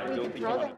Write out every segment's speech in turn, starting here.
We could throw them.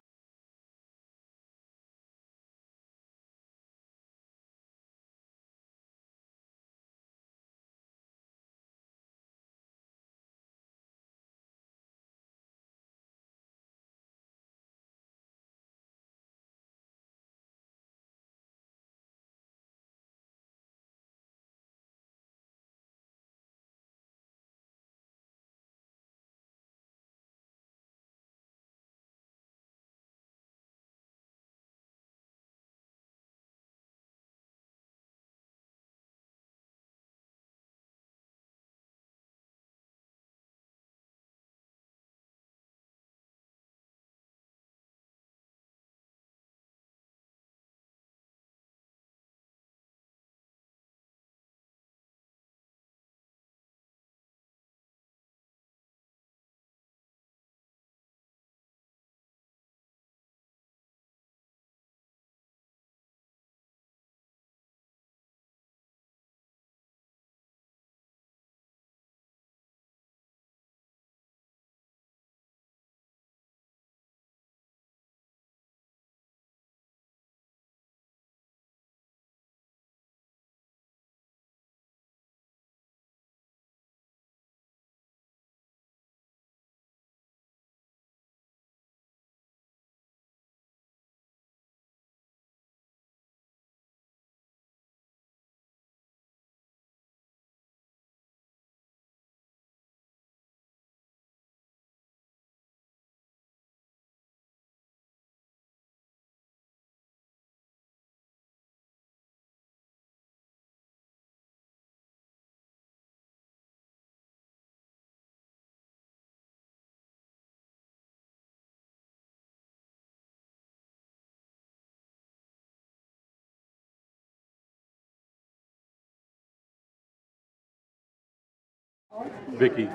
Vicky.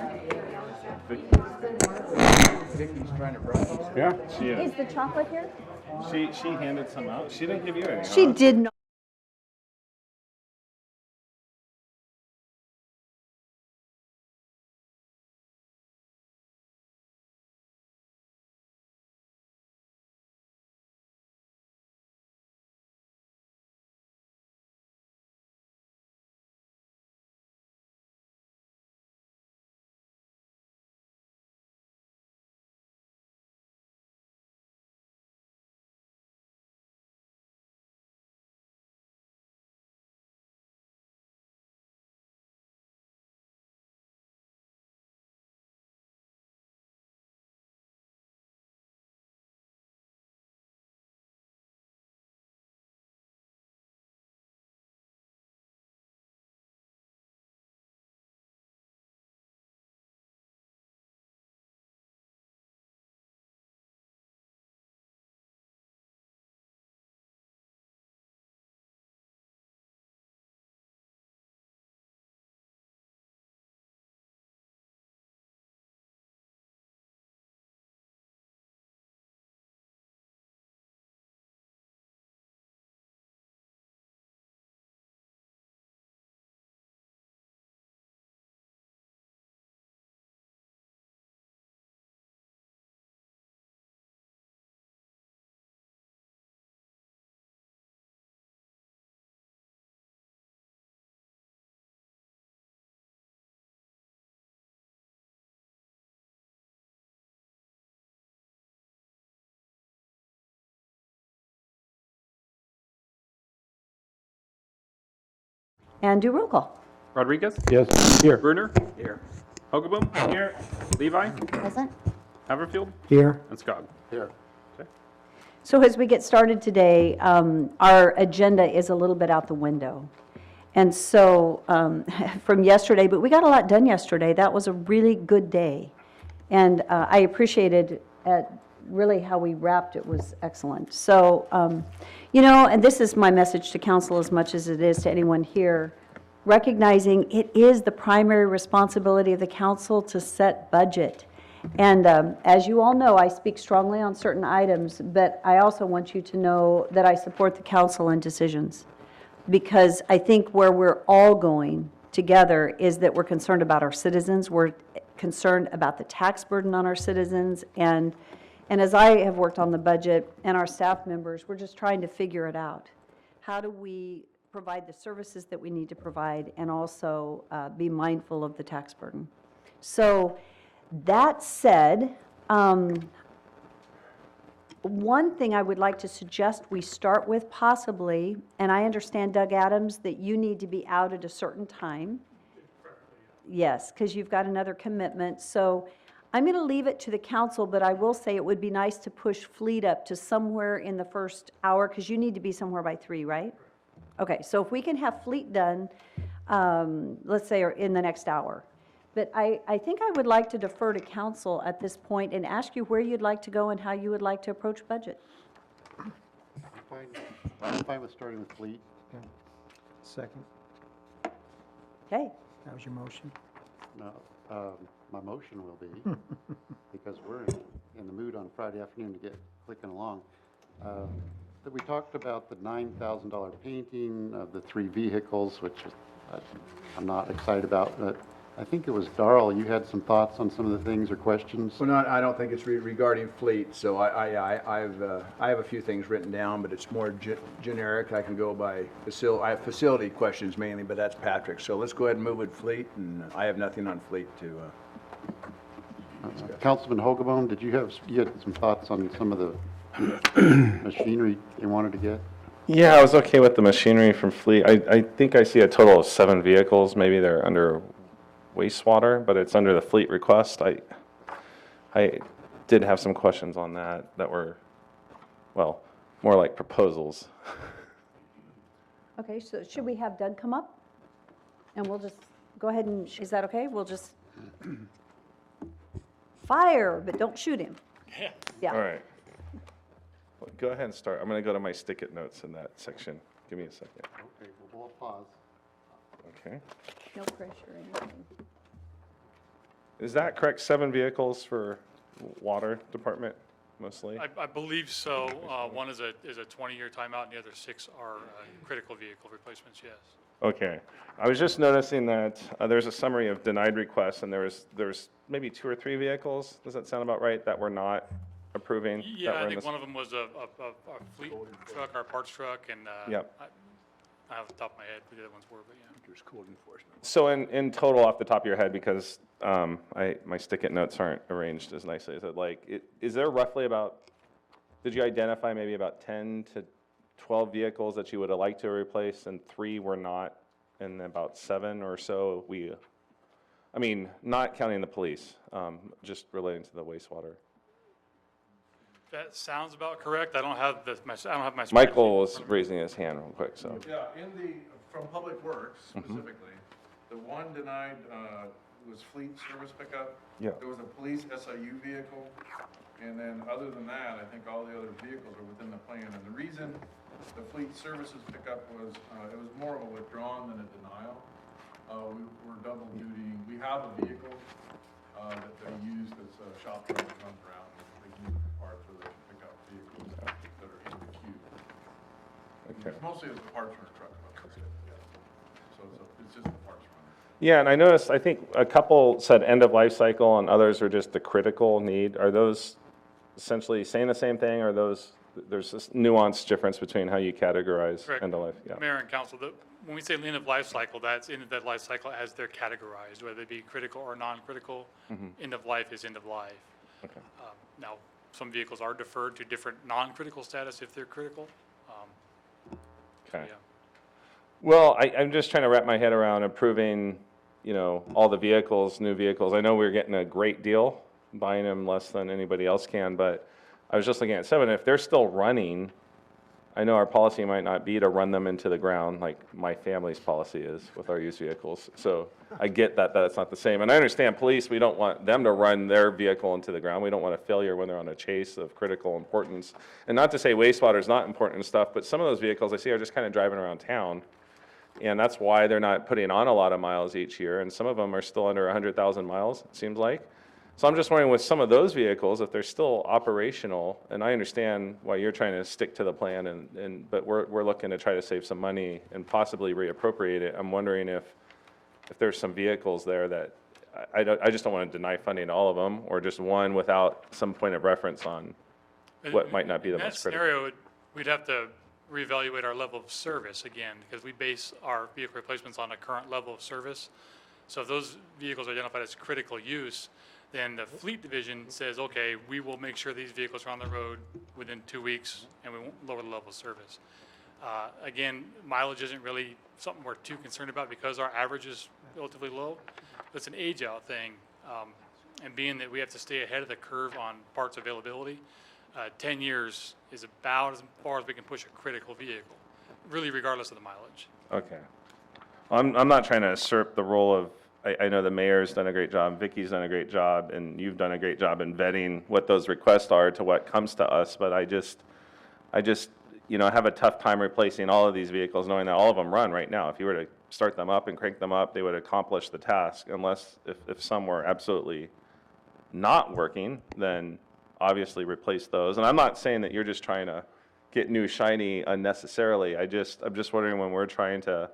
Vicky's trying to brush. Yeah. She is. Is the chocolate here? She handed some out. She didn't give you any. She did not. And do roll call. Rodriguez? Yes. Here. Bruner? Here. Hogaboom? Here. Levi? Present. Haverfield? Here. And Scott? Here. So as we get started today, our agenda is a little bit out the window. And so from yesterday, but we got a lot done yesterday. That was a really good day. And I appreciated really how we wrapped it was excellent. So, and this is my message to council as much as it is to anyone here, recognizing it is the primary responsibility of the council to set budget. And as you all know, I speak strongly on certain items, but I also want you to know that I support the council in decisions. Because I think where we're all going together is that we're concerned about our citizens. We're concerned about the tax burden on our citizens. And as I have worked on the budget and our staff members, we're just trying to figure it out. How do we provide the services that we need to provide and also be mindful of the tax burden? So that said, one thing I would like to suggest we start with possibly, and I understand, Doug Adams, that you need to be out at a certain time. Yes, because you've got another commitment. So I'm going to leave it to the council, but I will say it would be nice to push Fleet up to somewhere in the first hour, because you need to be somewhere by 3, right? Okay, so if we can have Fleet done, let's say, in the next hour. But I think I would like to defer to council at this point and ask you where you'd like to go and how you would like to approach budget. I'm fine with starting with Fleet. Second, Okay, that was your motion? No, my motion will be, because we're in the mood on Friday afternoon to get clicking along, that we talked about the $9,000 painting of the 3 vehicles, which I'm not excited about, but I think it was Darrell, you had some thoughts on some of the things or questions? Well, I don't think it's regarding fleet, so I have a few things written down, but it's more generic. I can go by I have facility questions mainly, but that's Patrick. So let's go ahead and move with fleet, and I have nothing on fleet to, Councilman Hogebone, you had some thoughts on some of the machinery you wanted to get? Yeah, I was okay with the machinery from Fleet. I think I see a total of 7 vehicles. Maybe they're under wastewater, but it's under the Fleet request. I did have some questions on that were, well, more like proposals. okay, so should we have Doug come up? And we'll just go ahead and, is that okay? We'll just fire, but don't shoot him. Yeah. All right. Well, go ahead and start. I'm going to go to my stick-it notes in that section. Give me a second. Okay, we'll pause. Okay. No pressure or anything. Is that correct? 7 vehicles for water department mostly? I believe so. One is a 20-year timeout, and the other 6 are critical vehicle replacements, yes. Okay. I was just noticing that there's a summary of denied requests, and there was maybe 2 or 3 vehicles, does that sound about right, that we're not approving? that Yeah, were I in think this- one of them was a fleet truck, our parts truck, and Yep. I have the top of my head what the other ones were, but yeah. there's code enforcement. So in total, off the top of your head, because my stick-it notes aren't arranged as nicely as I'd like, is there roughly about, did you identify maybe about 10 to 12 vehicles that you would have liked to replace, and 3 were not, and about 7 or so I mean, not counting the police, just relating to the wastewater? That sounds about correct. I don't have my spreadsheet Michael in was front of me. raising his hand real quick, so. Yeah, from Public Works specifically, the one denied was fleet service pickup. Yeah. There was a police SIU vehicle, and then other than that, I think all the other vehicles are within the plan. And the reason the fleet services pickup was, it was more of a withdrawn than a denial. We're double duty. We have a vehicle that they use that's a shop truck that runs around. They use it for parts or they can pick up vehicles that are in the queue. Okay. Mostly it's a parts runner truck, but that's it, yeah. So it's just a parts runner. Yeah, and I noticed, I think a couple said end of life cycle and others are just the critical need. Are those essentially saying the same thing, or there's this nuanced difference between how you categorize Correct. end of life? Yeah. Mayor and council, when we say end of life cycle, that's end of that life cycle as they're categorized, whether it be critical or non-critical. End of life is end of life. Okay. Now, some vehicles are deferred to different non-critical status if they're critical. Okay. Yeah. Well, I'm just trying to wrap my head around approving, all the vehicles, new vehicles. I know we're getting a great deal, buying them less than anybody else can, but I was just looking at 7. If they're still running, I know our policy might not be to run them into the ground like my family's policy is with our used vehicles. So I get that that's not the same. And I understand police, we don't want them to run their vehicle into the ground. We don't want a failure when they're on a chase of critical importance. And not to say wastewater is not important and stuff, but some of those vehicles I see are just kind of driving around town. And that's why they're not putting on a lot of miles each year. And some of them are still under 100,000 miles, it seems like. So I'm just wondering with some of those vehicles, if they're still operational, and I understand why you're trying to stick to the plan, but we're looking to try to save some money and possibly reappropriate it. I'm wondering if if there's some vehicles there that, I just don't want to deny funding to all of them, or just one without some point of reference on what might not be the most critical. In that scenario, we'd have to reevaluate our level of service again, because we base our vehicle replacements on a current level of service. So if those vehicles are identified as critical use, then the fleet division says, okay, we will make sure these vehicles are on the road within 2 weeks, and we won't lower the level of service. Again, mileage isn't really something we're too concerned about because our average is relatively low. It's an age-out thing, and being that we have to stay ahead of the curve on parts availability, 10 years is about as far as we can push a critical vehicle, really regardless of the mileage. Okay. I'm not trying to usurp the role of, I know the mayor's done a great job, Vicky's done a great job, and you've done a great job in vetting what those requests are to what comes to us, but I just, you know, have a tough time replacing all of these vehicles, knowing that all of them run right now. If you were to start them up and crank them up, they would accomplish the task, unless, if some were absolutely not working, then obviously replace those. And I'm not saying that you're just trying to get new shiny unnecessarily. I'm just wondering, when we're trying to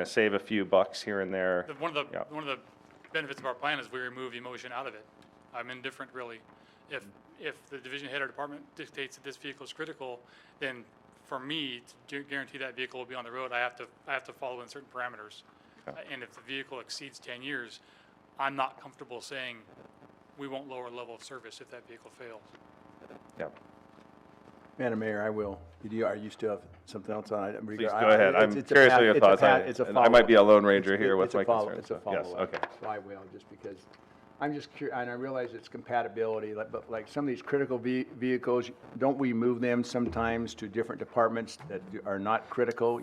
save a few bucks here and there. One of Yeah. the benefits of our plan is we remove emotion out of it. I'm indifferent, really. If the division head or department dictates that this vehicle is critical, then for me to guarantee that vehicle will be on the road, I have to follow in certain parameters. And if the vehicle exceeds 10 years, I'm not comfortable saying we won't lower level of service if that vehicle fails. Yeah. Madam Mayor, I will. Are you still have something else on it? Please go ahead. I'm curious what your thoughts are. It's a And I might be a lone ranger it's- here with it's a my follow- concerns. It's a but yes, follow-up. okay. So I will, just because, I'm just curious, and I realize it's compatibility, but like some of these critical vehicles, don't we move them sometimes to different departments that are not critical,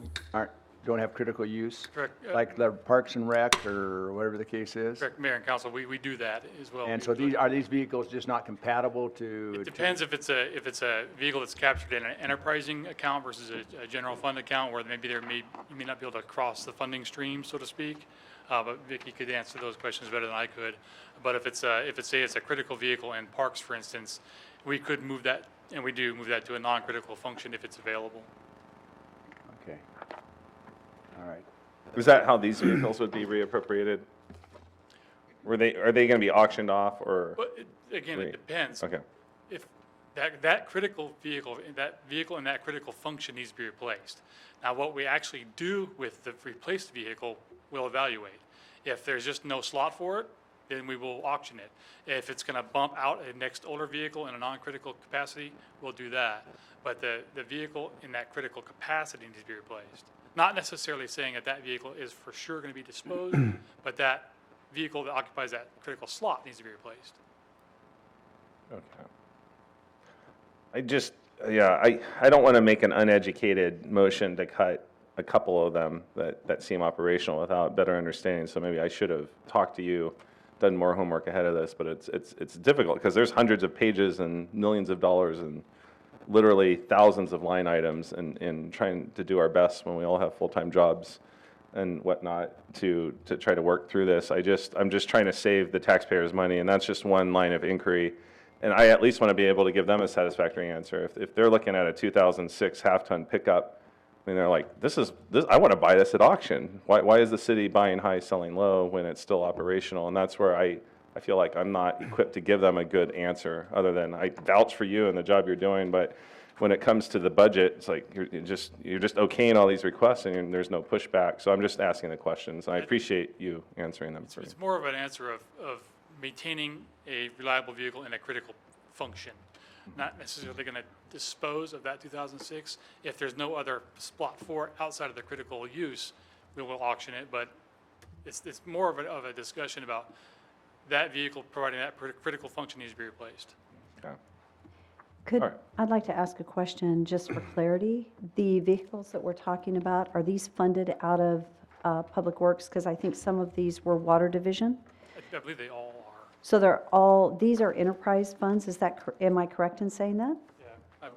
don't have critical use? Correct. Like the Parks and Rec, or whatever the case is? Correct, Mayor and Council, we do that as well. And so are these vehicles just not compatible to? It depends if it's a vehicle that's captured in an enterprising account versus a general fund account, where maybe you may not be able to cross the funding stream, so to speak. But Vicky could answer those questions better than I could. But if it's a critical vehicle in parks, for instance, we could move that, and we do move that to a non-critical function if it's available. Okay. All right. Is that how these vehicles would be reappropriated? Are they going to be auctioned off, or? But again, Great. it depends. Okay. If that critical vehicle, that vehicle in that critical function needs to be replaced. Now, what we actually do with the replaced vehicle, we'll evaluate. If there's just no slot for it, then we will auction it. If it's gonna bump out a next older vehicle in a non-critical capacity, we'll do that. But the vehicle in that critical capacity needs to be replaced. Not necessarily saying that vehicle is for sure gonna be disposed, but that vehicle that occupies that critical slot needs to be replaced. Okay. I don't want to make an uneducated motion to cut a couple of them that seem operational without better understanding. So maybe I should have talked to you, done more homework ahead of this, but it's difficult because there's hundreds of pages and millions of dollars and literally thousands of line items, and trying to do our best when we all have full-time jobs and whatnot to try to work through this. I'm just trying to save the taxpayers money, and that's just one line of inquiry. And I at least want to be able to give them a satisfactory answer. If they're looking at a 2006 half-ton pickup, and they're like, I want to buy this at auction. Why is the city buying high, selling low when it's still operational? And that's where I feel like I'm not equipped to give them a good answer, other than I vouch for you and the job you're doing. But when it comes to the budget, it's like you're just okaying all these requests, and there's no pushback. So I'm just asking the questions. I appreciate you answering them for me. It's more of an answer of maintaining a reliable vehicle in a critical function, not necessarily going to dispose of that 2006. If there's no other spot for it outside of the critical use, we will auction it, but it's more of a discussion about that vehicle providing that critical function needs to be replaced. Okay. Could, All right. I'd like to ask a question just for clarity. The vehicles that we're talking about, are these funded out of Public Works? Because I think some of these were Water Division. I believe they all are. So these are enterprise funds, is that, am I correct in saying that? Yeah.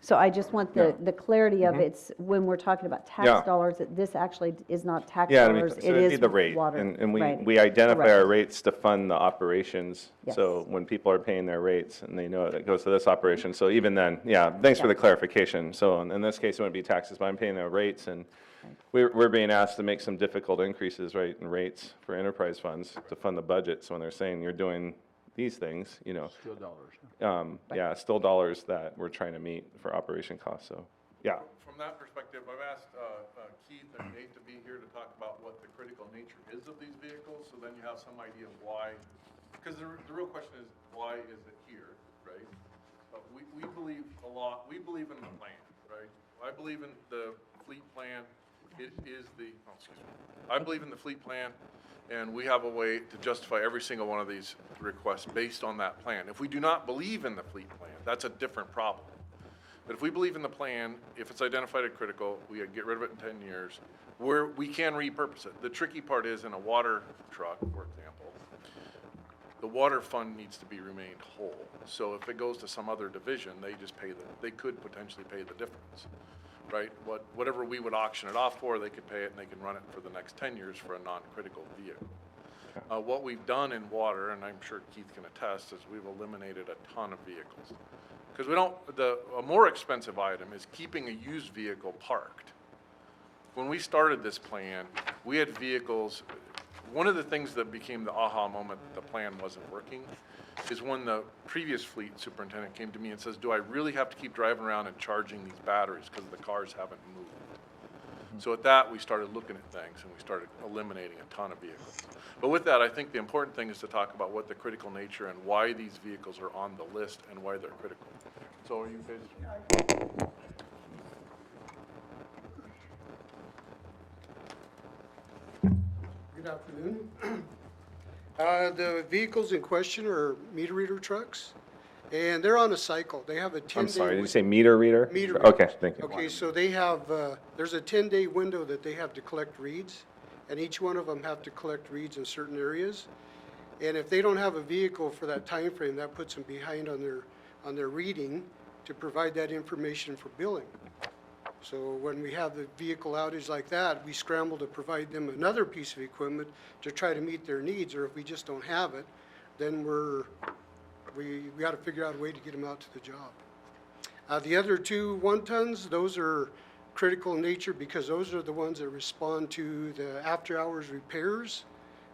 So I just want the clarity of it's, when we're talking about Mm-hmm. Yeah. tax dollars, that this actually is not tax Yeah, dollars, so it it'd be is the rate, water. and we, Right. we identify Correct. our rates to fund the operations. So Yes. when people are paying their rates and they know it goes to this operation, so even then, yeah, thanks for Yeah. the clarification. So in this case, it wouldn't be taxes, but I'm paying their rates, and we're being asked to make some difficult increases, right, in rates for enterprise funds to fund the budget. So when they're saying you're doing these things, you know, Still dollars. yeah, still dollars that we're trying to meet for operation costs, so, yeah. From that perspective, I've asked Keith and Nate to be here to talk about what the critical nature is of these vehicles, so then you have some idea of why, because the real question is, why is it here, right? We believe a lot, we believe in the plan, right? I believe in the fleet plan, it is the, oh, excuse me. I believe in the fleet plan, and we have a way to justify every single one of these requests based on that plan. If we do not believe in the fleet plan, that's a different problem. But if we believe in the plan, if it's identified as critical, we get rid of it in 10 years, we can repurpose it. The tricky part is in a water truck, for example, the water fund needs to be remained whole. So if it goes to some other division, they could potentially pay the difference, right? Whatever we would auction it off for, they could pay it and they can run it for the next 10 years for a non-critical vehicle. What we've done in water, and I'm sure Keith can attest, is we've eliminated a ton of vehicles. Because a more expensive item is keeping a used vehicle parked. When we started this plan, we had vehicles, one of the things that became the aha moment that the plan wasn't working is when the previous fleet superintendent came to me and says, do I really have to keep driving around and charging these batteries because the cars haven't moved? So at that, we started looking at things and we started eliminating a ton of vehicles. But with that, I think the important thing is to talk about what the critical nature and why these vehicles are on the list and why they're critical. So are you guys? Good afternoon. The vehicles in question are meter reader trucks, and they're on a cycle. They have a 10-day. I'm sorry, did you say meter reader? Meter Okay, readers. thank you. Okay, so they have, there's a 10-day window that they have to collect reads, and each one of them have to collect reads in certain areas. And if they don't have a vehicle for that time frame, that puts them behind on their reading to provide that information for billing. So when we have the vehicle outage like that, we scramble to provide them another piece of equipment to try to meet their needs, or if we just don't have it, then we got to figure out a way to get them out to the job. The other two 1-tons, those are critical in nature because those are the ones that respond to the after-hours repairs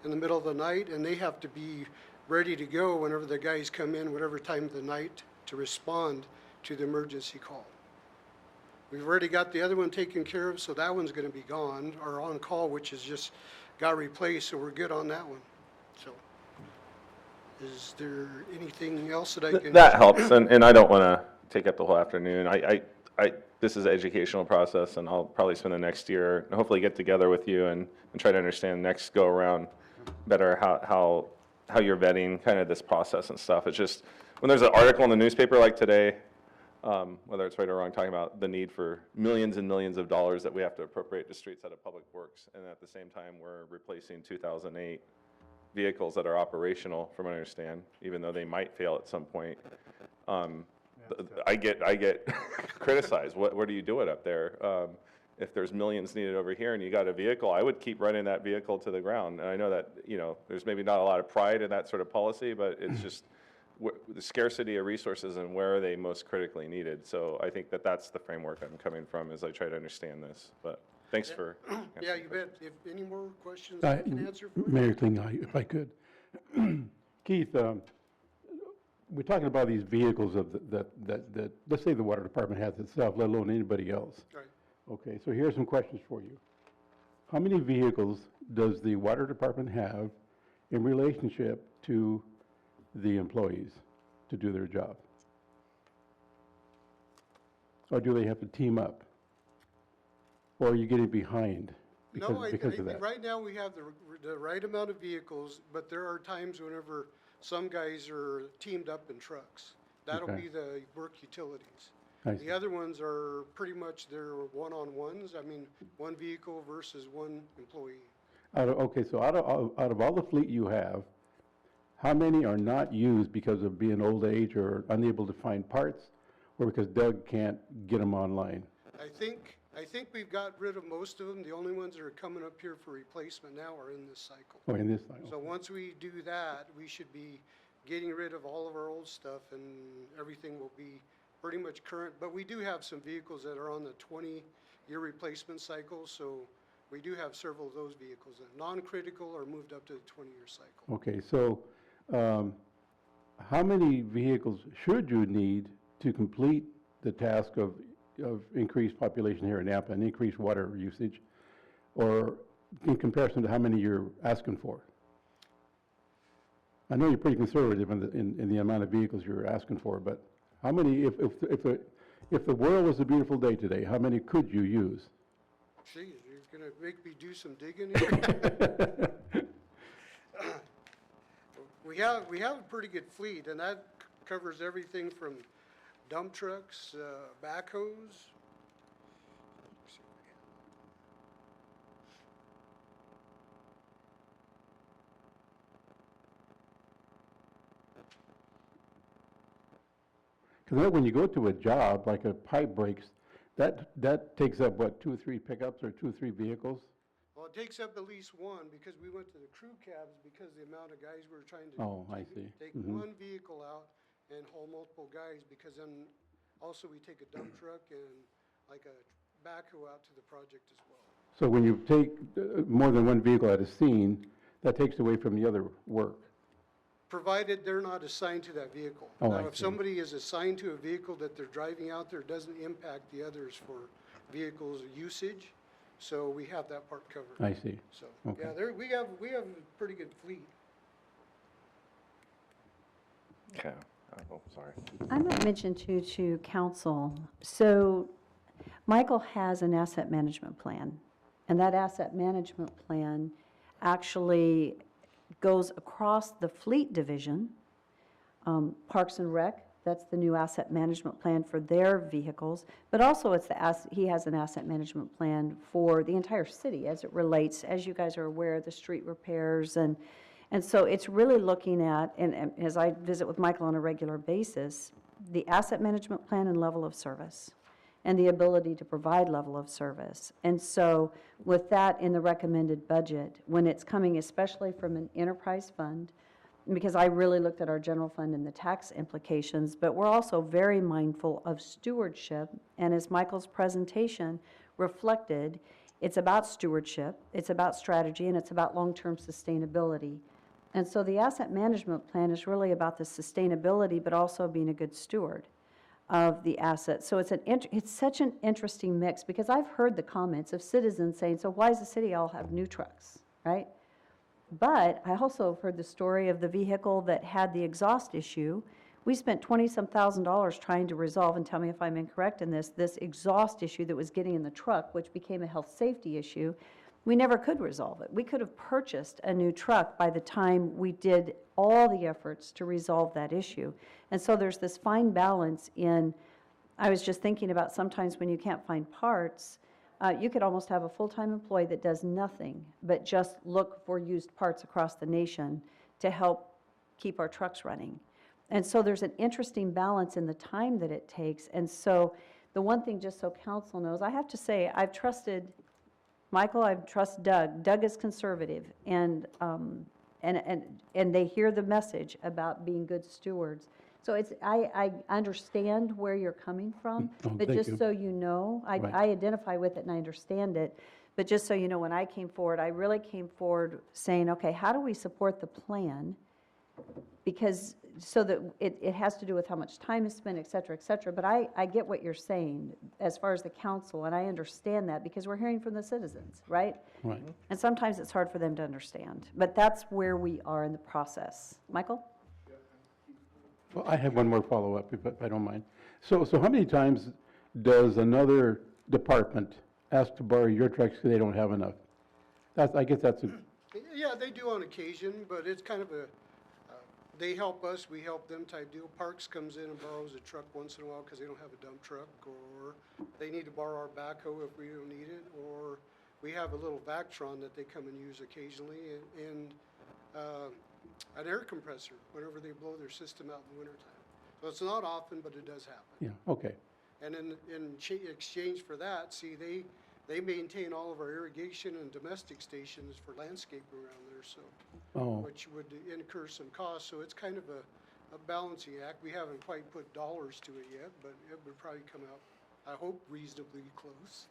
in the middle of the night, and they have to be ready to go whenever the guys come in, whatever time of the night, to respond to the emergency call. We've already got the other one taken care of, so that one's gonna be gone, our on-call, which is just got replaced, so we're good on that one. So, is there anything else that I can? That helps, and I don't want to take up the whole afternoon. This is an educational process, and I'll probably spend the next year, and hopefully get together with you and try to understand next go-around better how you're vetting kind of this process and stuff. It's just, when there's an article in the newspaper like today, whether it's right or wrong, talking about the need for millions and millions of dollars that we have to appropriate to streets out of public works, and at the same time, we're replacing 2008 vehicles that are operational, from what I understand, even though they might fail at some point. I get criticized. What are you doing up there? If there's millions needed over here and you got a vehicle, I would keep running that vehicle to the ground. And I know that, there's maybe not a lot of pride in that sort of policy, but it's just the scarcity of resources and where are they most critically needed. So I think that's the framework I'm coming from as I try to understand this. But thanks for. Yeah, you bet. If any more questions I can answer for you? Mayor Kling, if I could. Keith, we're talking about these vehicles that, let's say the water department has itself, let alone anybody else. Right. Okay, so here's some questions for you. How many vehicles does the water department have in relationship to the employees to do their job? Or do they have to team up? Or are you getting behind because of that? Right now, we have the right amount of vehicles, but there are times whenever some guys are teamed up in trucks. That'll Okay. be the work utilities. I see. The other ones are pretty much they're one-on-ones. I mean, one vehicle versus one employee. Okay, so out of all the fleet you have, how many are not used because of being old age or unable to find parts or because Doug can't get them online? I think we've got rid of most of them. The only ones that are coming up here for replacement now are in this cycle. Oh, in this cycle? So once we do that, we should be getting rid of all of our old stuff and everything will be pretty much current. But we do have some vehicles that are on the 20-year replacement cycle, so we do have several of those vehicles. Non-critical are moved up to the 20-year cycle. Okay, so how many vehicles should you need to complete the task of increased population here in Napa and increased water usage, or in comparison to how many you're asking for? I know you're pretty conservative in the amount of vehicles you're asking for, but how many, if the world was a beautiful day today, how many could you use? Geez, you're gonna make me do some digging here? We have a pretty good fleet, and that covers everything from dump trucks, backhoes. Because when you go to a job, like a pipe breaks, that takes up, what, 2 or 3 pickups or 2 or 3 vehicles? Well, it takes up at least one, because we went to the crew cabs because the amount of guys we were trying to. Oh, I see. Take Mhm. one vehicle out and haul multiple guys, because then also we take a dump truck and like a backhoe out to the project as well. So when you take more than one vehicle at a scene, that takes away from the other work. Provided they're not assigned to that vehicle. Oh, Now, I if see. somebody is assigned to a vehicle that they're driving out there, it doesn't impact the others for vehicles usage, so we have that part covered. I see. So, Okay. yeah, we have a pretty good fleet. Okay. Oh, sorry. I might mention to council, so Michael has an asset management plan, and that asset management plan actually goes across the fleet division, Parks and Rec, that's the new asset management plan for their vehicles, but also he has an asset management plan for the entire city as it relates, as you guys are aware, the street repairs, and so it's really looking at, and as I visit with Michael on a regular basis, the asset management plan and level of service, and the ability to provide level of service. And so with that in the recommended budget, when it's coming especially from an enterprise fund, because I really looked at our general fund and the tax implications, but we're also very mindful of stewardship. And as Michael's presentation reflected, it's about stewardship, it's about strategy, and it's about long-term sustainability. And so the asset management plan is really about the sustainability, but also being a good steward of the assets. So it's such an interesting mix, because I've heard the comments of citizens saying, so why does the city all have new trucks, right? But I also heard the story of the vehicle that had the exhaust issue. We spent $20-some thousand trying to resolve, and tell me if I'm incorrect in this exhaust issue that was getting in the truck, which became a health safety issue. We never could resolve it. We could have purchased a new truck by the time we did all the efforts to resolve that issue. And so there's this fine balance in, I was just thinking about sometimes when you can't find parts, you could almost have a full-time employee that does nothing but just look for used parts across the nation to help keep our trucks running. And so there's an interesting balance in the time that it takes. And so the one thing, just so council knows, I have to say, I've trusted Michael, I trust Doug. Doug is conservative, and they hear the message about being good stewards. So I understand where you're coming from, Oh, but thank just you. so you know, Right. I identify with it and I understand it. But just so you know, when I came forward, I really came forward saying, okay, how do we support the plan? Because, so that it has to do with how much time is spent, et cetera, but I get what you're saying as far as the council, and I understand that because we're hearing from the citizens, right? Right. And sometimes it's hard for them to understand, but that's where we are in the process. Michael? Well, I have one more follow-up, if I don't mind. So how many times does another department ask to borrow your trucks because they don't have enough? I guess that's a, Yeah, they do on occasion, but it's kind of they help us, we help them type deal. Parks comes in and borrows a truck once in a while because they don't have a dump truck, or they need to borrow our backhoe if we don't need it, or we have a little Vactron that they come and use occasionally, and an air compressor whenever they blow their system out in the wintertime. So it's not often, but it does happen. Yeah, okay. And in exchange for that, see, they maintain all of our irrigation and domestic stations for landscaping around there, so, Oh, which would incur some costs, so it's kind of a balancing act. We haven't quite put dollars to it yet, but it would probably come out, I hope, reasonably close.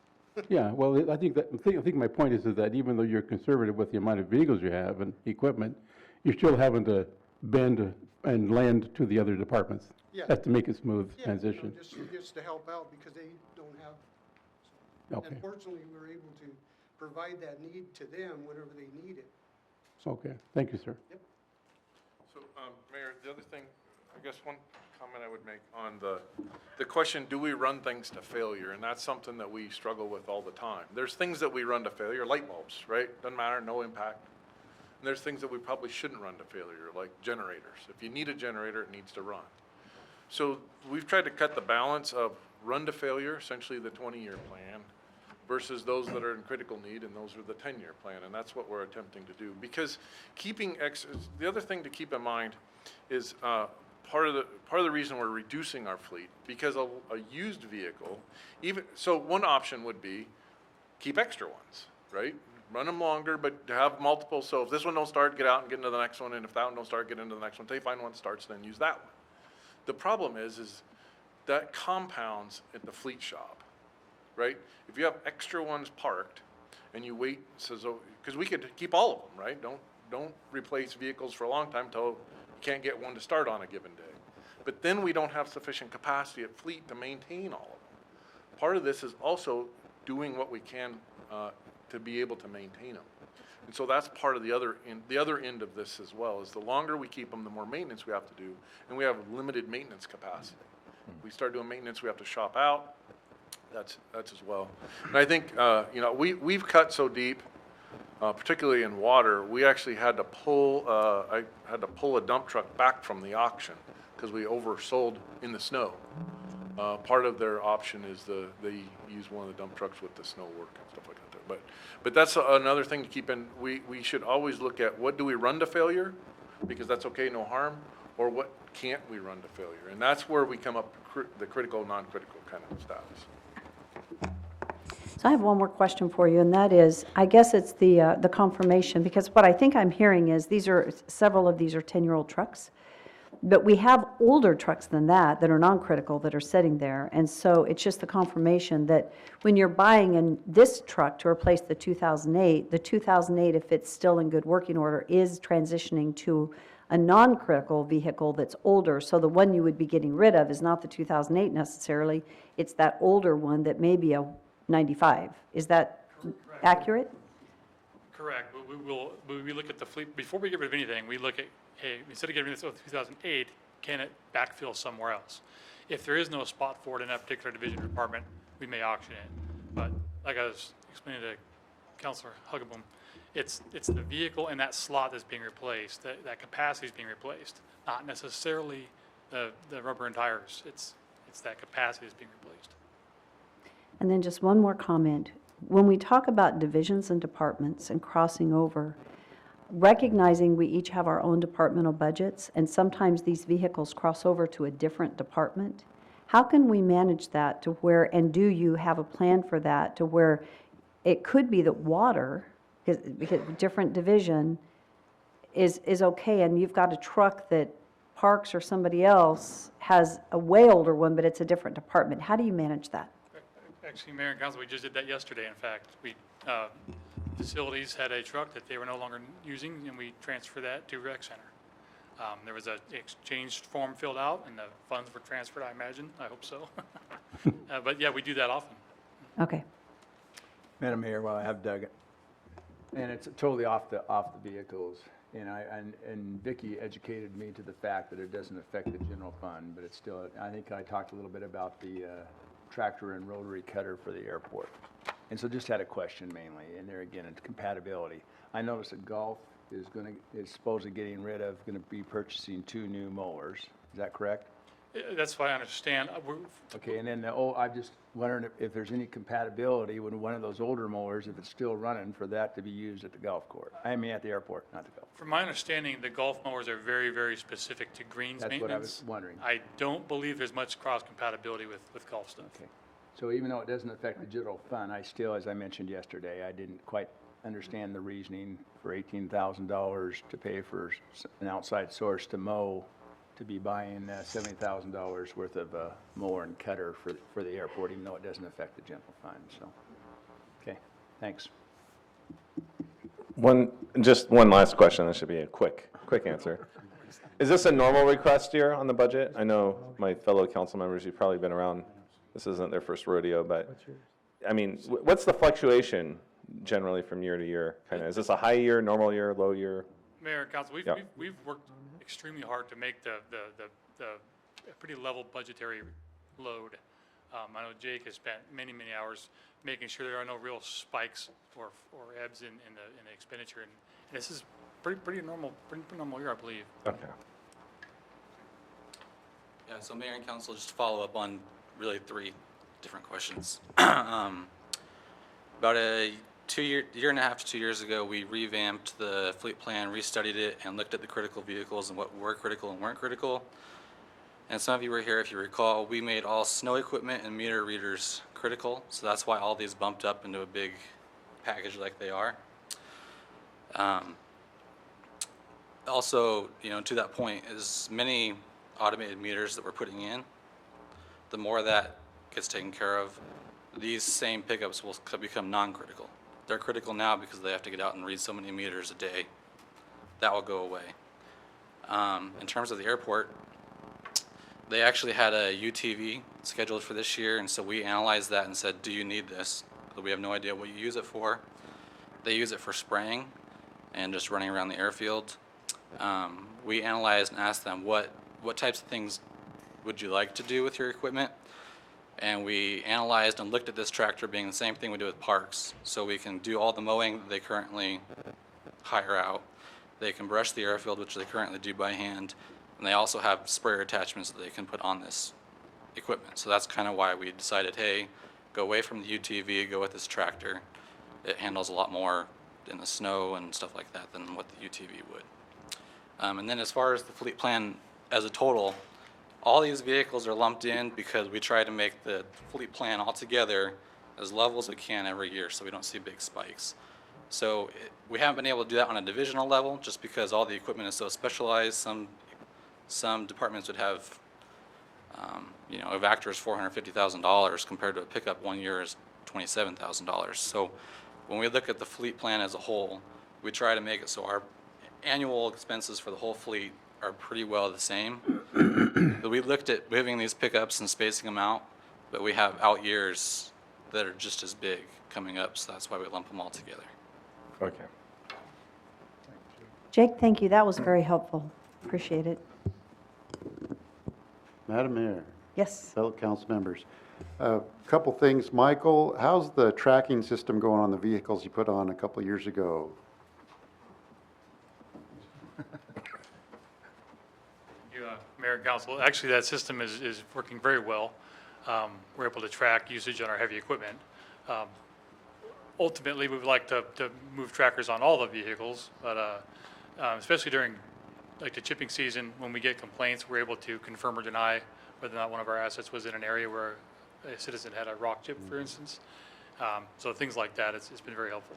yeah, well, I think my point is that even though you're conservative with the amount of vehicles you have and equipment, you're still having to bend and lend to the other departments. Yeah. That's to make a smooth Yeah, you know, transition. just to help out, because they don't have, Okay, and fortunately, we're able to provide that need to them whenever they need it. okay, thank you, sir. So, Mayor, the other thing, I guess one comment I would make on the question, do we run things to failure? And that's something that we struggle with all the time. There's things that we run to failure, light bulbs, right? Doesn't matter, no impact. And there's things that we probably shouldn't run to failure, like generators. If you need a generator, it needs to run. So we've tried to cut the balance of run to failure, essentially the 20-year plan, versus those that are in critical need, and those are the 10-year plan, and that's what we're attempting to do. Because the other thing to keep in mind is part of the reason we're reducing our fleet, because a used vehicle, so one option would be keep extra ones, right? Run them longer, but have multiple, so if this one don't start, get out and get into the next one, and if that one don't start, get into the next one, until you find one that starts, then use that one. The problem is that compounds at the fleet shop, right? If you have extra ones parked and you wait, because we could keep all of them, right? Don't replace vehicles for a long time until you can't get one to start on a given day. But then we don't have sufficient capacity at fleet to maintain all of them. Part of this is also doing what we can to be able to maintain them. And so that's part of the other end of this as well, is the longer we keep them, the more maintenance we have to do, and we have limited maintenance capacity. If we start doing maintenance, we have to shop out. That's as well. And I think, we've cut so deep, particularly in water, we actually had to pull, I had to pull a dump truck back from the auction because we oversold in the snow. Part of their option is they use one of the dump trucks with the snow work and stuff like that. But that's another thing to keep in. We should always look at what do we run to failure, because that's okay, no harm, or what can't we run to failure? And that's where we come up the critical, non-critical kind of status. So I have one more question for you, and that is, I guess it's the confirmation, because what I think I'm hearing is several of these are 10-year-old trucks, but we have older trucks than that are non-critical, that are sitting there. And so it's just the confirmation that when you're buying this truck to replace the 2008, if it's still in good working order, is transitioning to a non-critical vehicle that's older. So the one you would be getting rid of is not the 2008 necessarily, it's that older one that may be a 95. Is that accurate? Correct, but we look at the fleet, before we get rid of anything, we look at, hey, instead of getting rid of this 2008, can it backfill somewhere else? If there is no spot for it in that particular division or department, we may auction it. But like I was explaining to Councilor Huggabum, it's the vehicle in that slot that's being replaced, that capacity is being replaced, not necessarily the rubber and tires. It's that capacity that's being replaced. And then just one more comment. When we talk about divisions and departments and crossing over, recognizing we each have our own departmental budgets, and sometimes these vehicles cross over to a different department, how can we manage that to where, and do you have a plan for that, to where it could be that water, because different division is okay, and you've got a truck that Parks or somebody else has a way older one, but it's a different department. How do you manage that? Actually, Mayor and Council, we just did that yesterday, in fact. Facilities had a truck that they were no longer using, and we transferred that to Rec Center. There was an exchange form filled out, and the funds were transferred, I imagine. I hope so. But yeah, we do that often. Okay. Madam Mayor, while I have Doug, and it's totally off the vehicles, and Vicki educated me to the fact that it doesn't affect the general fund, but it's still, I think I talked a little bit about the tractor and rotary cutter for the airport. And so just had a question mainly, and there again, it's compatibility. I noticed that Gulf is supposedly getting rid of, going to be purchasing 2 new mowers. Is that correct? That's what I understand. Okay, and then I'm just wondering if there's any compatibility with one of those older mowers, if it's still running, for that to be used at the golf course. I mean, at the airport, not the golf. From my understanding, the golf mowers are very, very specific to greens That's maintenance. what I was wondering. I don't believe there's much cross-compatibility with golf stuff. Okay. So even though it doesn't affect the general fund, I still, as I mentioned yesterday, I didn't quite understand the reasoning for $18,000 to pay for an outside source to mow, to be buying $70,000 worth of mower and cutter for the airport, even though it doesn't affect the general fund, so. Okay, thanks. Just one last question, that should be a quick answer. Is this a normal request year on the budget? I know my fellow council members, you've probably been around, this isn't their first rodeo, but, I mean, what's the fluctuation generally from year to year? Kind of, is this a high year, normal year, low year? Mayor and council, Yeah. we've worked extremely hard to make the a pretty level budgetary load. I know Jake has spent many, many hours making sure there are no real spikes or ebbs in the expenditure, and this is pretty normal year, I believe. Okay. Yeah, so Mayor and Council, just to follow up on really 3 different questions. About a year and a half to 2 years ago, we revamped the fleet plan, restudied it, and looked at the critical vehicles and what were critical and weren't critical. And some of you were here, if you recall, we made all snow equipment and meter readers critical, so that's why all these bumped up into a big package like they are. Also, you know, to that point, as many automated meters that we're putting in, the more that gets taken care of, these same pickups will become non-critical. They're critical now because they have to get out and read so many meters a day. That will go away. In terms of the airport, they actually had a UTV scheduled for this year, and so we analyzed that and said, do you need this? But we have no idea what you use it for. They use it for spraying and just running around the airfield. We analyzed and asked them, what types of things would you like to do with your equipment? And we analyzed and looked at this tractor being the same thing we do with parks. So we can do all the mowing that they currently hire out. They can brush the airfield, which they currently do by hand. And they also have sprayer attachments that they can put on this equipment. So that's kind of why we decided, hey, go away from the UTV, go with this tractor. It handles a lot more in the snow and stuff like that than what the UTV would. And then as far as the fleet plan as a total, all these vehicles are lumped in because we try to make the fleet plan altogether as level as we can every year so we don't see big spikes. So we haven't been able to do that on a divisional level just because all the equipment is so specialized. Some departments would have, you know, a Vector is $450,000 compared to a pickup 1 year is $27,000. So when we look at the fleet plan as a whole, we try to make it so our annual expenses for the whole fleet are pretty well the same. But we looked at moving these pickups and spacing them out, but we have out years that are just as big coming up, so that's why we lump them all together. Okay. Jake, thank you. That was very helpful. Appreciate it. Madam Mayor, Yes. fellow council members, a couple things. Michael, how's the tracking system going on the vehicles you put on a couple years ago? Mayor and Council, actually, that system is working very well. We're able to track usage on our heavy equipment. Ultimately, we would like to move trackers on all the vehicles, but especially during like the chipping season, when we get complaints, we're able to confirm or deny whether or not one of our assets was in an area where a citizen had a rock chip, for instance. So things like that, it's been very helpful.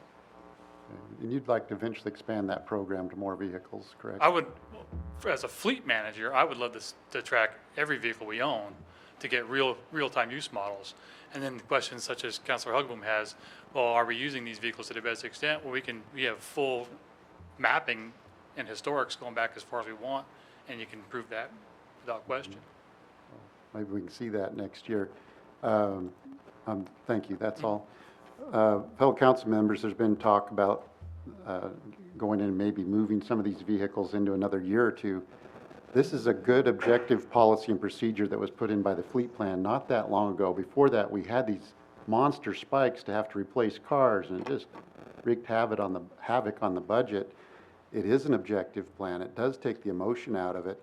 And you'd like to eventually expand that program to more vehicles, correct? I would, as a fleet manager, I would love to track every vehicle we own to get real-time use models. And then questions such as Councilor Hugboom has, well, are we using these vehicles to the best extent? Well, we have full mapping and historics going back as far as we want, and you can prove that without question. Maybe we can see that next year. Thank you, that's all. Fellow council members, there's been talk about going in and maybe moving some of these vehicles into another year or two. This is a good objective policy and procedure that was put in by the fleet plan not that long ago. Before that, we had these monster spikes to have to replace cars, and it just wreaked havoc on the budget. It is an objective plan. It does take the emotion out of it.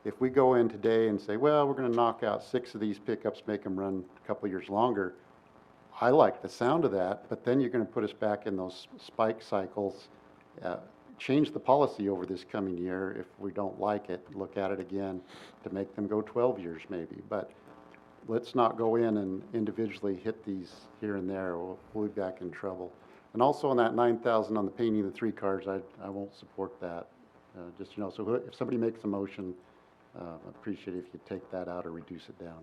if we go in today and say, well, we're gonna knock out 6 of these pickups, make them run a couple of years longer, I like the sound of that, but then you're gonna put us back in those spike cycles. Change the policy over this coming year. If we don't like it, look at it again to make them go 12 years maybe. But let's not go in and individually hit these here and there, or we'll be back in trouble. And also on that 9,000 on the painting of the 3 cars, I won't support that. Just, you know, so if somebody makes a motion, appreciate if you take that out or reduce it down.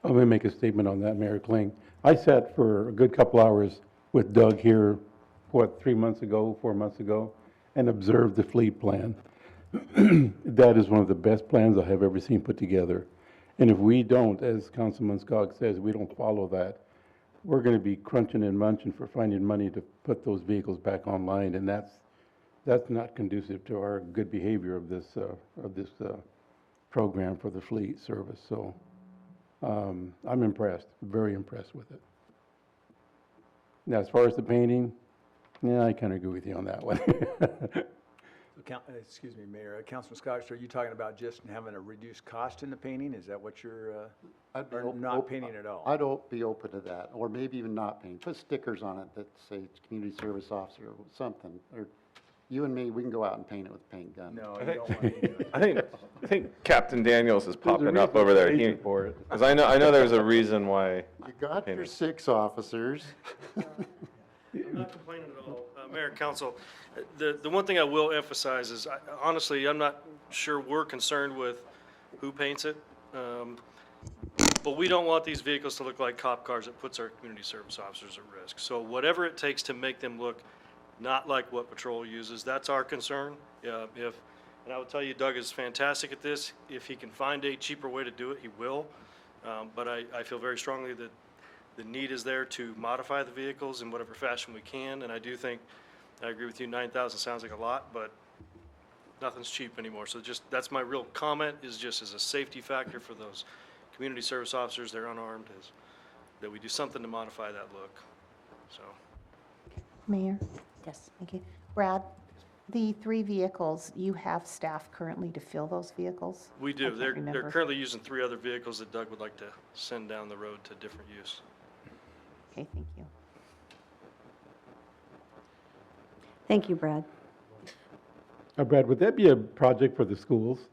I'm going to make a statement on that, Mayor Kling. I sat for a good couple hours with Doug here, 3 months ago, 4 months ago, and observed the fleet plan. That is one of the best plans I have ever seen put together. And if we don't, as Councilman Skog says, we don't follow that, we're going to be crunching and munching for finding money to put those vehicles back online, and that's not conducive to our good behavior of this program for the fleet service. So I'm impressed, very impressed with it. Now, as far as the painting, yeah, I kind of agree with you on that one. Excuse me, Mayor, Councilman Scott, are you talking about just having a reduced cost in the painting? Is that what you're, or not painting at all? I'd be open to that, or maybe even not painting. Put stickers on it that say it's community service officer or something. Or you and me, we can go out and paint it with a paint gun. No, you don't want to do it. I think Captain Daniels is popping up over there. Because I know there's a reason why. You got your Painting. 6 officers. I'm not complaining at all. Mayor and Council, the one thing I will emphasize is, honestly, I'm not sure we're concerned with who paints it. But we don't want these vehicles to look like cop cars. That puts our community service officers at risk. So whatever it takes to make them look not like what patrol uses, that's our concern. And I will tell you, Doug is fantastic at this. If he can find a cheaper way to do it, he will. But I feel very strongly that the need is there to modify the vehicles in whatever fashion we can, and I do think, I agree with you, 9,000 sounds like a lot, but nothing's cheap anymore. So just, that's my real comment, is just as a safety factor for those community service officers, they're unarmed, is that we do something to modify that look, so. Mayor? Yes, thank you. Brad, the 3 vehicles, you have staff currently to fill those vehicles? We do. can't They're remember. currently using 3 other vehicles that Doug would like to send down the road to different use. Okay, thank you. Thank you, Brad. Brad, would that be a project for the schools?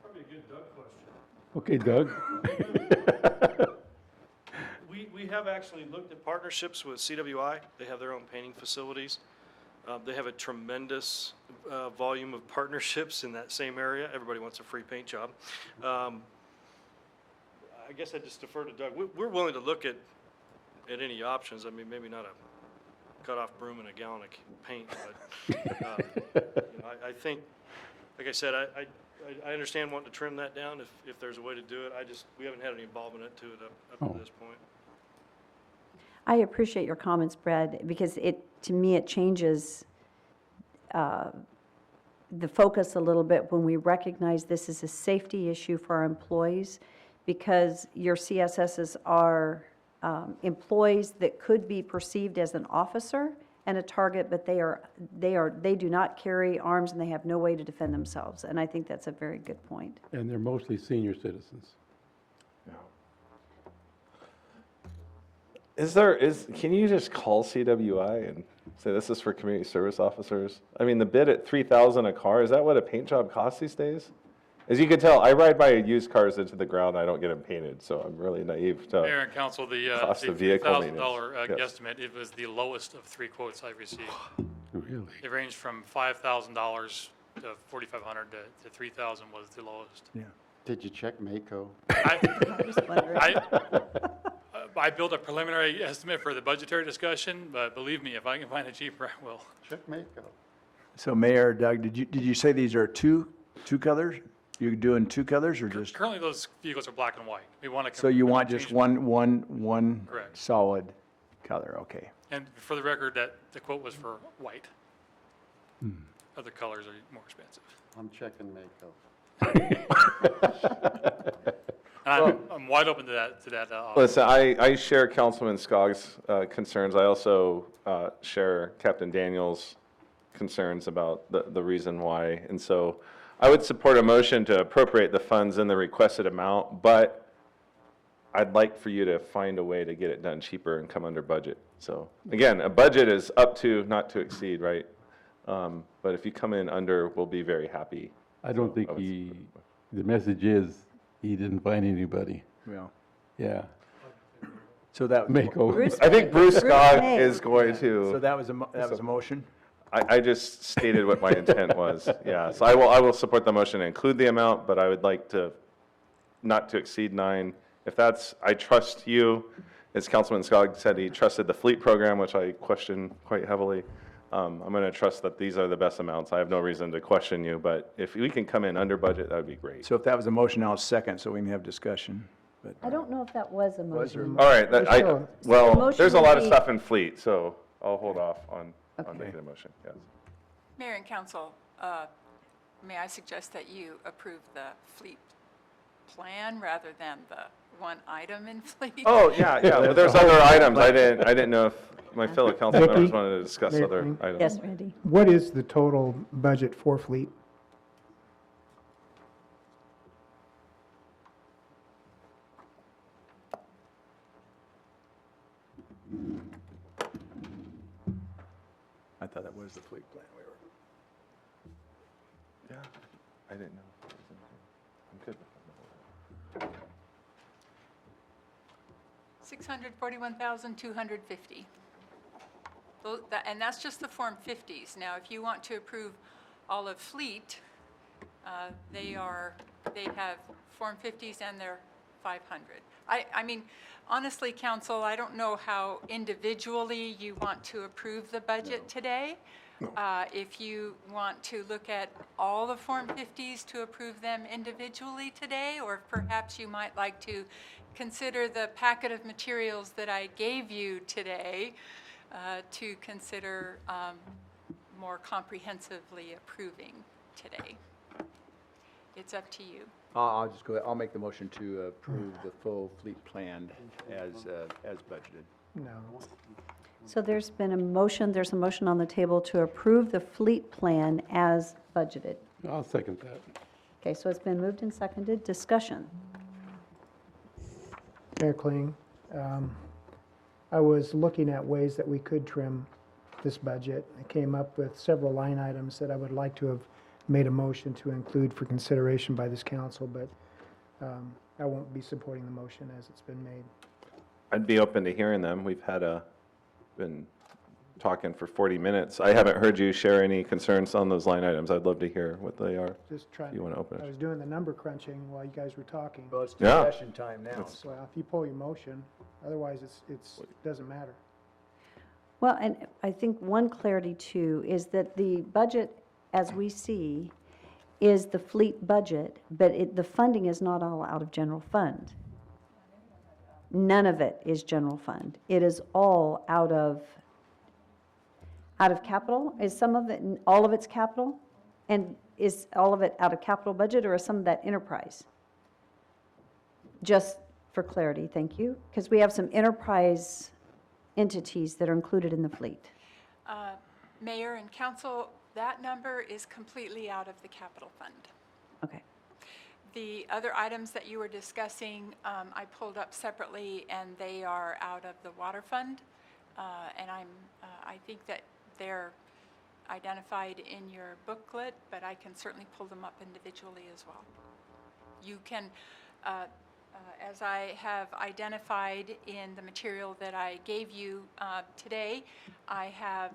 Probably a good Doug question. Okay, Doug? We have actually looked at partnerships with CWI. They have their own painting facilities. They have a tremendous volume of partnerships in that same area. Everybody wants a free paint job. I guess I'd just defer to Doug. We're willing to look at any options. I mean, maybe not a cut-off broom and a gallon of paint, but you know, I think, like I said, I understand wanting to trim that down if there's a way to do it. We haven't had any involvement into it up to this point. I appreciate your comments, Brad, because to me, it changes the focus a little bit when we recognize this is a safety issue for our employees, because your CSSs are employees that could be perceived as an officer and a target, but they do not carry arms and they have no way to defend themselves. And I think that's a very good point. And they're mostly senior citizens. Can you just call CWI and say this is for community service officers? I mean, the bid at 3,000 a car, is that what a paint job costs these days? As you can tell, I ride my used cars into the ground, I don't get them painted, so I'm really naive to. Mayor and council, the Cost of vehicle $3,000 maintenance. Yes. guesstimate, it was the lowest of 3 quotes I received. Really? It ranged from $5,000 to $4,500 to $3,000 was the lowest. Yeah. Did you check Mako? I built a preliminary estimate for the budgetary discussion, but believe me, if I can find it cheaper, I will. Check Mako. So Mayor, Doug, did you say these are two colors? You're doing 2 colors or just, Currently, those vehicles are black and white. We want to. so you want just one Correct. solid color, okay. And for the record, that the quote was for white. Other colors are more expensive. I'm checking Mako. And I'm wide open to that. Listen, I share Councilman Skogg's concerns. I also share Captain Daniels' concerns about the reason why. And so I would support a motion to appropriate the funds in the requested amount, but I'd like for you to find a way to get it done cheaper and come under budget. So again, a budget is up to, not to exceed, right? But if you come in under, we'll be very happy. I don't think the message is he didn't find anybody. Well, Yeah. so that, Makeover. I think Bruce Scott May. is going so to, that was a motion? I just stated what my intent was. Yeah, so I will support the motion and include the amount, but I would like to not to exceed 9. If that's, I trust you, as Councilman Scott said, he trusted the fleet program, which I question quite heavily. I'm going to trust that these are the best amounts. I have no reason to question you, but if we can come in under budget, that would be great. So if that was a motion, I'll second, so we can have discussion. But I don't know if that was a was there? motion. All right, well, motion there's a would lot of be- stuff in fleet, so I'll hold off on making a motion, yes. Mayor and council, may I suggest that you approve the fleet plan rather than the one item in fleet? Oh, yeah, but there's other items. I didn't know if my fellow council members wanted to discuss Mayor, other Queen? items. Yes, Randy. What is the total budget for fleet? I thought that was the fleet plan we were. Yeah, I didn't know. I'm good with that. 641,250. And that's just the Form 50s. Now, if you want to approve all of fleet, they have Form 50s and they're 500. I mean, honestly, council, I don't know how individually you want to approve the budget today. If you want to look at all the Form 50s to approve them individually today, or perhaps you might like to consider the packet of materials that I gave you today to consider more comprehensively approving today. It's up to you. I'll just go ahead, I'll make the motion to approve the full fleet plan as budgeted. No. So there's a motion on the table to approve the fleet plan as budgeted. I'll second that. Okay, so it's been moved and seconded. Discussion. Mayor Kling, I was looking at ways that we could trim this budget. I came up with several line items that I would like to have made a motion to include for consideration by this council, but I won't be supporting the motion as it's been made. I'd be open to hearing them. We've been talking for 40 minutes. I haven't heard you share any concerns on those line items. I'd love to hear what they are. Just trying, You wanna open it? I was doing the number crunching while you guys were talking. Well, it's Yeah. discussion time now. Well, if you pull your motion, otherwise it doesn't matter. Well, and I think one clarity too is that the budget, as we see, is the fleet budget, but the funding is not all out of general fund. None of it is general fund. It is all out of capital? Is some of it, all of it's capital? And is all of it out of capital budget, or is some of that enterprise? Just for clarity, thank you, because we have some enterprise entities that are included in the fleet. Mayor and council, that number is completely out of the capital fund. Okay. The other items that you were discussing, I pulled up separately, and they are out of the water fund. And I think that they're identified in your booklet, but I can certainly pull them up individually as well. You can, as I have identified in the material that I gave you today, I have,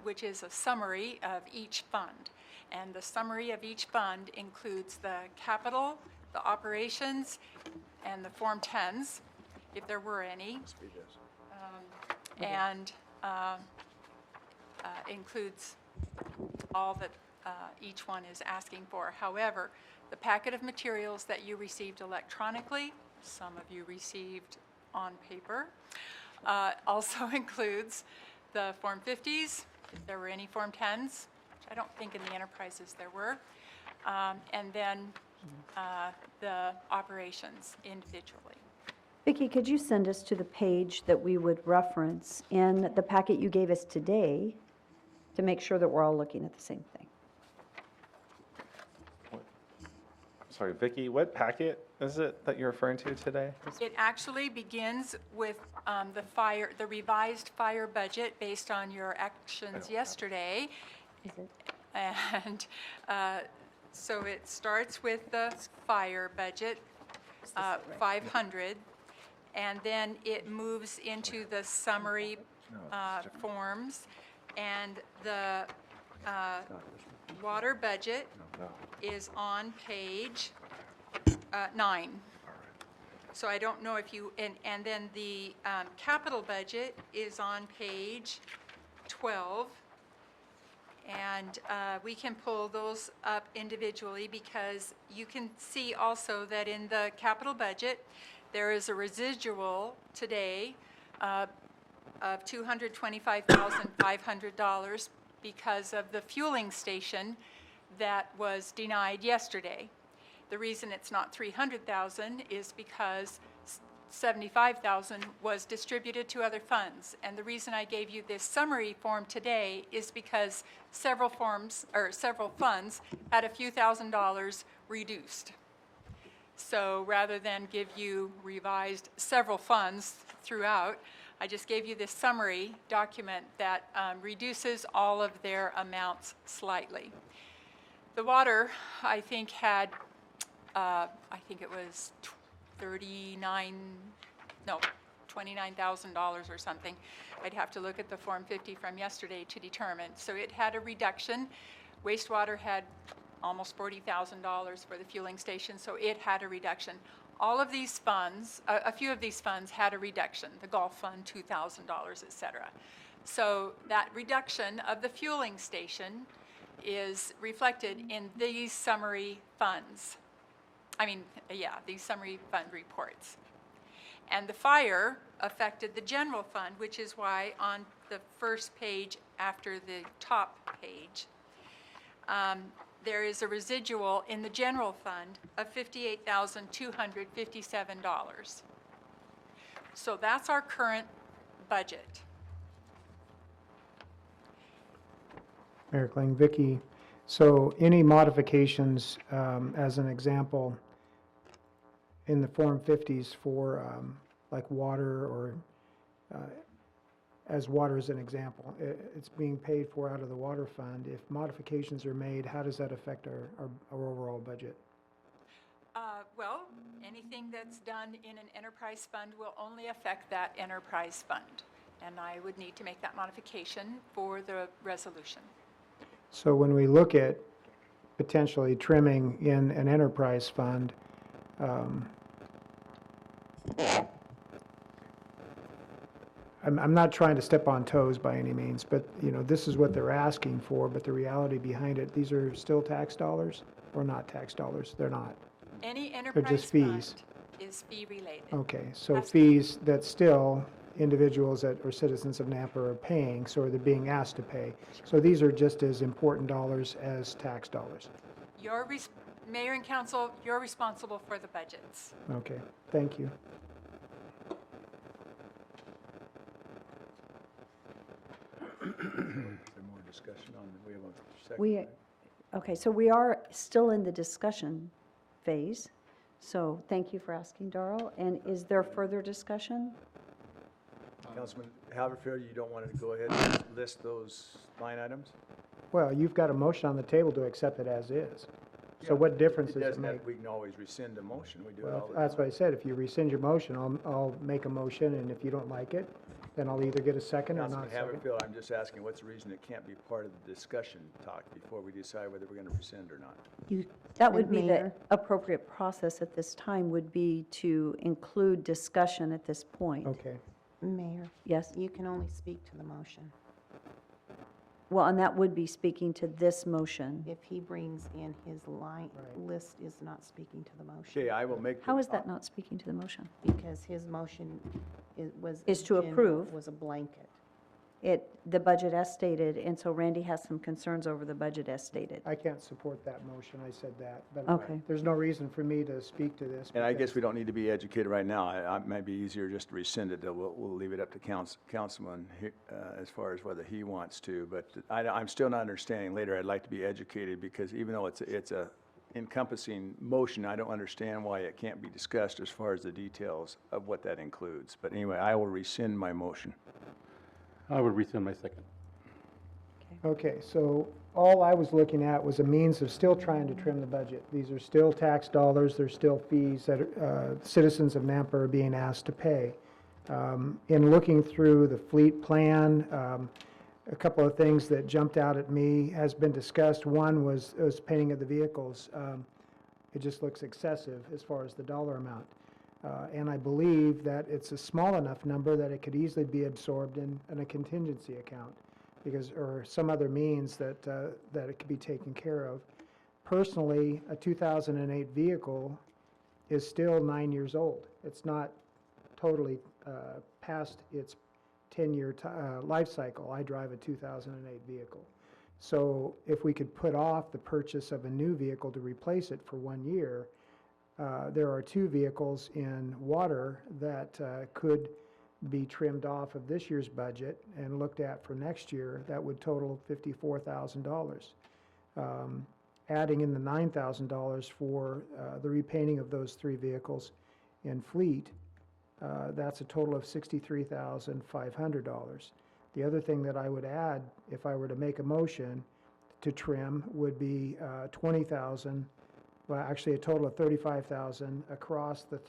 which is a summary of each fund. And the summary of each fund includes the capital, the operations, and the Form 10s, if there were any. And includes all that each one is asking for. However, the packet of materials that you received electronically, some of you received on paper, also includes the Form 50s, if there were any Form 10s, which I don't think in the enterprises there were, and then the operations individually. Vicki, could you send us to the page that we would reference in the packet you gave us today to make sure that we're all looking at the same thing. Sorry, Vicki, what packet is it that you're referring to today? It actually begins with the revised fire budget based on your actions yesterday. Is it? And so it starts with the fire budget, 500, and then it moves into the summary forms, and the water budget is on page 9. So I don't know if you, and then the capital budget is on page 12. And we can pull those up individually because you can see also that in the capital budget, there is a residual today of $225,500 because of the fueling station that was denied yesterday. The reason it's not 300,000 is because 75,000 was distributed to other funds. And the reason I gave you this summary form today is because several funds had a few $1,000s reduced. So rather than give you revised several funds throughout, I just gave you this summary document that reduces all of their amounts slightly. The water, I think, had, I think it was $29,000 or something. I'd have to look at the Form 50 from yesterday to determine. So it had a reduction. Wastewater had almost $40,000 for the fueling station, so it had a reduction. All of these funds, a few of these funds had a reduction. The Gulf Fund, $2,000, et cetera. So that reduction of the fueling station is reflected in these summary funds. These summary fund reports. And the fire affected the general fund, which is why on the first page after the top page, there is a residual in the general fund of $58,257. So that's our current budget. Mayor Kling, Vicki, so any modifications, as an example, in the Form 50s for like water or, as water as an example, it's being paid for out of the water fund. If modifications are made, how does that affect our overall budget? Well, anything that's done in an enterprise fund will only affect that enterprise fund. And I would need to make that modification for the resolution. So when we look at potentially trimming in an enterprise fund, I'm not trying to step on toes by any means, but, this is what they're asking for, but the reality behind it, these are still tax dollars or not tax dollars? They're not. Any enterprise just fund fees. is fee-related. Okay, so That's- fees that still individuals that are citizens of Nampa are paying, so they're being asked to pay. So these are just as important dollars as tax dollars. Mayor and council, you're responsible for the budgets. Okay, thank you. Is there more discussion on, we have a second? Okay, so we are still in the discussion phase. So thank you for asking, Darrell. And is there further discussion? Councilman Haverfield, you don't want to go ahead and list those line items? Well, you've got a motion on the table to accept it as is. So what difference does it doesn't have- make? We can always rescind a motion, we do it all Well, the that's time. what I said, if you rescind your motion, I'll make a motion, and if you don't like it, then I'll either get a second or Councilman not second. Haverfield, I'm just asking, what's the reason it can't be part of the discussion talk before we decide whether we're going to rescind or not? That would be the Mayor? appropriate process at this time, would be to include discussion at this point. Okay, Mayor, Yes? you can only speak to the motion. Well, and that would be speaking to this motion. If he brings in his line, Right. list is not speaking to the motion. Okay, I will make. How is that not speaking to the motion? Because his motion was. Is to general, approve. Was a blanket. the budget as stated, and so Randy has some concerns over the budget as stated. I can't support that motion, I said that. But Okay. there's no reason for me to speak to this. And I guess because- we don't need to be educated right now. It might be easier just to rescind it. We'll leave it up to councilman as far as whether he wants to. But I'm still not understanding. Later, I'd like to be educated because even though it's a encompassing motion, I don't understand why it can't be discussed as far as the details of what that includes. But anyway, I will rescind my motion. I would rescind my second. Okay, so all I was looking at was a means of still trying to trim the budget. These are still tax dollars, there's still fees that citizens of Nampa are being asked to pay. In looking through the fleet plan, a couple of things that jumped out at me has been discussed. One was painting of the vehicles. It just looks excessive as far as the dollar amount. And I believe that it's a small enough number that it could easily be absorbed in a contingency account, or some other means that it could be taken care of. Personally, a 2008 vehicle is still 9 years old. It's not totally past its 10-year life cycle. I drive a 2008 vehicle. So if we could put off the purchase of a new vehicle to replace it for 1 year, there are 2 vehicles in water that could be trimmed off of this year's budget and looked at for next year. That would total $54,000. Adding in the $9,000 for the repainting of those 3 vehicles in fleet, that's a total of $63,500. The other thing that I would add, if I were to make a motion to trim, would be $20,000. Well, actually, a total of $35,000 across the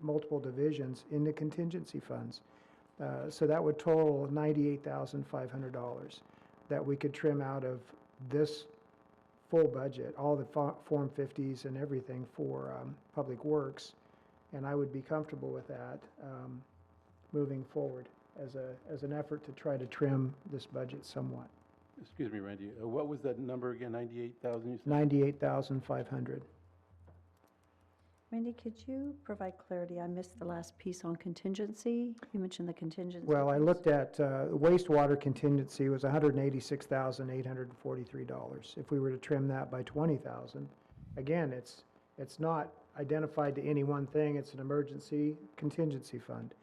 multiple divisions in the contingency funds. So that would total $98,500 that we could trim out of this full budget, all the Form 50s and everything for Public Works. And I would be comfortable with that moving forward as an effort to try to trim this budget somewhat. Excuse me, Randy, what was that number again, 98,000 you said? $98,500. Randy, could you provide clarity? I missed the last piece on contingency. You mentioned the contingency. Well, I looked at wastewater contingency was $186,843. If we were to trim that by $20,000, again, it's not identified to any one thing. It's an emergency contingency fund.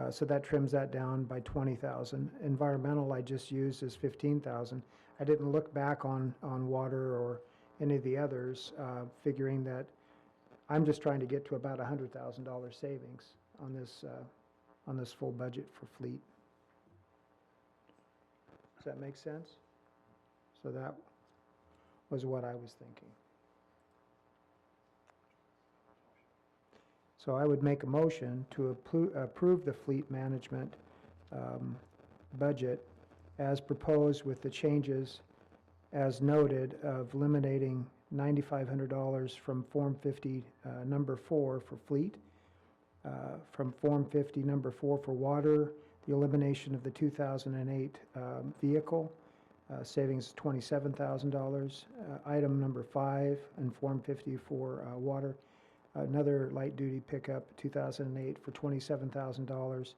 So that trims that down by $20,000. Environmental I just used is $15,000. I didn't look back on water or any of the others, figuring that I'm just trying to get to about $100,000 savings on this full budget for fleet. Does that make sense? So that was what I was thinking. So I would make a motion to approve the fleet management budget as proposed with the changes as noted of eliminating $9,500 from Form 50 number 4 for fleet, from Form 50 number 4 for water, the elimination of the 2008 vehicle, savings $27,000. Item number 5 in Form 50 for water, another light-duty pickup, 2008 for $27,000,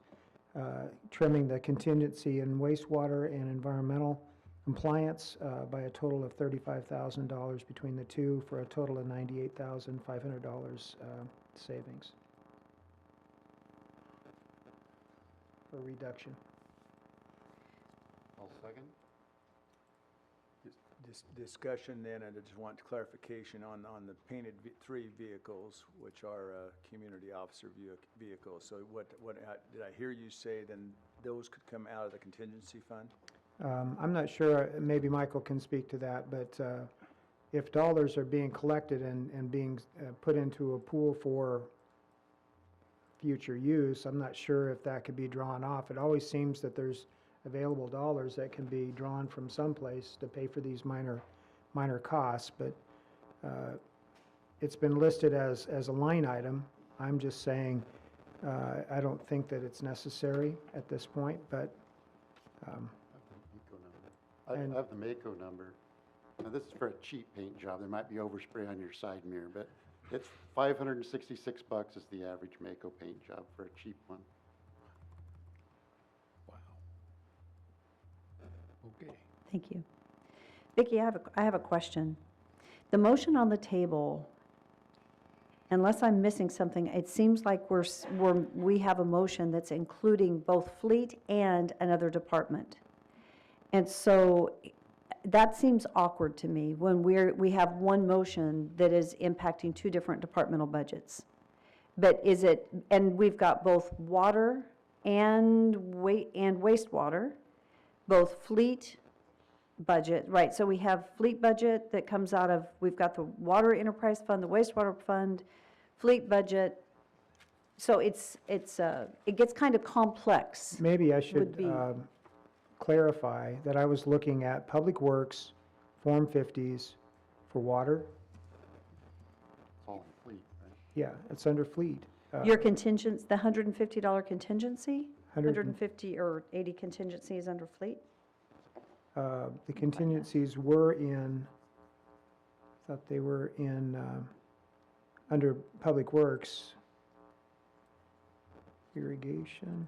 trimming the contingency in wastewater and environmental compliance by a total of $35,000 between the two for a total of $98,500 savings for reduction. I'll second. Discussion then, and I just want clarification on the painted 3 vehicles, which are community officer vehicles. So what did I hear you say, then those could come out of the contingency fund? I'm not sure, maybe Michael can speak to that, but if dollars are being collected and being put into a pool for future use, I'm not sure if that could be drawn off. It always seems that there's available dollars that can be drawn from someplace to pay for these minor costs, but it's been listed as a line item. I'm just saying I don't think that it's necessary at this point, but I have the Mako number. Now, this is for a cheap paint job. There might be overspray on your side mirror, but it's $566 is the average Mako paint job for a cheap one. Okay. Thank you. Vicki, I have a question. The motion on the table, unless I'm missing something, it seems like we have a motion that's including both fleet and another department. And so that seems awkward to me when we have one motion that is impacting two different departmental budgets. But and we've got both water and wastewater, both fleet budget, right, so we have fleet budget that comes out of, we've got the water enterprise fund, the wastewater fund, fleet budget, so it gets kind of complex. Maybe I Would should be- clarify that I was looking at Public Works, Form 50s for water. It's all in fleet, right? Yeah, it's under fleet. Your contingent, the $150 contingency, 150 or 80 contingency is under fleet? The contingencies were thought they were under Public Works, irrigation,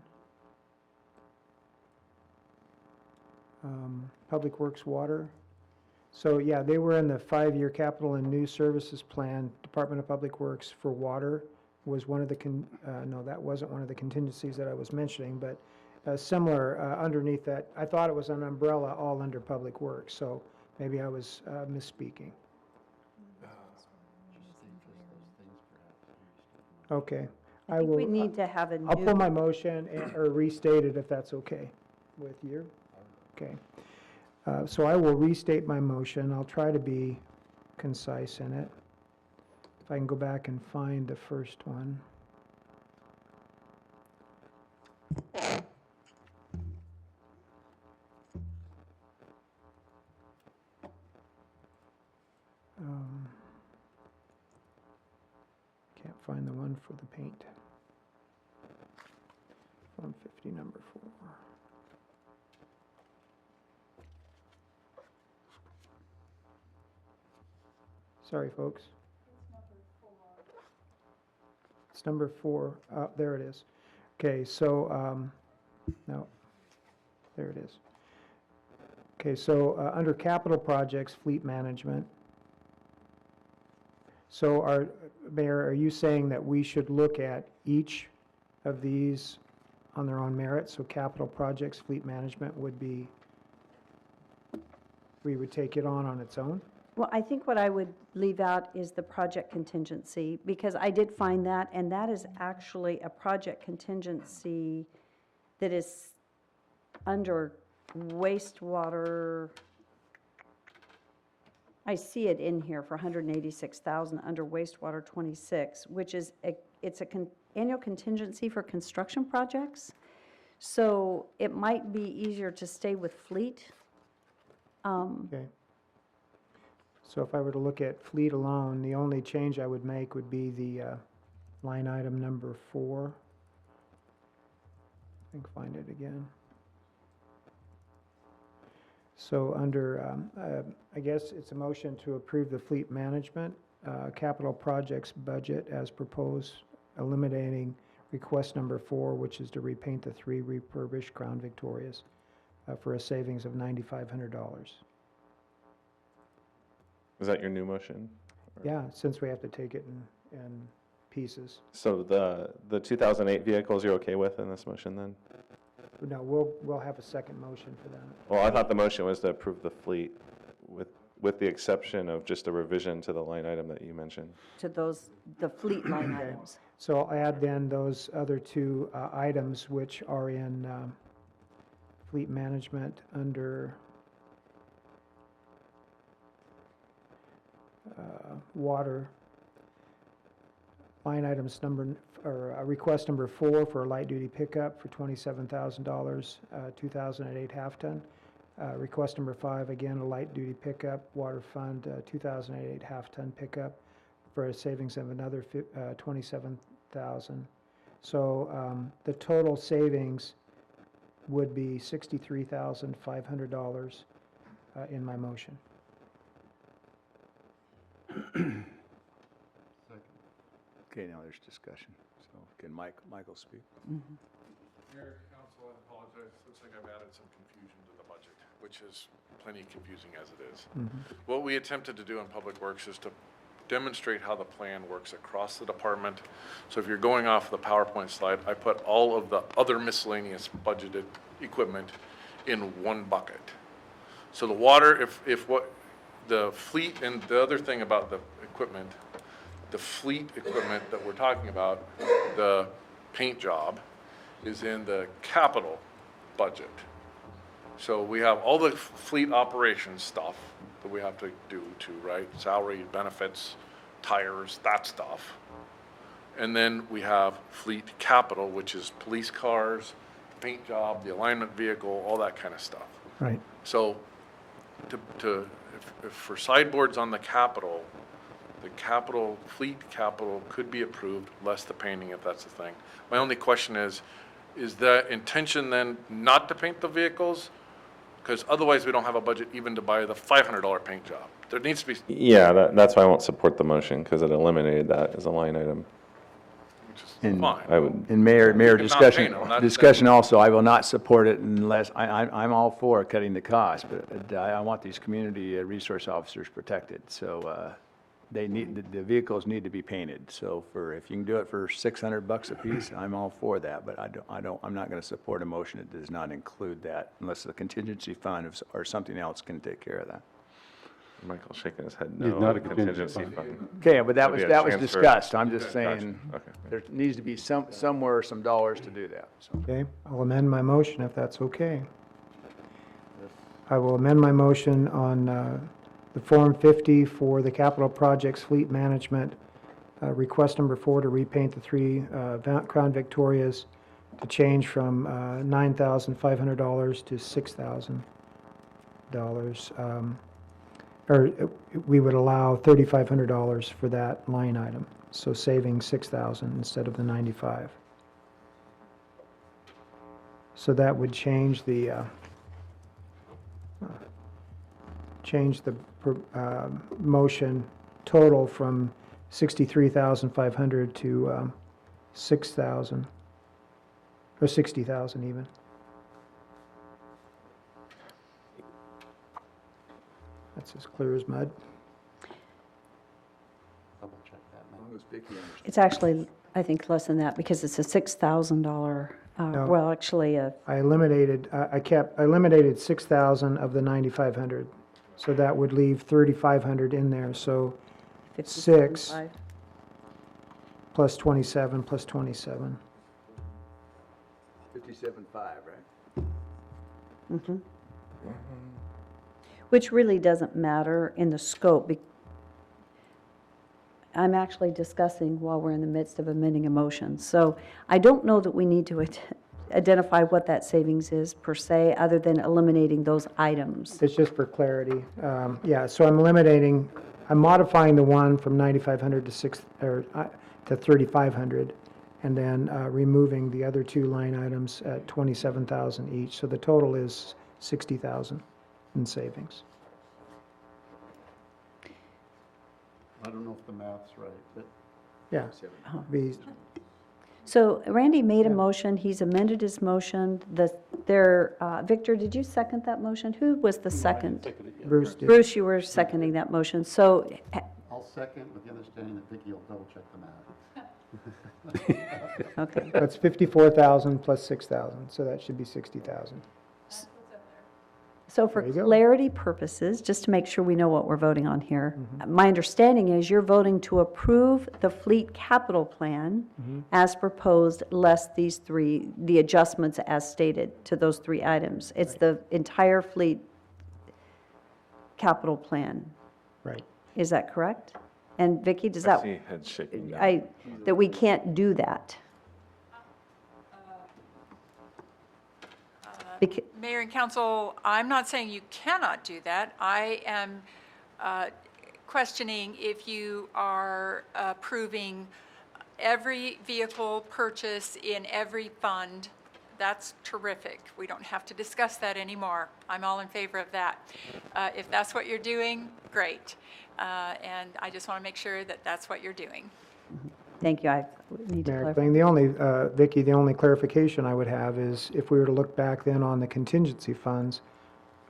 Public Works water. So, yeah, they were in the 5-year capital and new services plan. Department of Public Works for water was one of the, no, that wasn't one of the contingencies that I was mentioning, but similar underneath that. I thought it was an umbrella all under Public Works, so maybe I was misspeaking. Okay. I think will. we need to have a new. I'll pull my motion or restate it if that's okay with you. Okay. So I will restate my motion. I'll try to be concise in it. If I can go back and find the first one. Can't find the one for the paint. Form 50, number 4. Sorry, folks. It's number 4. There it is. Okay, so, no, there it is. Okay, so under capital projects, fleet management. So Mayor, are you saying that we should look at each of these on their own merit? So capital projects, fleet management would be, we would take it on its own? Well, I think what I would leave out is the project contingency, because I did find that, and that is actually a project contingency that is under wastewater. I see it in here for 186,000 under wastewater 26, which is, it's a annual contingency for construction projects. So it might be easier to stay with fleet. Okay. So if I were to look at fleet alone, the only change I would make would be the line item number 4. I think find it again. So under, I guess it's a motion to approve the fleet management capital projects budget as proposed, eliminating request number 4, which is to repaint the 3 refurbished Crown Victorias for a savings of $9,500. Is that your new motion? Yeah, since we have to take it in pieces. So the 2008 vehicles you're okay with in this motion then? No, we'll have a second motion for that. Well, I thought the motion was to approve the fleet with the exception of just a revision to the line item that you mentioned. To the fleet line items. So I'll add then those other 2 items which are in fleet management under water. Line items request number 4 for a light-duty pickup for $27,000, 2008 half-ton. Request number 5, again, a light-duty pickup, water fund, 2008 half-ton pickup for a savings of another $27,000. So the total savings would be $63,500 in my motion. Okay, now there's discussion. So can Michael speak? Mayor, Council, I apologize, looks like I've added some confusion to the budget, which is plenty confusing as it is. What we attempted to do in Public Works is to demonstrate how the plan works across the department. So if you're going off the PowerPoint slide, I put all of the other miscellaneous budgeted equipment in one bucket. So the water, if what, the fleet, and the other thing about the equipment, the fleet equipment that we're talking about, the paint job, is in the capital budget. So we have all the fleet operations stuff that we have to do too, right? Salary, benefits, tires, that stuff. And then we have fleet capital, which is police cars, the paint job, the alignment vehicle, all that kind of stuff. Right. So if for sideboards on the capital, fleet capital could be approved, less the painting if that's the thing. My only question is the intention then not to paint the vehicles? Because otherwise we don't have a budget even to buy the $500 paint job. There needs to be, Yeah, that's why I won't support the motion, because it eliminated that as a line item. which is And- fine. I would, And Mayor, can not discussion, paint them, not- discussion also, I will not support it unless, I'm all for cutting the cost, but I want these community resource officers protected. So they need, the vehicles need to be painted. So if you can do it for $600 a piece, I'm all for that. But I'm not going to support a motion that does not include that unless the contingency fund or something else can take care of that. Michael's shaking his head It's no, not the a contingency contingency fund. Okay, but that Maybe was, a that was transfer. discussed. I'm just Gotcha. saying, Okay. there needs to be somewhere, some dollars to do that, so. Okay, I'll amend my motion if that's okay. I will amend my motion on the Form 50 for the capital projects fleet management, request number 4 to repaint the 3 Crown Victorias to change from $9,500 to $6,000. Or we would allow $3,500 for that line item, so saving $6,000 instead of the $95,000. So that would change the motion total from 63,500 to 6,000, or 60,000 even. That's as clear as mud. Double check that, Mayor. It's actually, I think, less than that, because it's a $6,000, No. well, actually, I eliminated 6,000 of the 9,500. So that would leave 3,500 in there, so 6 $57,500. plus 27 plus 27. 57.5, right? Which really doesn't matter in the scope. I'm actually discussing while we're in the midst of amending a motion. So I don't know that we need to identify what that savings is per se, other than eliminating those items. It's just for clarity. Yeah, so I'm modifying the one from 9,500 to 3,500, and then removing the other 2 line items at 27,000 each. So the total is 60,000 in savings. I don't know if the math's right, but Yeah. Be- So Randy made a motion, he's amended his motion. Victor, did you second that motion? Who was the second? Bruce did. Bruce, you were seconding that motion. So I'll second with the understanding that Vicki will double check the math. okay. That's 54,000 plus 6,000, so that should be 60,000. So for There you go. clarity purposes, just to make sure we know what we're voting on here, my understanding is you're voting to approve the fleet capital plan as proposed, less these 3, the adjustments as stated to those 3 items. It's the entire fleet capital plan. Right. Is that correct? And Vicki, does I that, see head shaking. no. that we can't do that? Bec- Mayor and council, I'm not saying you cannot do that. I am questioning if you are approving every vehicle purchase in every fund. That's terrific. We don't have to discuss that anymore. I'm all in favor of that. If that's what you're doing, great. And I just want to make sure that that's what you're doing. Thank you, I need to Mayor clarify. Kling, the only, Vicki, the only clarification I would have is if we were to look back then on the contingency funds,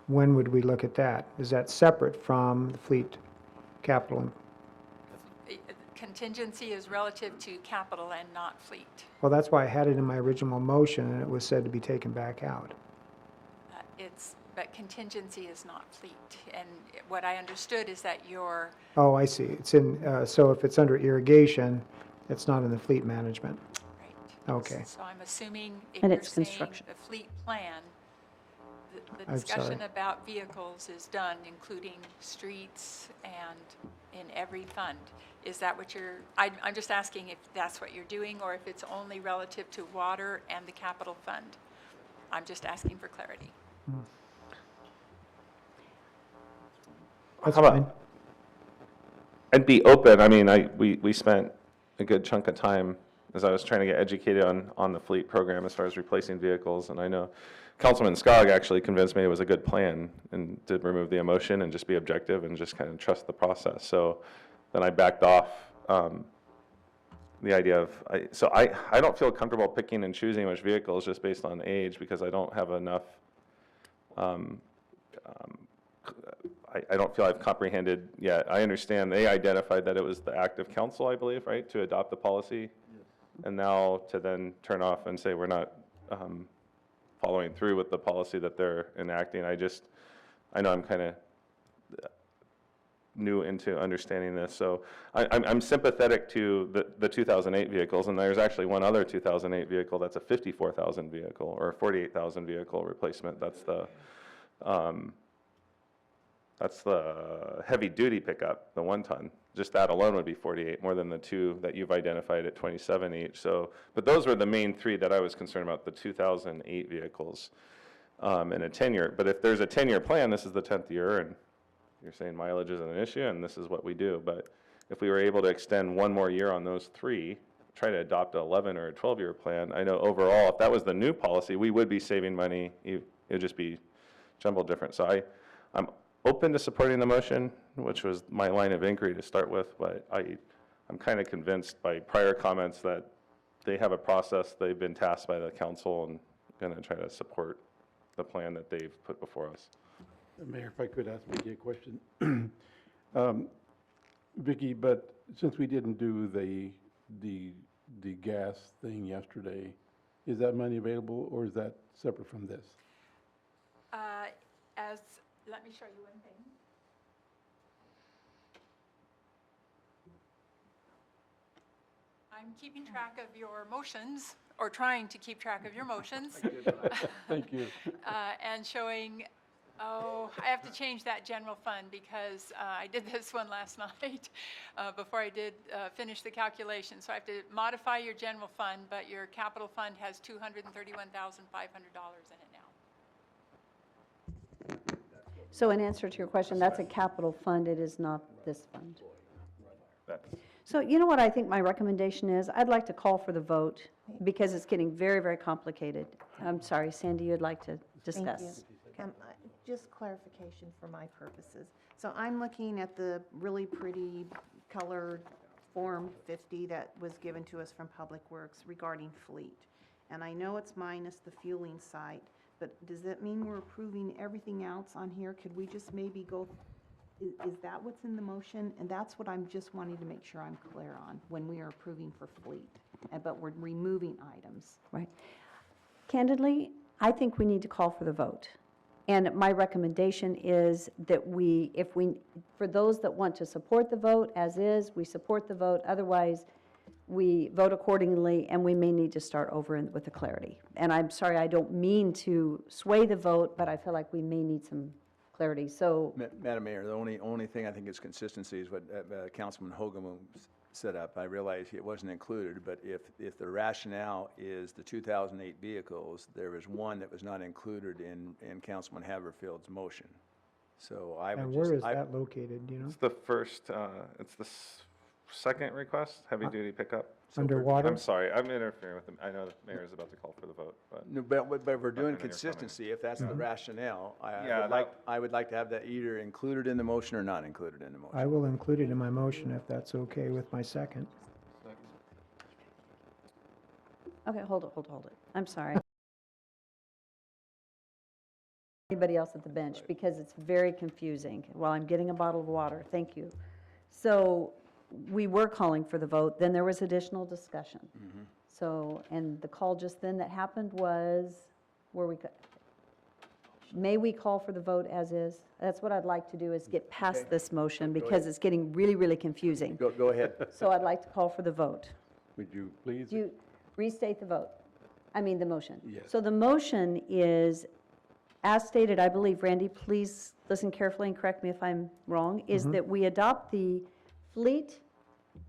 when would we look at that? Is that separate from the fleet capital? Contingency is relative to capital and not fleet. Well, that's why I had it in my original motion, and it was said to be taken back out. But contingency is not fleet. And what I understood is that your, Oh, I see. It's in, so if it's under irrigation, it's not in the fleet management. right. Okay. So I'm assuming if And you're it's saying construction. the fleet plan, the I'm discussion sorry. about vehicles is done, including streets and in every fund. Is that what you're, I'm just asking if that's what you're doing, or if it's only relative to water and the capital fund. I'm just asking for clarity. That's How about- fine. I'd be open, I mean, we spent a good chunk of time as I was trying to get educated on the fleet program as far as replacing vehicles, and I know Councilman Skog actually convinced me it was a good plan and did remove the emotion and just be objective and just kind of trust the process. So then I backed off the idea of, I don't feel comfortable picking and choosing which vehicles just based on age, because I don't have enough, I don't feel I've comprehended yet. I understand they identified that it was the act of council, I believe, right, to adopt the policy? And now to then turn off and say we're not following through with the policy that they're enacting. I know I'm kind of new into understanding this, so I'm sympathetic to the 2008 vehicles, and there's actually one other 2008 vehicle that's a 54,000 vehicle, or a 48,000 vehicle replacement. That's the heavy-duty pickup, the 1-ton. Just that alone would be 48, more than the two that you've identified at 27 each. So, but those were the main three that I was concerned about, the 2008 vehicles and a 10-year. But if there's a 10-year plan, this is the 10th year, and you're saying mileage isn't an issue, and this is what we do. But if we were able to extend one more year on those three, try to adopt an 11 or a 12-year plan, I know overall, if that was the new policy, we would be saving money. It would just be jumbled different. So I'm open to supporting the motion, which was my line of inquiry to start with, but I'm kind of convinced by prior comments that they have a process, they've been tasked by the council, and going to try to support the plan that they've put before us. Mayor, if I could ask Vicki a question. Vicki, but since we didn't do the gas thing yesterday, is that money available, or is that separate from this? Let me show you one thing. I'm keeping track of your motions, or trying to keep track of your motions. Thank you. And showing, I have to change that general fund, because I did this one last night before I did finish the calculation. So I have to modify your general fund, but your capital fund has $231,500 in it now. So in answer to your question, that's a capital fund, it is not this fund. So you know what I think my recommendation is? I'd like to call for the vote, because it's getting very, very complicated. I'm sorry, Sandy, you'd like to discuss? Just clarification for my purposes. So I'm looking at the really pretty colored Form 50 that was given to us from Public Works regarding fleet. And I know it's minus the fueling site, but does that mean we're approving everything else on here? Could we just maybe go, is that what's in the motion? And that's what I'm just wanting to make sure I'm clear on when we are approving for fleet, but we're removing items. Right. Candidly, I think we need to call for the vote. And my recommendation is that for those that want to support the vote as is, we support the vote. Otherwise, we vote accordingly, and we may need to start over with the clarity. And I'm sorry, I don't mean to sway the vote, but I feel like we may need some clarity. So, Madam Mayor, the only thing I think is consistency is what Councilman Hogan set up. I realize it wasn't included, but if the rationale is the 2008 vehicles, there was one that was not included in Councilman Haverfield's motion. So I would And just... where is that located, do you know? It's the first, it's the second request, heavy-duty pickup. Underwater? I'm sorry, I'm interfering with them. I know the mayor is about to call for the vote, but. No, but if we're doing Not in your consistency, if that's the rationale, Yeah, I would like to have that either included in the motion or not included in the motion. I will include it in my motion if that's okay with my second. okay, hold it. I'm sorry. anybody else at the bench, because it's very confusing. While I'm getting a bottle of water, thank you. So we were calling for the vote, then there was additional discussion. So, and the call just then that happened was, may we call for the vote as is? That's what I'd like to do, is get past this motion, because it's getting really, really confusing. Go ahead. So I'd like to call for the vote. Would you please? Do you restate the vote? I mean, the motion. Yes. So the motion is, as stated, I believe, Randy, please listen carefully and correct me if I'm wrong, is that we adopt the fleet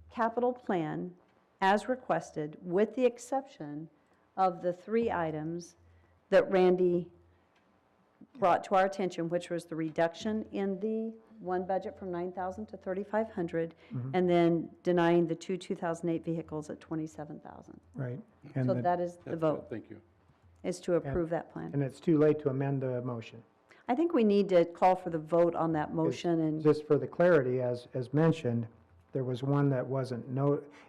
capital plan as requested, with the exception of the 3 items that Randy brought to our attention, which was the reduction in the one budget from 9,000 to 3,500, and then denying the 2008 vehicles at 27,000. Right. So that is the That's vote, good, thank you. is to approve that plan. And it's too late to amend the motion. I think we need to call for the vote on that motion, and Just for the clarity, as mentioned, there was one that wasn't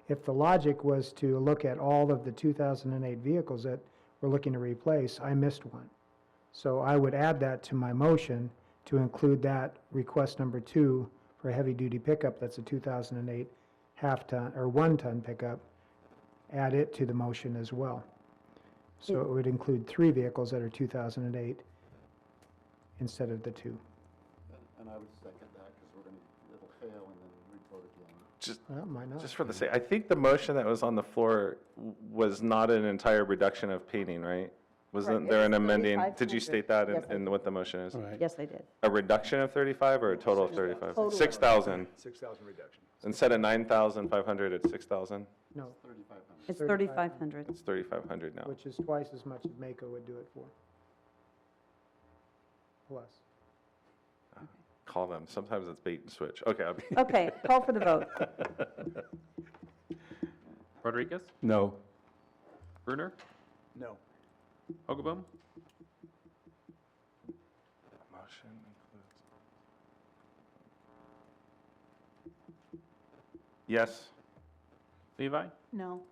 if the logic was to look at all of the 2008 vehicles that we're looking to replace, I missed one. So I would add that to my motion to include that request number 2 for a heavy-duty pickup that's a 2008 half-ton or 1-ton pickup, add it to the motion as well. So it would include 3 vehicles that are 2008 instead of the 2. And I would second that, because it'll fail and then re-vote again. Just, Well, might not. just for the sake, I think the motion that was on the floor was not an entire reduction of painting, right? Wasn't Correct. there It an was amending, 3,500. did you state that Yes, I in what the motion is? All right. yes, they did. A reduction of 35 or a total of 35? Total. 6,000. 6,000 reduction. Instead of 9,500, it's 6,000? No, 3,500. It's 3,500. It's 3,500 now. which is twice as much as Mako would do it for. Plus. Call them. Sometimes it's bait and switch. Okay, I'll be. Okay, call for the vote. Rodriguez? No. Brunner? No. Hogaboom? Motion includes. Yes. Levi? No.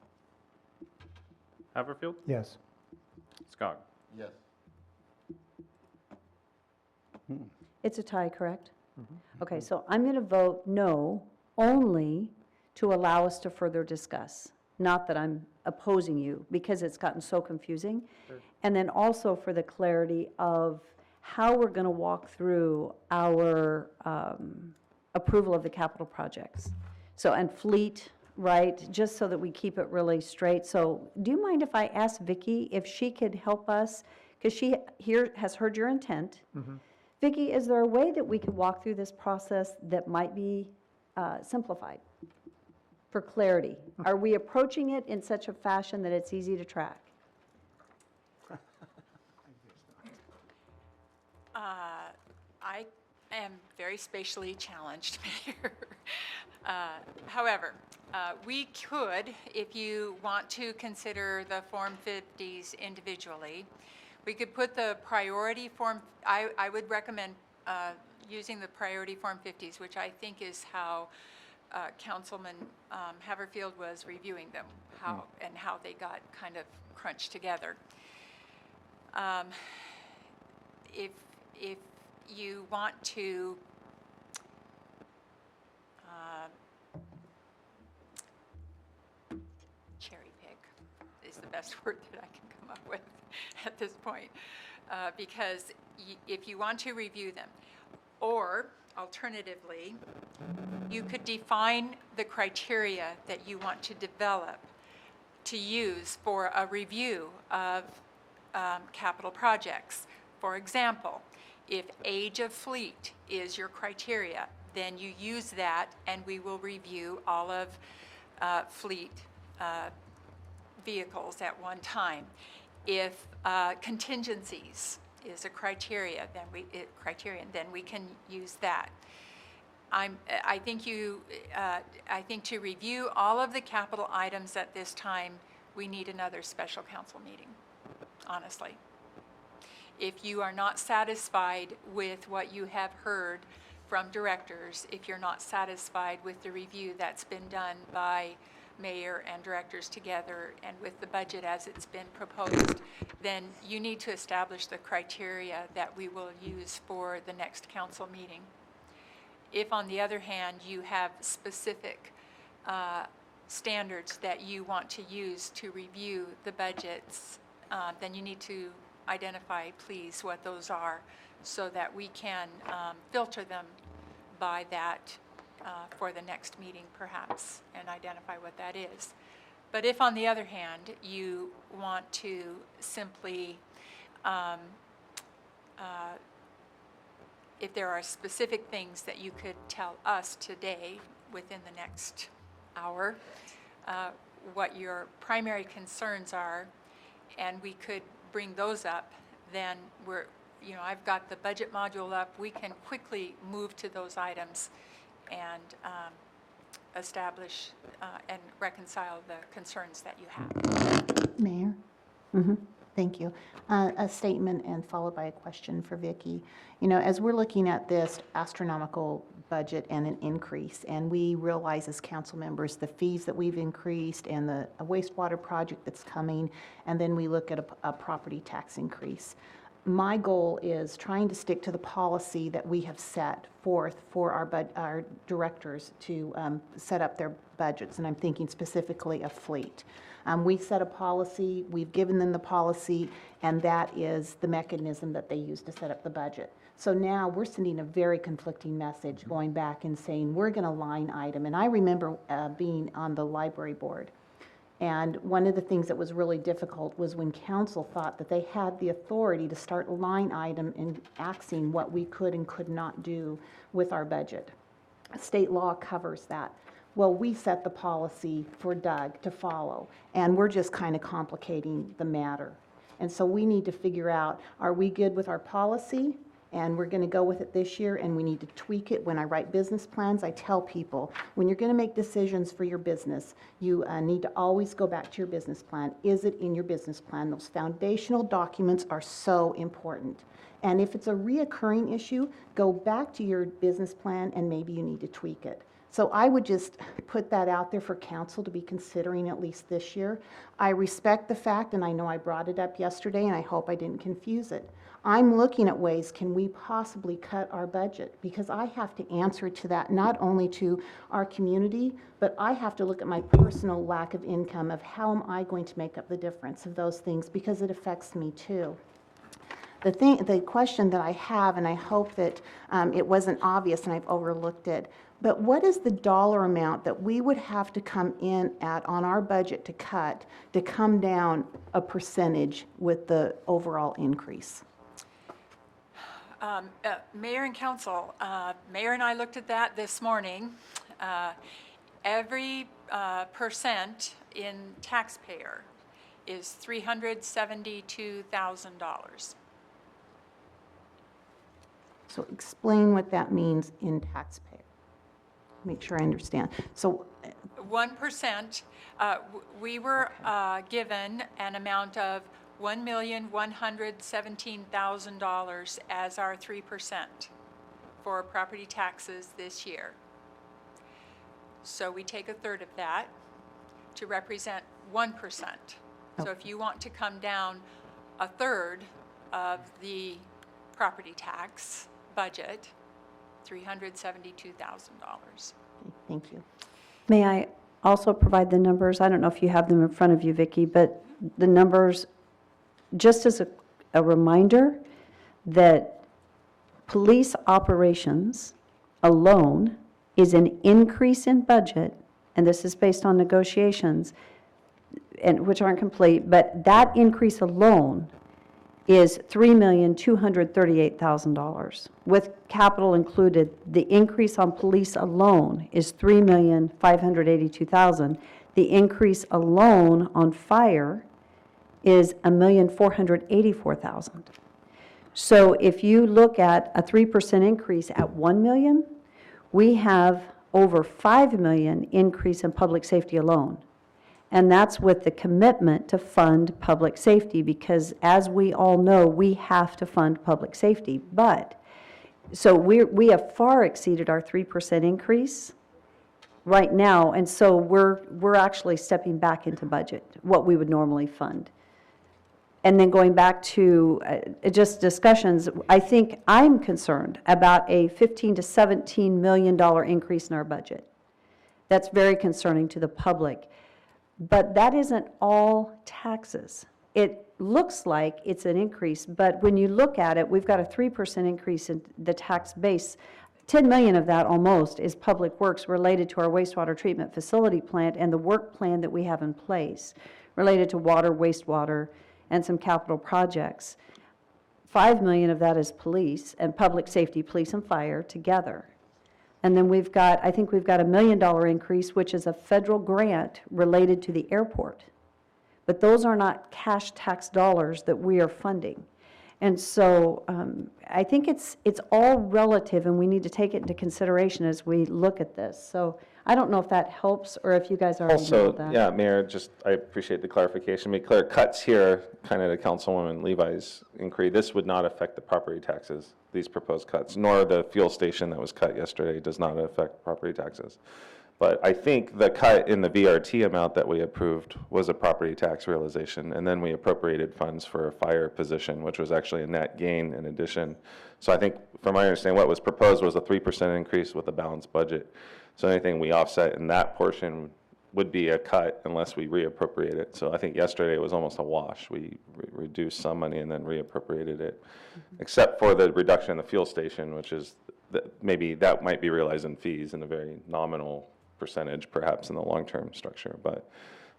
Haverfield? Yes. Skog? Yes. It's a tie, correct? Okay, so I'm going to vote no, only to allow us to further discuss. Not that I'm opposing you, because it's gotten so confusing. And then also for the clarity of how we're going to walk through our approval of the capital projects. So, and fleet, right, just so that we keep it really straight. So do you mind if I ask Vicki if she could help us? Because she has heard your intent. Vicki, is there a way that we could walk through this process that might be simplified for clarity? Are we approaching it in such a fashion that it's easy to track? I am very spatially challenged, Mayor. However, we could, if you want to consider the Form 50s individually, we could put the priority form, I would recommend using the priority Form 50s, which I think is how Councilman Haverfield was reviewing them, and how they got kind of crunched together. If you want to cherry pick is the best word that I can come up with at this point, because if you want to review them, or alternatively, you could define the criteria that you want to develop to use for a review of capital projects. For example, if age of fleet is your criteria, then you use that, and we will review all of fleet vehicles at one time. If contingencies is a criteria, then we can use that. I think to review all of the capital items at this time, we need another special council meeting, honestly. If you are not satisfied with what you have heard from directors, if you're not satisfied with the review that's been done by mayor and directors together and with the budget as it's been proposed, then you need to establish the criteria that we will use for the next council meeting. If, on the other hand, you have specific standards that you want to use to review the budgets, then you need to identify, please, what those are so that we can filter them by that for the next meeting, perhaps, and identify what that is. But if, on the other hand, you want to simply, if there are specific things that you could tell us today within the next hour, what your primary concerns are, and we could bring those up, then I've got the budget module up. We can quickly move to those items and establish and reconcile the concerns that you have. Mayor? Thank you. A statement and followed by a question for Vicki. As we're looking at this astronomical budget and an increase, and we realize as council members the fees that we've increased and the wastewater project that's coming, and then we look at a property tax increase. My goal is trying to stick to the policy that we have set forth for our directors to set up their budgets, and I'm thinking specifically of fleet. We set a policy, we've given them the policy, and that is the mechanism that they use to set up the budget. So now we're sending a very conflicting message going back and saying we're going to line item. And I remember being on the library board. And one of the things that was really difficult was when council thought that they had the authority to start line item and axing what we could and could not do with our budget. State law covers that. Well, we set the policy for Doug to follow, and we're just kind of complicating the matter. And so we need to figure out, are we good with our policy? And we're going to go with it this year, and we need to tweak it. When I write business plans, I tell people, when you're going to make decisions for your business, you need to always go back to your business plan. Is it in your business plan? Those foundational documents are so important. And if it's a reoccurring issue, go back to your business plan, and maybe you need to tweak it. So I would just put that out there for council to be considering at least this year. I respect the fact, and I know I brought it up yesterday, and I hope I didn't confuse it. I'm looking at ways, can we possibly cut our budget? Because I have to answer to that, not only to our community, but I have to look at my personal lack of income of how am I going to make up the difference of those things, because it affects me too. The question that I have, and I hope that it wasn't obvious and I've overlooked it, but what is the dollar amount that we would have to come in at on our budget to cut to come down a percentage with the overall increase? Mayor and council, Mayor and I looked at that this morning. Every percent in taxpayer is $372,000. So explain what that means in taxpayer. Make sure I understand. So 1%, we were given an amount of $1,117,000 as our 3% for property taxes this year. So we take a third of that to represent 1%. So if you want to come down a third of the property tax budget, $372,000. Thank you. May I also provide the numbers? I don't know if you have them in front of you, Vicki, but the numbers, just as a reminder, that police operations alone is an increase in budget, and this is based on negotiations, and which aren't complete, but that increase alone is $3,238,000. With capital included, the increase on police alone is $3,582,000. The increase alone on fire is $1,484,000. So if you look at a 3% increase at $1 million, we have over $5 million increase in public safety alone. And that's with the commitment to fund public safety, because as we all know, we have to fund public safety. But, so we have far exceeded our 3% increase right now, and so we're actually stepping back into budget, what we would normally fund. And then going back to just discussions, I think I'm concerned about a $15 to $17 million increase in our budget. That's very concerning to the public. But that isn't all taxes. It looks like it's an increase, but when you look at it, we've got a 3% increase in the tax base. 10 million of that almost is public works related to our wastewater treatment facility plant and the work plan that we have in place related to water, wastewater, and some capital projects. 5 million of that is police and public safety, police and fire together. And then I think we've got $1 million increase, which is a federal grant related to the airport. But those are not cash tax dollars that we are funding. And so I think it's all relative, and we need to take it into consideration as we look at this. So I don't know if that helps, or if you guys already know Also, that. yeah, Mayor, I appreciate the clarification. Be clear, cuts here, kind of to Councilwoman Levi's inquiry, this would not affect the property taxes, these proposed cuts, nor the fuel station that was cut yesterday does not affect property taxes. But I think the cut in the VRT amount that we approved was a property tax realization, and then we appropriated funds for a fire position, which was actually a net gain in addition. So I think, from my understanding, what was proposed was a 3% increase with a balanced budget. So anything we offset in that portion would be a cut unless we reappropriate it. So I think yesterday it was almost a wash. We reduced some money and then reappropriated it, except for the reduction in the fuel station, which is maybe that might be realized in fees in a very nominal percentage, perhaps in the long-term structure. But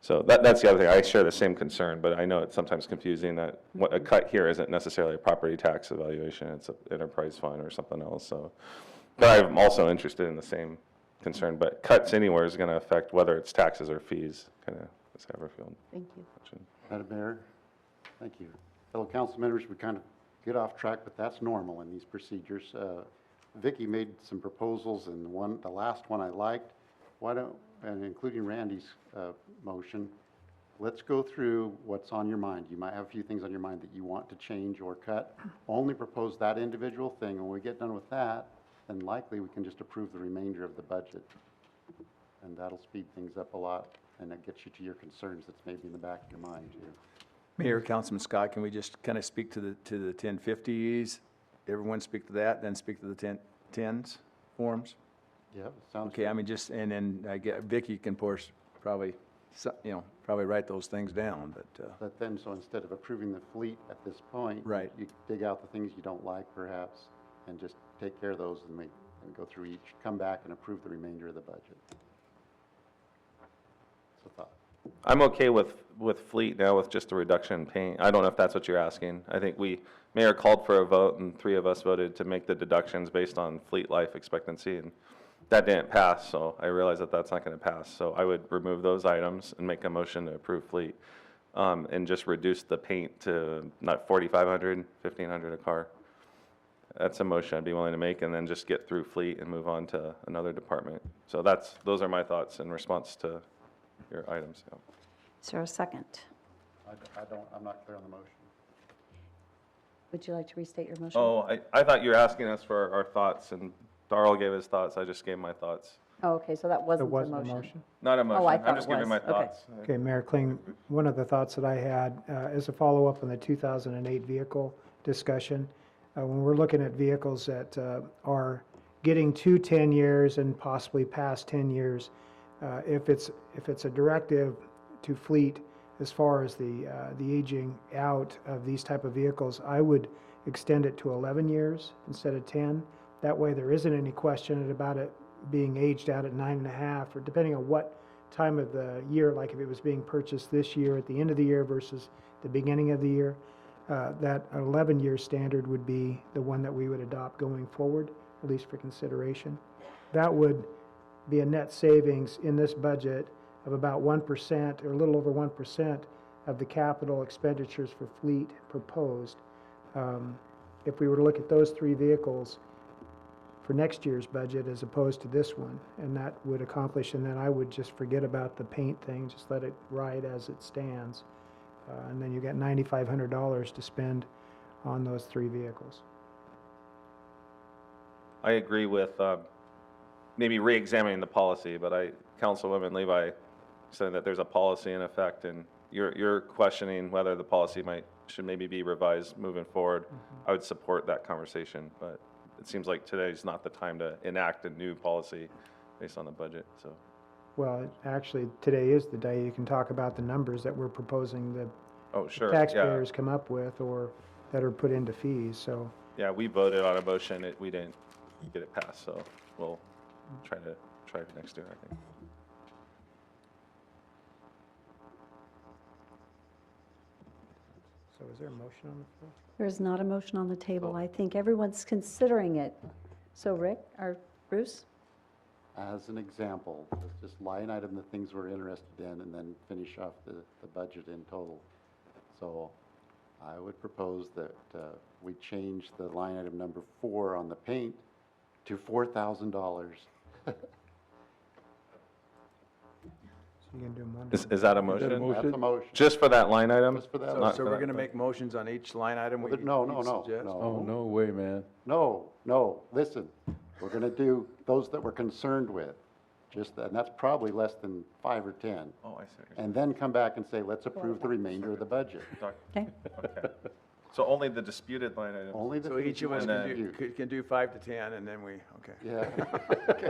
so that's the other thing. I share the same concern, but I know it's sometimes confusing that what a cut here isn't necessarily a property tax evaluation. It's an enterprise fund or something else. So, but I'm also interested in the same concern. But cuts anywhere is going to affect whether it's taxes or fees, kind of as Haverfield. Thank you. Madam Mayor, thank you. Fellow council members, we kind of get off track, but that's normal in these procedures. Vicki made some proposals, and the last one I liked. Why don't, and including Randy's motion, let's go through what's on your mind. You might have a few things on your mind that you want to change or cut. Only propose that individual thing, and when we get done with that, then likely we can just approve the remainder of the budget. And that'll speed things up a lot, and that gets you to your concerns that's maybe in the back of your mind, too. Mayor, Councilman Scott, can we just kind of speak to the 1050s? Everyone speak to that, then speak to the 10s forms? Yeah, sounds Okay, good. I mean, just, and then I get, Vicki can, of course, probably write those things down, but, But then, so instead of approving the fleet at this point. Right. You dig out the things you don't like, perhaps, and just take care of those and go through each, come back and approve the remainder of the budget. So thought. I'm okay with fleet now with just a reduction in paint. I don't know if that's what you're asking. I think Mayor called for a vote, and 3 of us voted to make the deductions based on fleet life expectancy, and that didn't pass, so I realize that that's not going to pass. So I would remove those items and make a motion to approve fleet, and just reduce the paint to not $4,500, $1,500 a car. That's a motion I'd be willing to make, and then just get through fleet and move on to another department. So those are my thoughts in response to your items. Yeah. Is there a second? I'm not clear on the motion. Would you like to restate your motion? Oh, I thought you were asking us for our thoughts, and Darrell gave his thoughts. I just gave my thoughts. Oh, okay, so that wasn't the wasn't a motion. motion? Not a motion. I thought I'm just it giving my was. Okay. thoughts. Okay, Mayor Kling, one of the thoughts that I had as a follow-up on the 2008 vehicle discussion, when we're looking at vehicles that are getting to 10 years and possibly past 10 years, if it's a directive to fleet as far as the aging out of these type of vehicles, I would extend it to 11 years instead of 10. That way there isn't any question about it being aged out at 9.5, or depending on what time of the year, like if it was being purchased this year at the end of the year versus the beginning of the year, that 11-year standard would be the one that we would adopt going forward, at least for consideration. That would be a net savings in this budget of about 1%, or a little over 1% of the capital expenditures for fleet proposed. If we were to look at those 3 vehicles for next year's budget as opposed to this one, and that would accomplish, and then I would just forget about the paint thing, just let it ride as it stands. And then you get $9,500 to spend on those 3 vehicles. I agree with maybe re-examining the policy, but Councilwoman Levi said that there's a policy in effect, and you're questioning whether the policy should maybe be revised moving forward. I would support that conversation, but it seems like today's not the time to enact a new policy based on the budget, so. Well, actually, today is the day you can talk about the numbers that we're proposing the Oh, sure, yeah. taxpayers come up with or that are put into fees, so. Yeah, we voted on a motion, we didn't get it passed, so we'll try it next year, I think. So is there a motion on the floor? There's not a motion on the table. I think everyone's considering it. So Rick, or Bruce? As an example, let's just line item the things we're interested in and then finish off the budget in total. So I would propose that we change the line item number 4 on the paint to $4,000. So you can do them one. Is that a motion? That's a motion. Just for that line item? Just for that. So we're going to make motions on each line item? we No, each suggest? Oh, no way, man. No, listen, we're gonna do those that we're concerned with, and that's probably less than 5 or 10. Oh, I see. And then come back and say, let's approve the remainder of the budget. Okay. Okay. So only the disputed line items? Only the. So each of us things can that do, you- can do 5 to 10, and then okay. Yeah.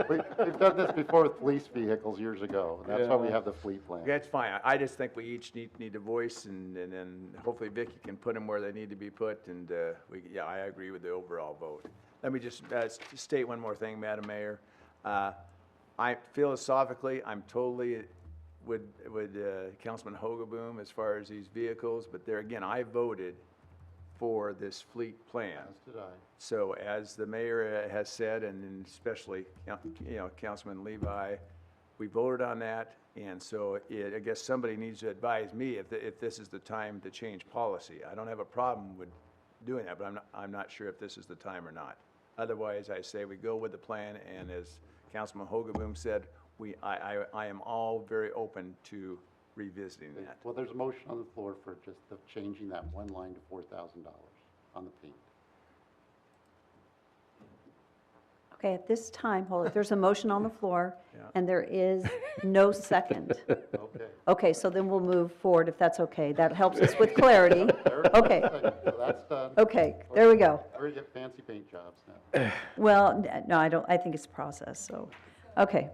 We've done this before with police vehicles years ago. That's why we have the fleet plan. That's fine. I just think we each need a voice, and then hopefully Vicky can put them where they need to be put, and I agree with the overall vote. Let me just state one more thing, Madam Mayor. Philosophically, I'm totally with Councilman Hogaboom as far as these vehicles, but there again, I voted for this fleet plan. As did I. So as the mayor has said, and then especially, Councilman Levi, we voted on that, and so I guess somebody needs to advise me if this is the time to change policy. I don't have a problem with doing that, but I'm not sure if this is the time or not. Otherwise, I say we go with the plan, and as Councilman Hogaboom said, I am all very open to revisiting that. Well, there's a motion on the floor for just changing that one line to $4,000 on the paint. Okay, at this time, hold it, there's a motion on the floor, Yeah. and there is no second. Okay. Okay, so then we'll move forward, if that's okay. That helps us with clarity. Okay, So that's done. okay, there we go. We get fancy paint jobs now. Well, no, I don't, I think it's a process, so, okay.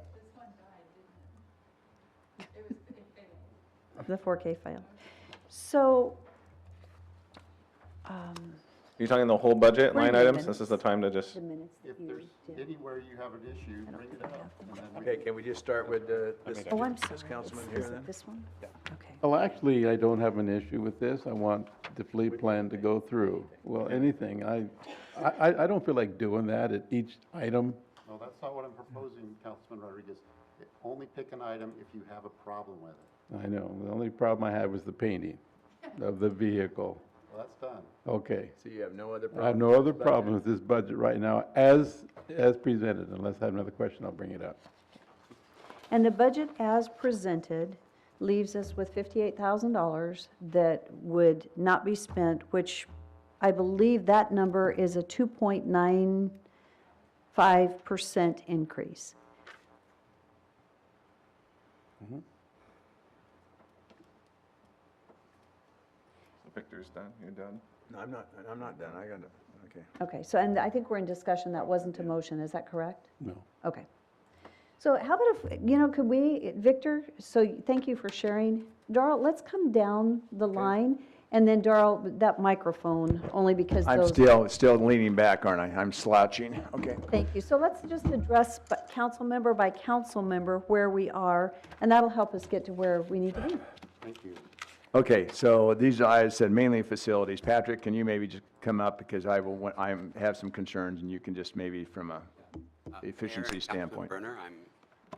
The 4K failed. So, You're talking the whole budget What do you line mean, items? minutes? This is the time to just, the minutes that If you there's did. anywhere you have an issue, bring it up. And then we Okay, can we just start with this Oh, I'm sorry. councilman Is here it then? this one? Okay. Well, actually, I don't have an issue with this. I want the fleet plan to go through. Well, anything. I don't feel like doing that at each item. No, that's not what I'm proposing, Councilman Rodriguez. Only pick an item if you have a problem with it. I know. The only problem I have is the painting of the vehicle. Well, that's done. Okay. So you have no other problem? I have no other problem with this budget right now as presented. Unless I have another question, I'll bring it up. And the budget as presented leaves us with $58,000 that would not be spent, which I believe that number is a 2.95% increase. Victor's done, you're done? No, I'm not done. I got to, okay. Okay, so, and I think we're in discussion, that wasn't a motion, is that correct? No. Okay. So how about if, could we, Victor, so thank you for sharing. Darrell, let's come down the line, and then Darrell, that microphone, only because I'm those. still leaning back, aren't I? I'm slouching. Okay. Thank you. So let's just address council member by council member where we are, and that'll help us get to where we need to be. Thank you. Okay, so these are, I said, mainly facilities. Patrick, can you maybe just come up, because I have some concerns, and you can just maybe from a efficiency standpoint. Brunner, I'm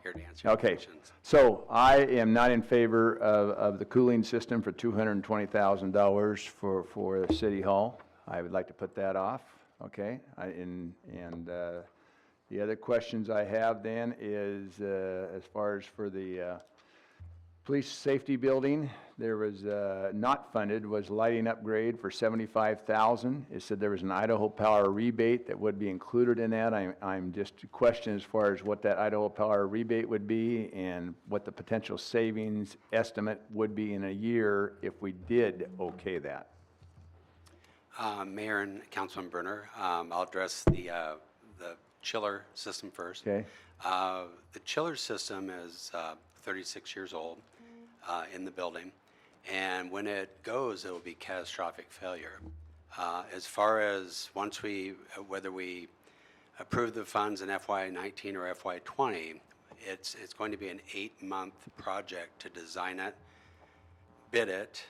here to answer your Okay, questions. so I am not in favor of the cooling system for $220,000 for City Hall. I would like to put that off, okay? The other questions I have then is, as far as for the Police safety building, there was, not funded, was lighting upgrade for $75,000. It said there was an Idaho Power rebate that would be included in that. I'm just questioning as far as what that Idaho Power rebate would be and what the potential savings estimate would be in a year if we did okay that. Mayor and Councilman Brunner, I'll address the chiller system first. Okay? The chiller system is 36 years old in the building, and when it goes, it will be catastrophic failure. As far as whether we approve the funds in FY19 or FY20, it's going to be an 8-month project to design it, bid it,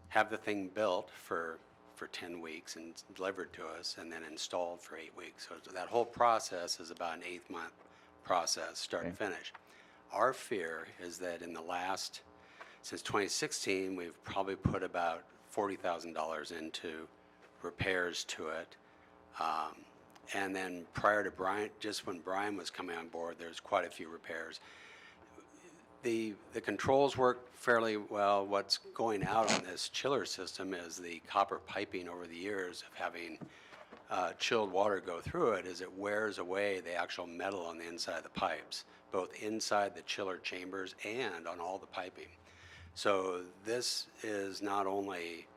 have the thing built for 10 weeks and delivered to us, and then installed for 8 weeks. So that whole process is about an 8-month process, start to finish. Our fear is that since 2016, we've probably put about $40,000 into repairs to it. And then prior to Brian, just when Brian was coming on board, there's quite a few repairs. The controls work fairly well. What's going out on this chiller system is the copper piping over the years of having chilled water go through it, as it wears away the actual metal on the inside of the pipes, both inside the chiller chambers and on all the piping. So this is not only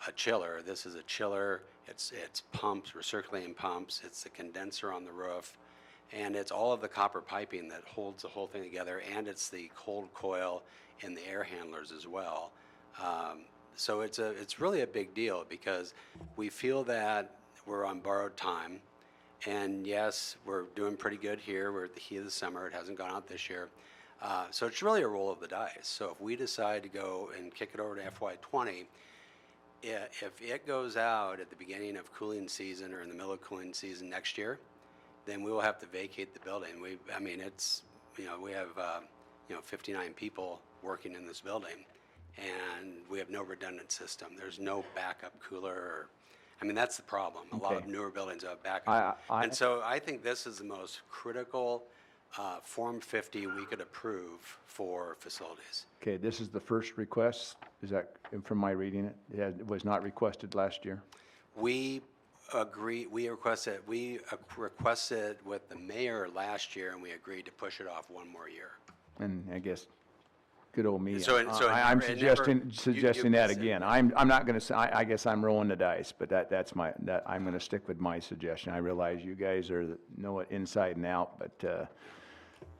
a chiller, this is a chiller, it's pumps, recirculating pumps, it's the condenser on the roof, and it's all of the copper piping that holds the whole thing together, and it's the cold coil in the air handlers as well. So it's really a big deal, because we feel that we're on borrowed time, and yes, we're doing pretty good here. We're at the heat of the summer. It hasn't gone out this year. So it's really a roll of the dice. So if we decide to go and kick it over to FY20, if it goes out at the beginning of cooling season or in the middle of cooling season next year, then we will have to vacate the building. We have 59 people working in this building, and we have no redundant system. There's no backup cooler. That's the problem. A lot of newer buildings have backup. And so I think this is the most critical Form 50 we could approve for facilities. Okay, this is the first request, is that, from my reading it? It was not requested last year? We requested with the mayor last year, and we agreed to push it off one more year. And I guess, good old me. I'm suggesting that again. I'm not going to say, I guess I'm rolling the dice, but I'm going to stick with my suggestion. I realize you guys know it inside and out, but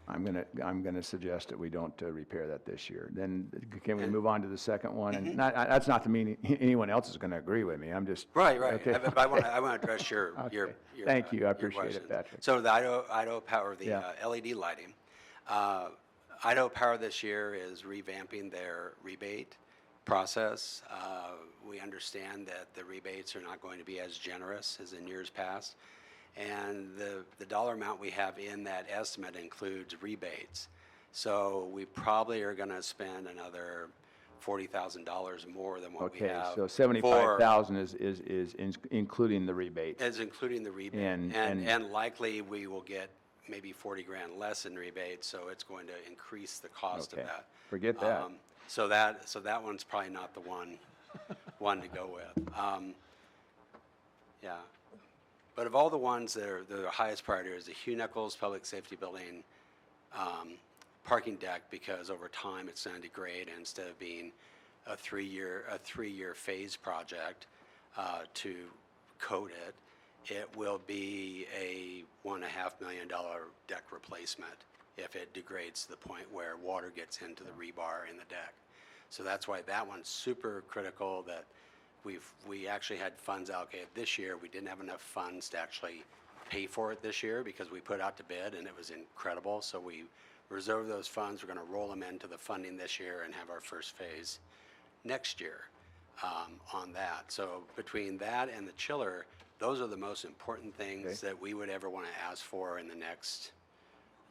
I'm going to suggest that we don't repair that this year. Then can we move on to the second one? And that's not to mean anyone else is going to agree with me. I'm just right. Okay. But I want to address your Thank you. I your appreciate questions. it, Patrick. So the Idaho Power, LED lighting. Idaho Power this year is revamping their rebate process. We understand that the rebates are not going to be as generous as in years past. And the dollar amount we have in that estimate includes rebates. So we probably are going to spend another $40,000 more than what we have. So 75,000 is including the rebate. Is including the rebate. And likely we will get maybe 40 grand less in rebates, so it's going to increase the cost of that. Forget that. So that one's probably not the one to go with. Yeah. But of all the ones that are the highest priority is the Hugh Nichols Public Safety Building parking deck, because over time it's going to degrade, and instead of being a three-year phase project to coat it, it will be a $1.5 million deck replacement if it degrades to the point where water gets into the rebar in the deck. So that's why that one's super critical, that we actually had funds allocated this year. We didn't have enough funds to actually pay for it this year because we put out to bid and it was incredible. So we reserved those funds. We're going to roll them into the funding this year and have our first phase next year on that. So between that and the chiller, those are the most important things that we would ever want to ask for in the next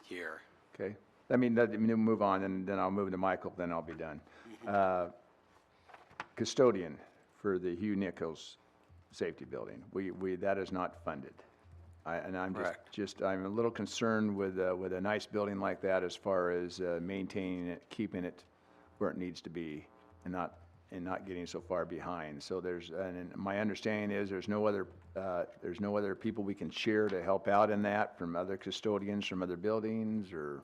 year. Okay. Let me move on, and then I'll move to Michael, then I'll be done. Custodian for the Hugh Nichols Safety Building. That is not funded. I'm I'm a little concerned with a nice building like that as far as maintaining it, keeping it where it needs to be and not getting so far behind. So and my understanding is there's no other people we can share to help out in that from other custodians from other buildings, or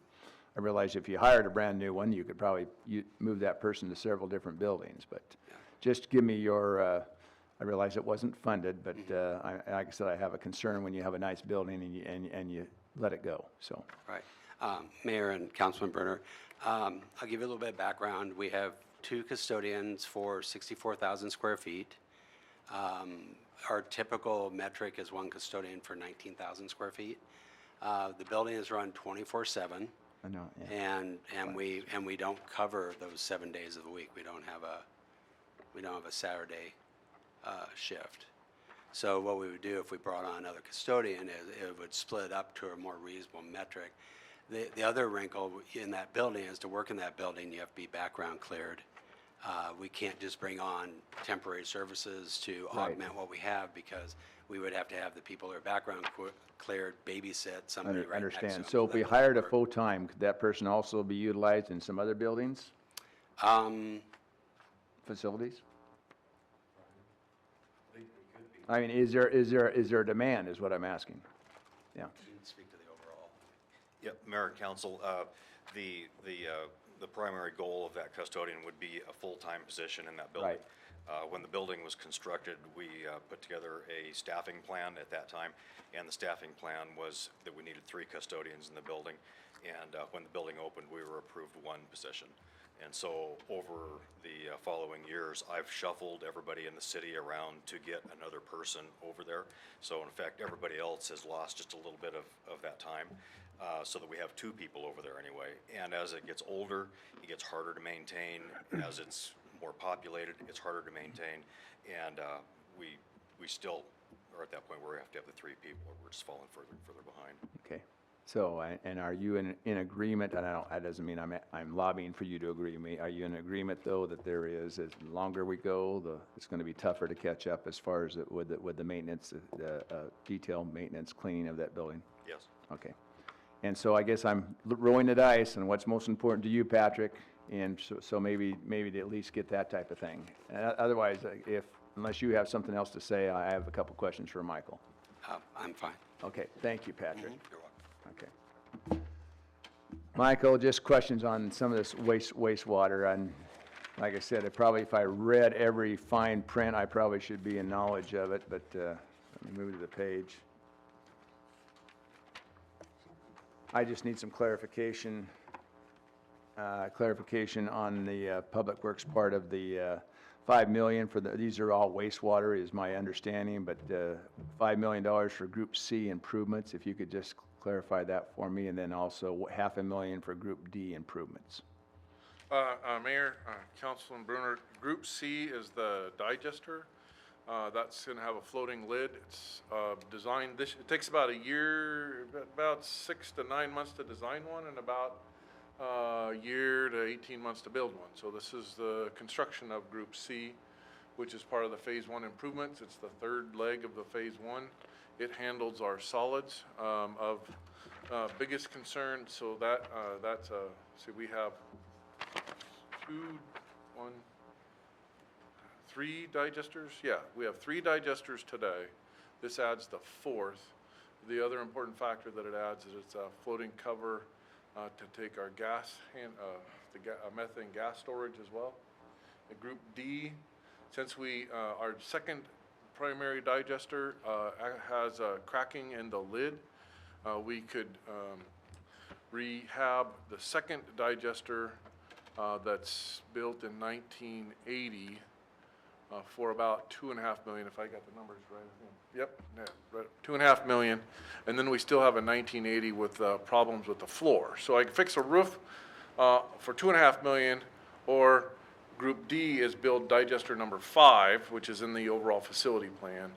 I realize if you hired a brand new one, you could probably move that person to several different buildings, but just give me your, I realize it wasn't funded, but like I said, I have a concern when you have a nice building and you let it go, so. Right. Mayor and Councilman Brunner, I'll give you a little bit of background. We have 2 custodians for 64,000 square feet. Our typical metric is 1 custodian for 19,000 square feet. The building is run 24/7. I know, yeah. And we don't cover those 7 days of the week. We don't have a Saturday shift. So what we would do if we brought on another custodian is it would split up to a more reasonable metric. The other wrinkle in that building is to work in that building, you have to be background cleared. We can't just bring on temporary services to augment what we have, because we would have to have the people who are background cleared babysit somebody right next to them. Understand. So if we that hired a doesn't work. full-time, could that person also be utilized in some other buildings, facilities? I mean, is there a demand, is what I'm asking? Yeah. Speak to the overall. Yep, Mayor and Council, the primary goal of that custodian would be a full-time position in that building. Right. When the building was constructed, we put together a staffing plan at that time, and the staffing plan was that we needed 3 custodians in the building, and when the building opened, we were approved 1 position. And so over the following years, I've shuffled everybody in the city around to get another person over there. So in fact, everybody else has lost just a little bit of that time, so that we have 2 people over there anyway. And as it gets older, it gets harder to maintain. As it's more populated, it gets harder to maintain. And we still are at that point where we have to have the 3 people, or we're just falling further and further behind. Okay. So, and are you in agreement, and that doesn't mean I'm lobbying for you to agree with me, are you in agreement, though, that there is, as longer we go, it's gonna be tougher to catch up as far as with the maintenance, the detailed maintenance, cleaning of that building? Yes. Okay. And so I guess I'm rolling the dice, and what's most important to you, Patrick, and so maybe to at least get that type of thing. Otherwise, unless you have something else to say, I have a couple questions for Michael. I'm fine. Okay, thank you, Patrick. You're welcome. Okay. Michael, just questions on some of this wastewater, and like I said, if I read every fine print, I probably should be in knowledge of it, but let me move to the page. I just need some clarification on the Public Works part of the 5 million for these are all wastewater is my understanding, but $5 million for Group C improvements, if you could just clarify that for me, and then also $500,000 for Group D improvements. Mayor, Councilman Brunner, Group C is the digester. That's gonna have a floating lid. It's designed, it takes about a year, about 6 to 9 months to design one, and about a year to 18 months to build one. So this is the construction of Group C, which is part of the Phase 1 improvements. It's the 3rd leg of the Phase 1. It handles our solids of biggest concern. So that's see, we have 3 digesters. Yeah, we have 3 digesters today. This adds the 4th. The other important factor that it adds is it's a floating cover to take our gas, methane gas storage as well. The Group D, since our second primary digester has a cracking in the lid, we could rehab the second digester that's built in 1980 for about $2.5 million, if I got the numbers right. Yep, yeah, right, $2.5 million, and then we still have a 1980 with problems with the floor. So I can fix a roof for $2.5 million, or Group D is build digester number 5, which is in the overall facility plan.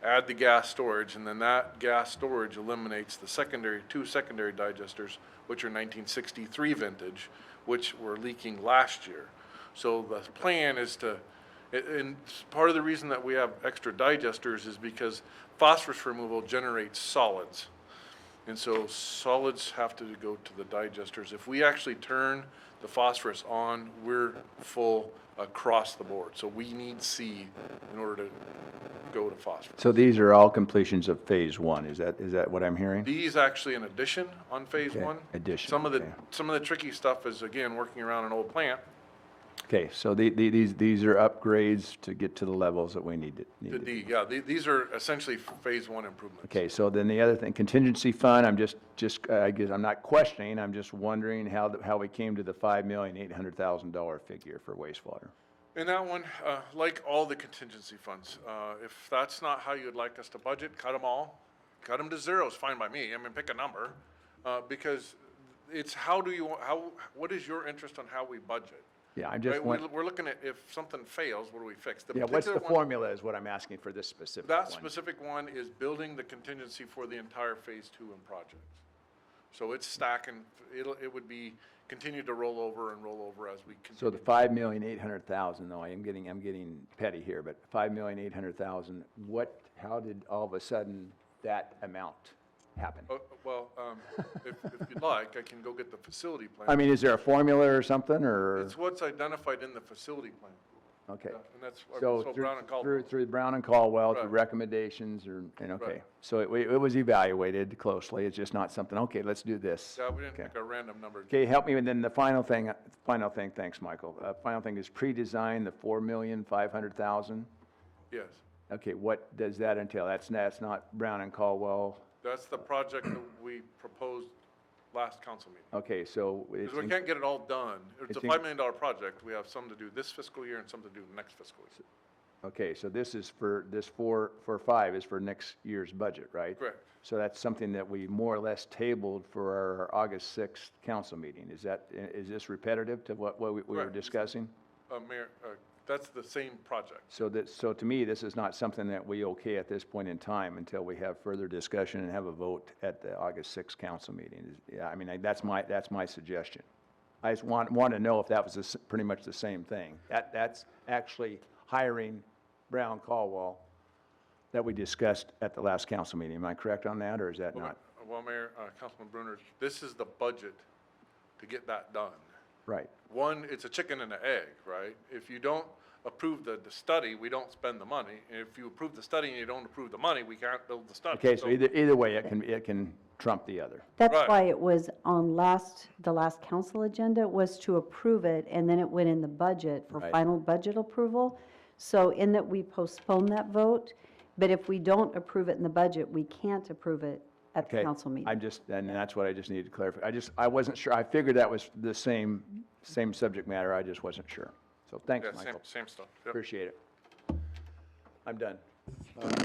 Add the gas storage, and then that gas storage eliminates the 2 secondary digesters, which are 1963 vintage, which were leaking last year. So the plan is to, and part of the reason that we have extra digesters is because phosphorus removal generates solids. And so solids have to go to the digesters. If we actually turn the phosphorus on, we're full across the board. So we need C in order to go to phosphorus. So these are all completions of phase one, is that what I'm hearing? B is actually an addition on phase Okay, one. addition, Some of okay. the tricky stuff is, again, working around an old plant Okay, so these are upgrades to get to the levels that we need to to. D. Yeah, these are essentially phase one improvements. Okay, so then the other thing, contingency fund, I'm just, I guess, I'm not questioning, I'm just wondering how we came to the $5,800,000 figure for wastewater. And that one, like all the contingency funds, if that's not how you'd like us to budget, cut them all. Cut them to zero is fine by me. I mean, pick a number, because it's what is your interest on how we budget? Yeah, I'm just Right, wondering, we're looking at if something fails, what do we fix? The yeah, what's the particular one- formula is what I'm asking for this specific one. That specific one is building the contingency for the entire phase two and project. So it's stacking, it would be continue to roll over and roll over as we continue. So the $5,800,000, though, I'm getting petty here, but $5,800,000, how did all of a sudden that amount happen? Well, if you'd like, I can go get the facility plan. I mean, is there a formula or something, or? It's what's identified in the facility plan. Okay. And that's, So Brown and Caldwell. through Brown and Caldwell, through Right. recommendations, and okay. Right. So it was evaluated closely, it's just not something, okay, let's do this. Yeah, we didn't Okay. pick a random number. Okay, help me, and then the final thing, thanks, Michael. Final thing is pre-design, the $4,500,000. Yes, Okay, what does that entail? That's not Brown and Caldwell. that's the project that we proposed last council meeting. Okay, so it's, Because we can't get it all done. It's a it's in- $5 million project. We have some to do this fiscal year and some to do next fiscal year. okay, so this is for, this 4.5 is for next year's budget, right? Correct. So that's something that we more or less tabled for our August 6th council meeting. Is this repetitive to what we were Correct. discussing? Mayor, that's the same project. So to me, this is not something that we okay at this point in time until we have further discussion and have a vote at the August 6th council meeting. Yeah, I mean, that's my suggestion. I just want to know if that was pretty much the same thing. That's actually hiring Brown Caldwell that we discussed at the last council meeting. Am I correct on that, or is that not? Well, Mayor, Councilman Brunner, this is the budget to get that done. Right. One, it's a chicken and an egg, right? If you don't approve the study, we don't spend the money. And if you approve the study and you don't approve the money, we can't build the study. Okay, so either way, it can trump the other. That's Right. why it was on the last council agenda, was to approve it, and then it went in the budget for Right. final budget approval. So in that we postponed that vote, but if we don't approve it in the budget, we can't approve it at the Okay, council meeting. and that's what I just needed to clarify. I wasn't sure, I figured that was the same subject matter, I just wasn't sure. So thanks, Yeah, Michael. same stuff. Yep. Appreciate it. I'm done.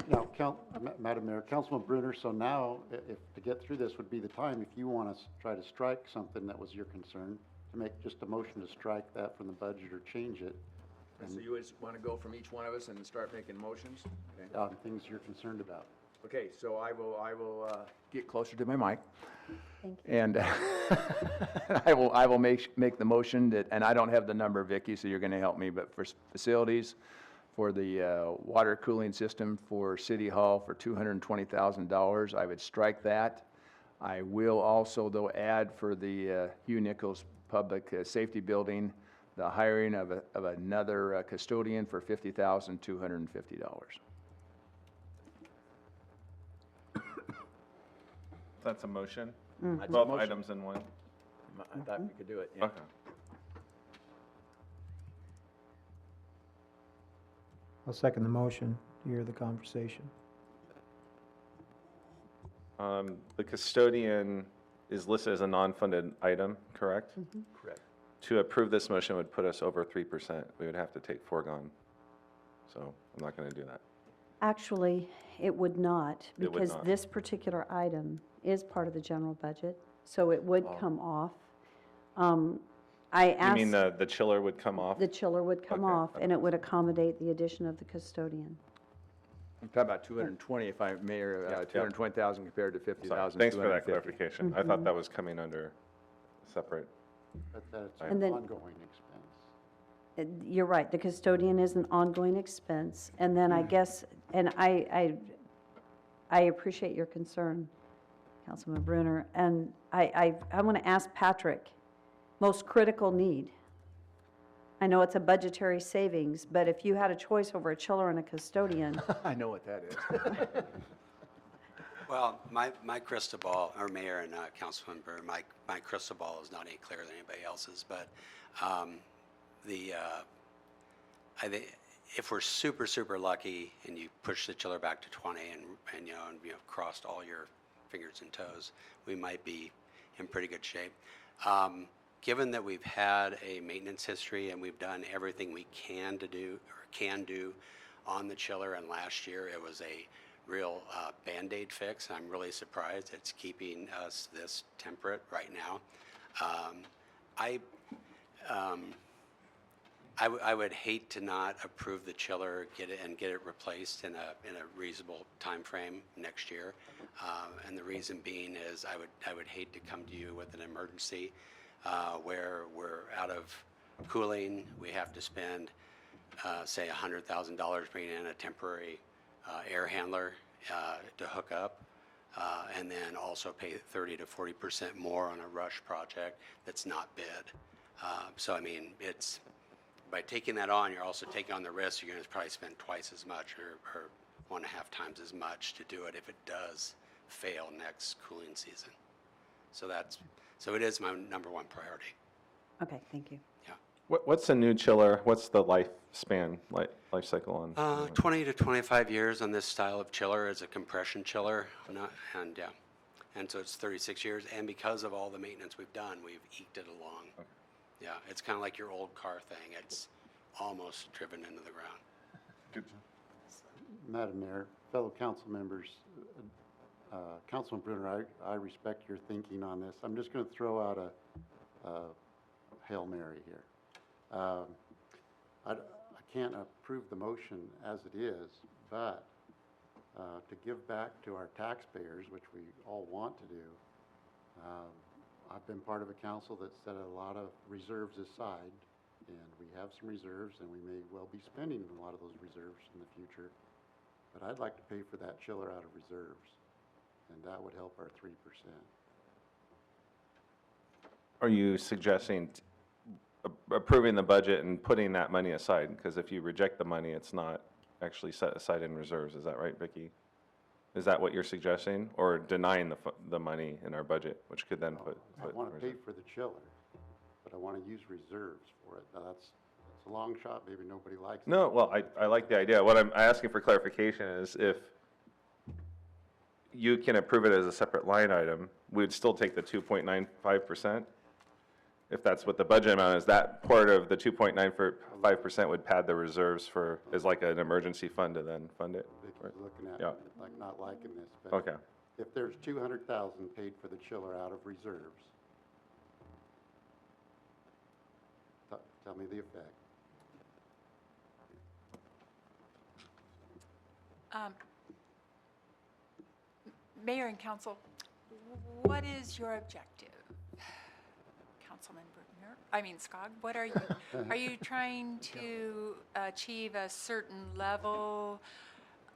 Now, Madam Mayor, Councilman Brunner, so now, if, to get through this would be the time, if you want to try to strike something that was your concern, to make just a motion to strike that from the budget or change it, So you just want to go from each one of us and start making motions? Okay. on things you're concerned about. Okay, so I will get closer to my mic. Thank you. And I will make the motion that, and I don't have the number, Vicky, so you're going to help me, but for facilities, for the water cooling system for City Hall for $220,000, I would strike that. I will also, though, add for the Hugh Nichols Public Safety Building, the hiring of another custodian for $50,250. That's a motion? That's a Both motion. items in one? I thought we could do it, yeah. Okay. I'll second the motion to hear the conversation. The custodian is listed as a non-funded item, correct? Correct. To approve this motion would put us over 3%. We would have to take foregone. So I'm not going to do that. Actually, it would not, It would because not. this particular item is part of the general budget, so it would come off. I You asked. mean the chiller would come off? The chiller would come Okay, off, that and it would accommodate the addition of the custodian. I'm talking about 220, if I may, Yeah. 220,000 compared to Sorry. 50,000. Thanks for that clarification. I thought that was coming under separate. But that's And an then- ongoing expense. You're right, the custodian is an ongoing expense, and then I guess, and I appreciate your concern. Councilman Brunner. And I want to ask Patrick, most critical need. I know it's a budgetary savings, but if you had a choice over a chiller and a custodian, I know what that is. Well, my crystal ball, or Mayor and Councilman Burr, my crystal ball is not any clearer than anybody else's, but I think if we're super, super lucky and you push the chiller back to 20 and crossed all your fingers and toes, we might be in pretty good shape. Given that we've had a maintenance history and we've done everything we can do on the chiller, and last year it was a real Band-Aid fix. I'm really surprised it's keeping us this temperate right now. I would hate to not approve the chiller, get it replaced in a reasonable time frame next year. And the reason being is I would hate to come to you with an emergency where we're out of cooling. We have to spend, say, $100,000 bringing in a temporary air handler to hook up, and then also pay 30 to 40% more on a rush project that's not bid. So I mean, it's by taking that on, you're also taking on the risk. You're going to probably spend twice as much or 1.5 times as much to do it if it does fail next cooling season. So it is my number one priority. okay, thank you. Yeah. What's a new chiller? What's the lifespan, life cycle on? 20 to 25 years on this style of chiller as a compression chiller, and so it's 36 years. And because of all the maintenance we've done, we've eked it along. Okay. Yeah, it's kind of like your old car thing. It's almost driven into the ground. Good. Madam Mayor, fellow council members, Councilman Brunner, I respect your thinking on this. I'm just going to throw out a Hail Mary here. I can't approve the motion as it is, but to give back to our taxpayers, which we all want to do, I've been part of a council that set a lot of reserves aside, and we have some reserves, and we may well be spending a lot of those reserves in the future. But I'd like to pay for that chiller out of reserves, and that would help our 3%. Are you suggesting approving the budget and putting that money aside? Because if you reject the money, it's not actually set aside in reserves. Is that right, Vicki? Is that what you're suggesting? Or denying the money in our budget, which could then put I want to reserve? pay for the chiller, but I want to use reserves for it. Now, that's a long shot, maybe nobody likes it. No, well, I like the idea. What I'm asking for clarification is if you can approve it as a separate line item, we'd still take the 2.95%. If that's what the budget amount is, that part of the 2.95% would pad the reserves as like an emergency fund to then fund it. Vicki's looking at Yeah. me like not liking this, but Okay. if there's 200,000 paid for the chiller out of reserves, tell me the effect. Mayor and council, what is your objective? Councilman Skog, what are you trying to achieve a certain level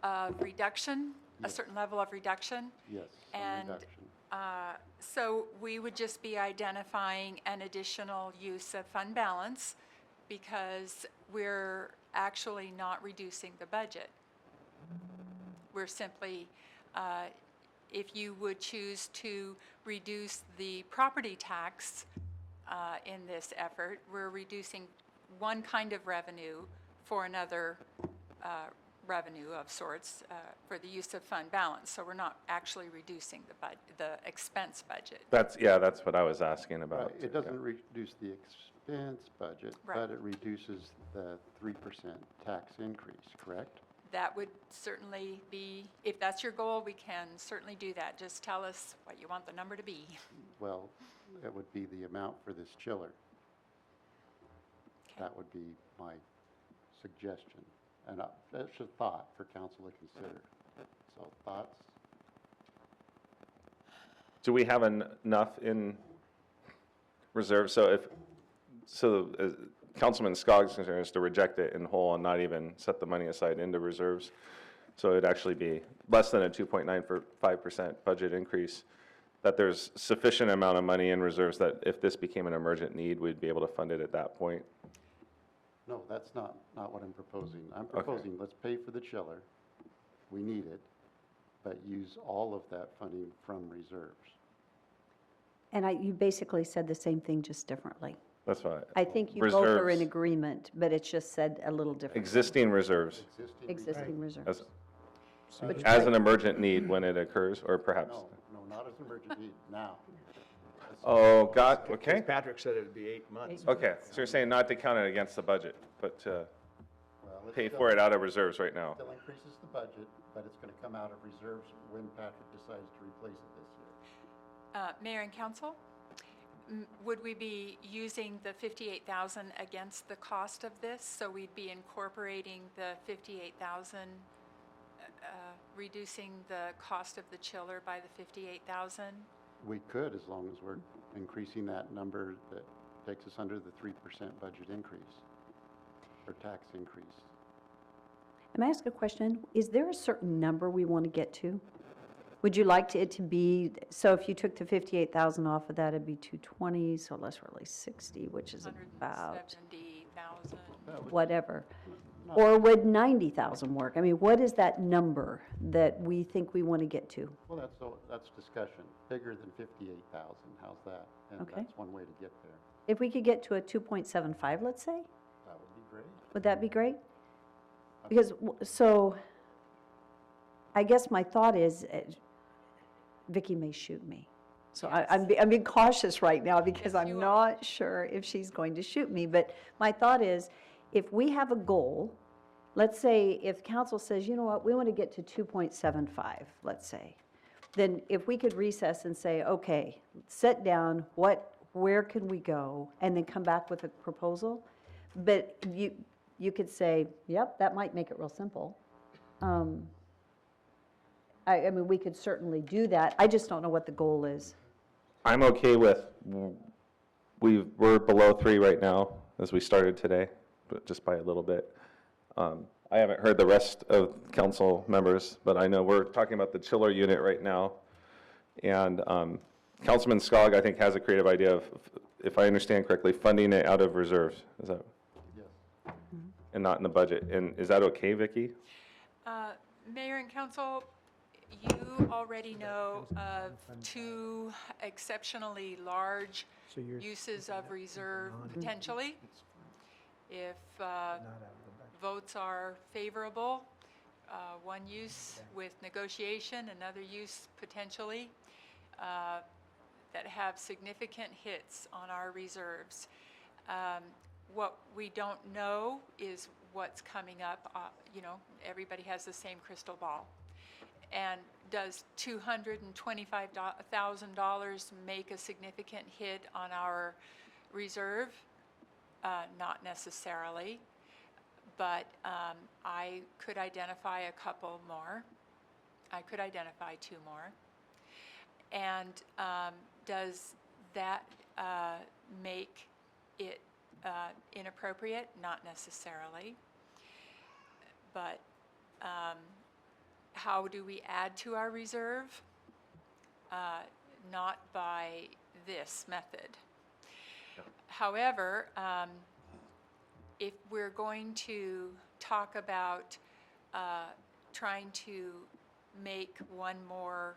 of reduction? A certain level of reduction? Yes, some And reduction. so we would just be identifying an additional use of fund balance because we're actually not reducing the budget. We're simply, if you would choose to reduce the property tax in this effort, we're reducing one kind of revenue for another revenue of sorts for the use of fund balance. So we're not actually reducing the expense budget. That's what I was asking about. Right, it doesn't reduce the expense budget, but it reduces the 3% tax increase, correct? That would certainly be, if that's your goal, we can certainly do that. Just tell us what you want the number to be. Well, it would be the amount for this chiller. That would be my suggestion. And that's a thought for council to consider. So thoughts? Do we have enough in reserve? So Councilman Skog's concern is to reject it in whole and not even set the money aside into reserves. So it'd actually be less than a 2.95% budget increase. that there's sufficient amount of money in reserves that if this became an emergent need, we'd be able to fund it at that point? No, that's not what I'm proposing. I'm proposing, let's pay for the chiller, we need it, but use all of that funding from reserves. And you basically said the same thing, just differently. That's fine. I think you both are in Reserves. agreement, but it's just said a little differently. Existing reserves, Existing reserves. as, Which as might- an emergent need when it occurs, or perhaps? No, not as an emergent need, now. Oh, got, okay. Patrick said it would be 8 months. Okay, so you're saying not to count it against the budget, but to Well, it's pay still- for it out of reserves right now? Still increases the budget, but it's gonna come out of reserves when Patrick decides to replace it this year. Mayor and council, would we be using the 58,000 against the cost of this? So we'd be incorporating the 58,000, reducing the cost of the chiller by the 58,000? We could, as long as we're increasing that number that takes us under the 3% budget increase, or tax increase. May I ask a question? Is there a certain number we want to get to? Would you like it to be, so if you took the 58,000 off of that, it'd be 220, so less really 60, which is about 170,000. whatever. Or would 90,000 work? I mean, what is that number that we think we want to get to? Well, that's discussion, bigger than 58,000, how's that? And Okay. that's one way to get there. If we could get to a 2.75, let's say, That would be great. would that be great? Because, so, I guess my thought is, Vicky may shoot me. So I'm being cautious right now because Yes, you I'm are. not sure if she's going to shoot me. But my thought is, if we have a goal, let's say if council says, you know what, we want to get to 2.75, let's say, then if we could recess and say, okay, sit down, where can we go? And then come back with a proposal. But you could say, yep, that might make it real simple. I mean, we could certainly do that. I just don't know what the goal is. I'm okay with, we're below 3 right now as we started today, but just by a little bit. I haven't heard the rest of council members, but I know we're talking about the chiller unit right now. And Councilman Skog, I think, has a creative idea of, if I understand correctly, funding it out of reserves. Is that? Yes. And not in the budget. And is that okay, Vicki? Mayor and council, you already know of 2 exceptionally large So you're uses of reserve potentially. If not out of the budget. votes are favorable, one use with negotiation, another use potentially, that have significant hits on our reserves. What we don't know is what's coming up. Everybody has the same crystal ball. And does $225,000 make a significant hit on our reserve? Not necessarily, but I could identify a couple more. I could identify 2 more. And does that make it inappropriate? Not necessarily. But how do we add to our reserve? Not by this method. However, if we're going to talk about trying to make one more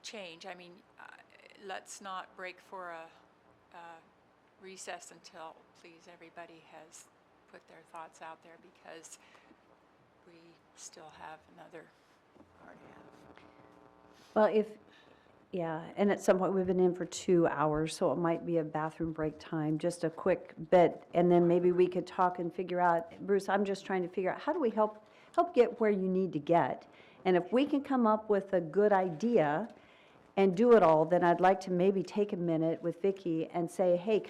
change, I mean, let's not break for a recess until, please, everybody has put their thoughts out there, because we still have another hour and a half. Well, yeah, and at some point, we've been in for 2 hours, so it might be a bathroom break time, just a quick bit, and then maybe we could talk and figure out, Bruce, I'm just trying to figure out, how do we help get where you need to get? And if we can come up with a good idea and do it all, then I'd like to maybe take a minute with Vicki and say, hey,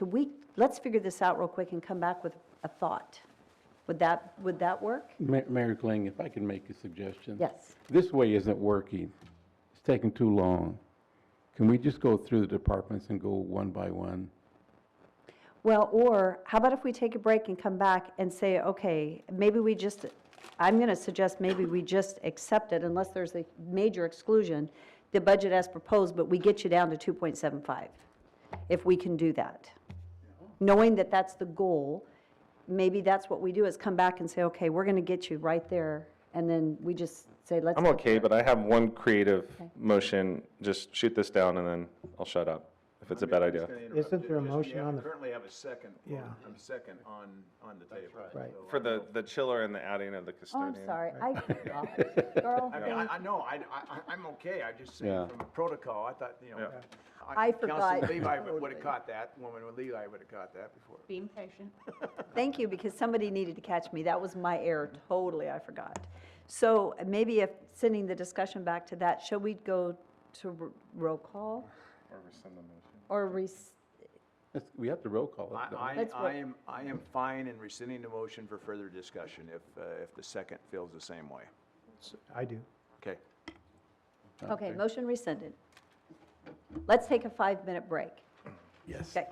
let's figure this out real quick and come back with a thought. Would that work? Mayor Kling, if I can make a suggestion? Yes. This way isn't working. It's taking too long. Can we just go through the departments and go one by one? Well, or how about if we take a break and come back and say, okay, I'm going to suggest maybe we just accept it unless there's a major exclusion, the budget as proposed, but we get you down to 2.75, if we can do that. Knowing that that's the goal, maybe that's what we do, is come back and say, okay, we're going to get you right there, and then we just say, let's. I'm get okay, there. but I have one creative Okay. motion. Just shoot this down and then I'll shut up if it's a bad idea. Isn't there a motion on the- Currently have a second, Yeah. a second on the table. Right. So, For the chiller and the adding of the Oh, custodian. I'm sorry, I forgot. Girl, I mean, I know, I'm okay, I just, Yeah. from protocol, I thought, you know. Yeah. I forgot. Council Levi would have caught that, woman with Levi would have caught that before. Being patient. Thank you, because somebody needed to catch me. That was my error, totally, I forgot. So maybe if, sending the discussion back to that, shall we go to roll call? Or rescind the motion. Or We have to roll call it. though. Let's roll. I am fine in rescinding the motion for further discussion if the second feels the same way. I do. Okay. Okay, motion rescinded. Let's take a 5-minute break. Yes. Okay.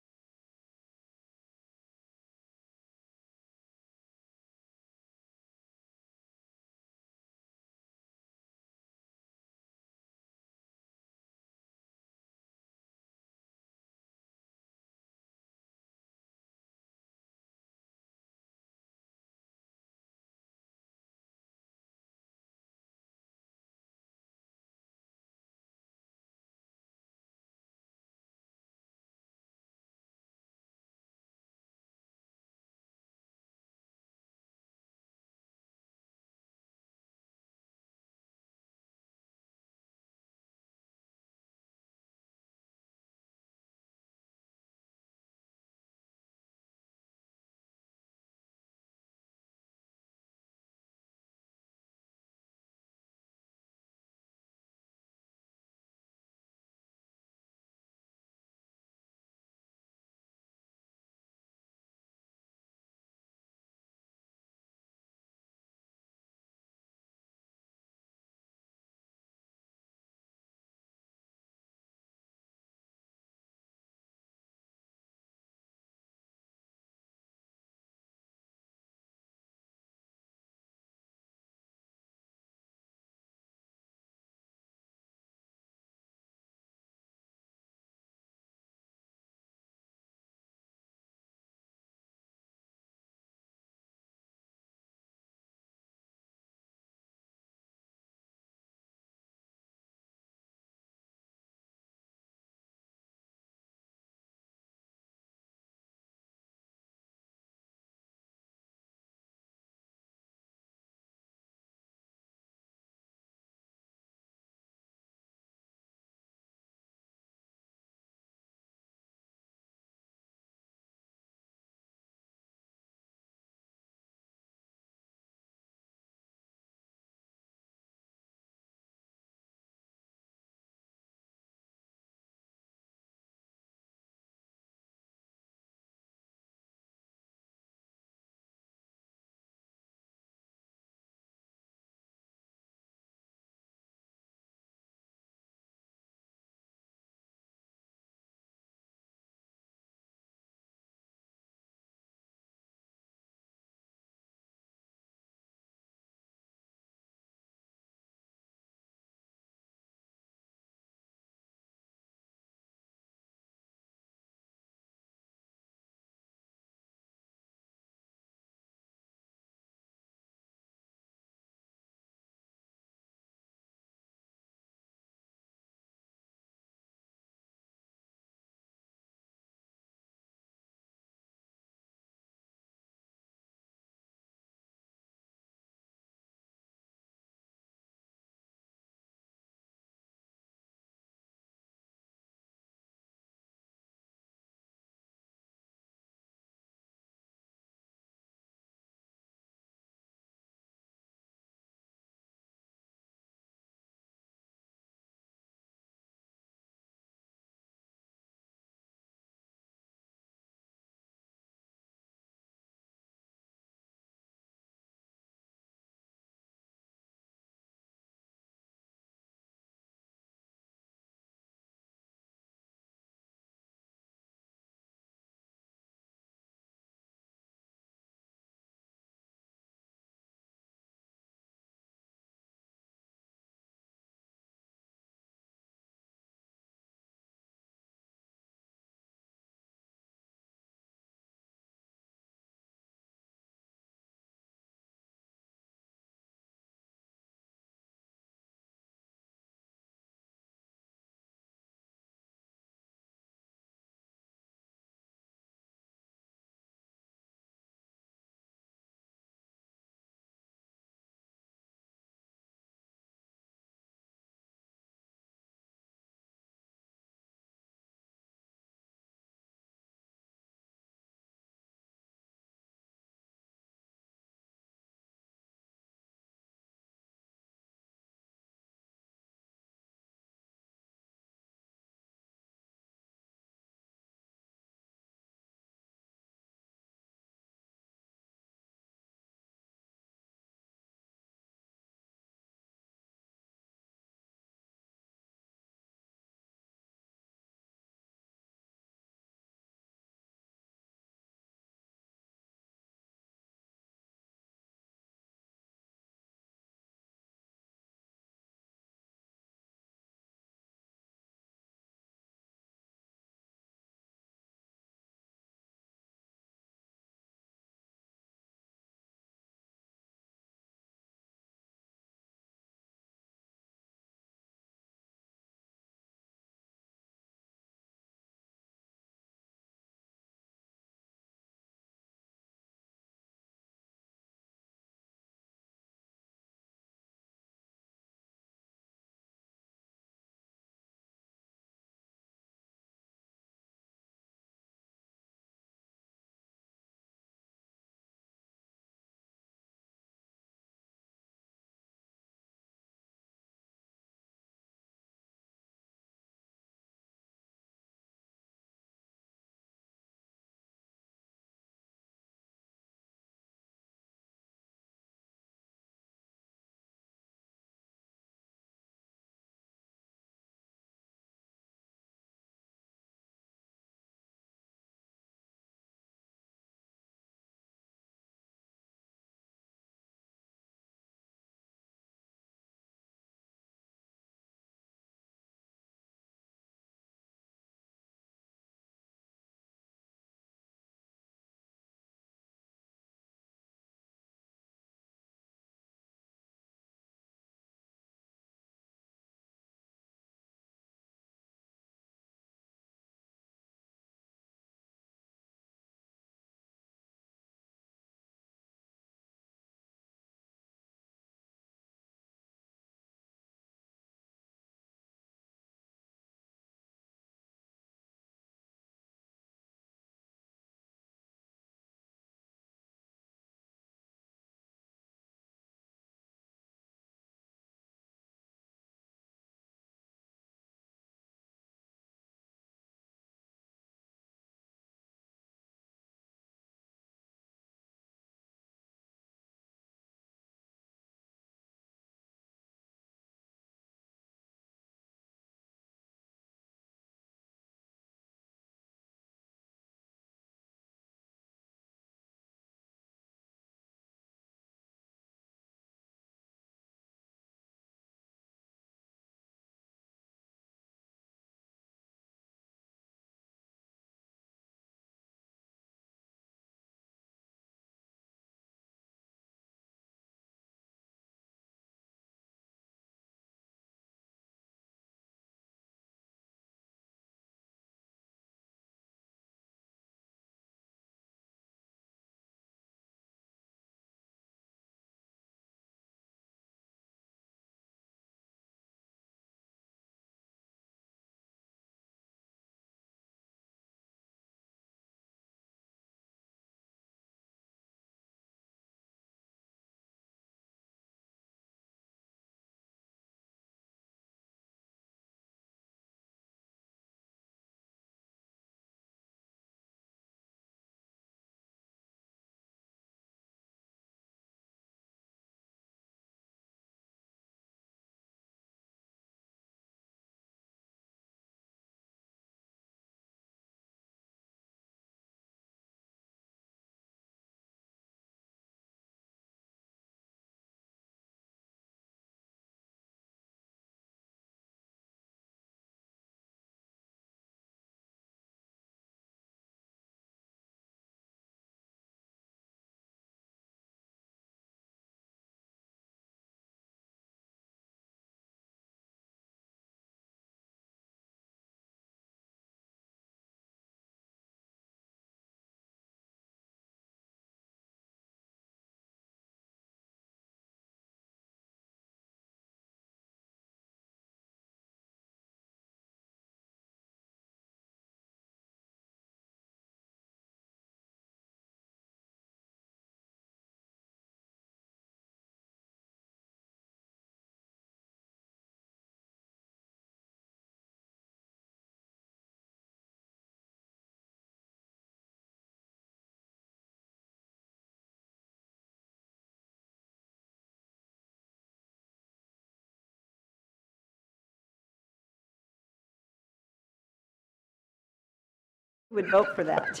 Would vote for that.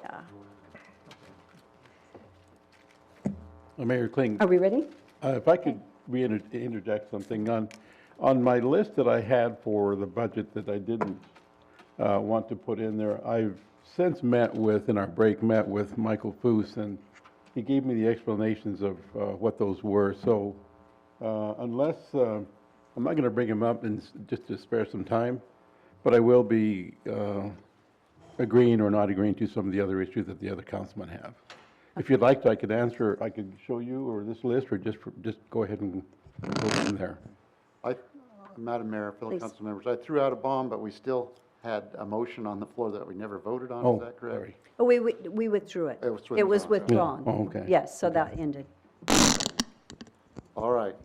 Yeah. Mayor Kling, Are we ready? if I could interject something on my list that I had for the budget that I didn't want to put in there, I've since in our break, met with Michael Foose, and he gave me the explanations of what those were. So unless, I'm not going to bring him up and just to spare some time, but I will be agreeing or not agreeing to some of the other issues that the other councilmen have. If you'd like to, I could show you or this list, or just go ahead and go from there. Madam Mayor, fellow Please. council members, I threw out a bomb, but we still had a motion on the floor that we never voted on, Oh, is that correct? sorry. Oh, we withdrew it. It was It was withdrawn. withdrawn. Oh, okay. Yes, so that ended. All right,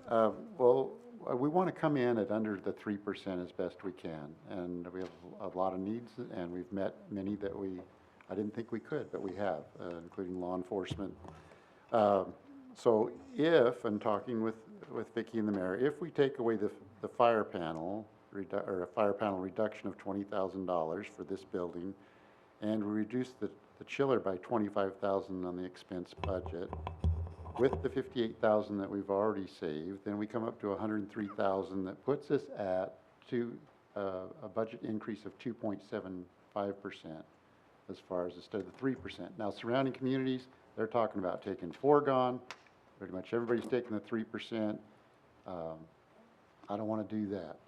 well, we want to come in at under the 3% as best we can, and we have a lot of needs, and we've met many that I didn't think we could, but we have, including law enforcement. So if, and talking with Vicki and the mayor, if we take away the fire panel, or a fire panel reduction of $20,000 for this building, and we reduce the chiller by $25,000 on the expense budget, with the $58,000 that we've already saved, then we come up to $103,000. That puts us at a budget increase of 2.75% as far as instead of the 3%. Now, surrounding communities, they're talking about taking foregone. Pretty much everybody's taking the 3%. I don't want to do that.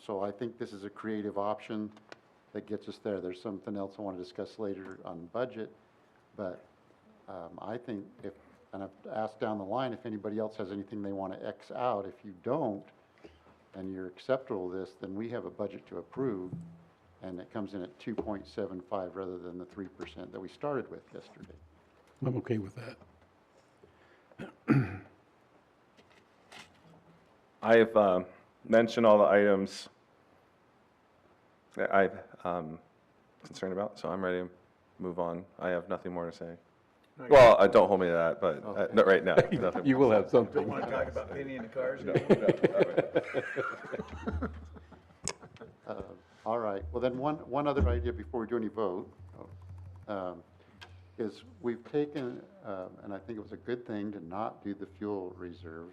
So I think this is a creative option that gets us there. There's something else I want to discuss later on budget, but I think and I've asked down the line if anybody else has anything they want to X out. If you don't, and you're acceptable to this, then we have a budget to approve, and it comes in at 2.75 rather than the 3% that we started with yesterday. I'm okay with that. I've mentioned all the items that I'm concerned about, so I'm ready to move on. I have nothing more to say. Well, don't hold me to that, but not right now. Nothing You will have something. Want to talk about painting the cars? All right, well then, one other idea before we do any vote, is we've taken, and I think it was a good thing to not do the fuel reserve,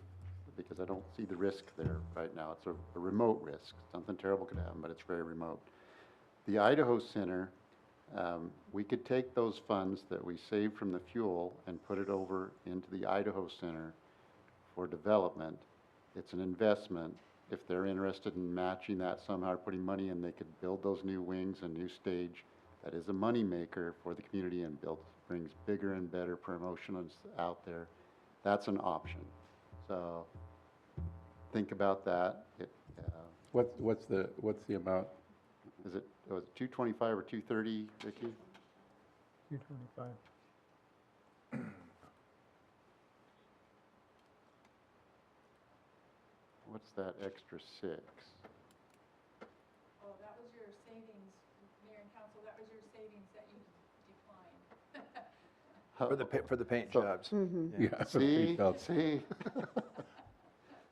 because I don't see the risk there right now. It's a remote risk. Something terrible could happen, but it's very remote. The Idaho Center, we could take those funds that we saved from the fuel and put it over into the Idaho Center for development. It's an investment. If they're interested in matching that somehow, or putting money in, they could build those new wings, a new stage. That is a moneymaker for the community and brings bigger and better promotions out there. That's an option. So think about that. What's the amount? Was it 225 or 230, Vicki? 225. What's that extra 6? Oh, that was your savings, Mayor and Council, that was your savings that you declined. For the paint jobs. Yeah. See?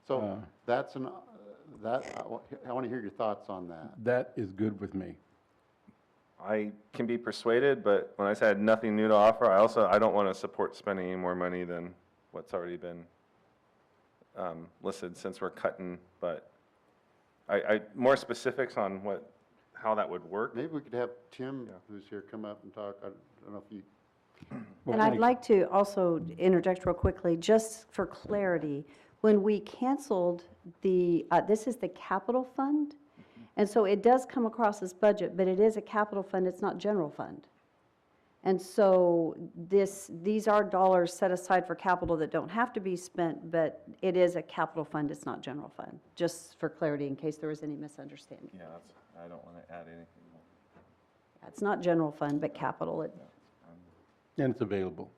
So that's I want to hear your thoughts on that. That is good with me. I can be persuaded, but when I said nothing new to offer, I don't want to support spending any more money than what's already been listed, since we're cutting, but more specifics on how that would work. Maybe we could have Tim, who's here, come up and talk. I don't know if you, And I'd like to also interject real quickly, just for clarity. When we canceled this is the capital fund, and so it does come across as budget, but it is a capital fund, it's not general fund. And so these are dollars set aside for capital that don't have to be spent, but it is a capital fund, it's not general fund, just for clarity in case there was any misunderstanding. Yeah, I don't want to add anything more. It's not general fund, but capital. And it's available.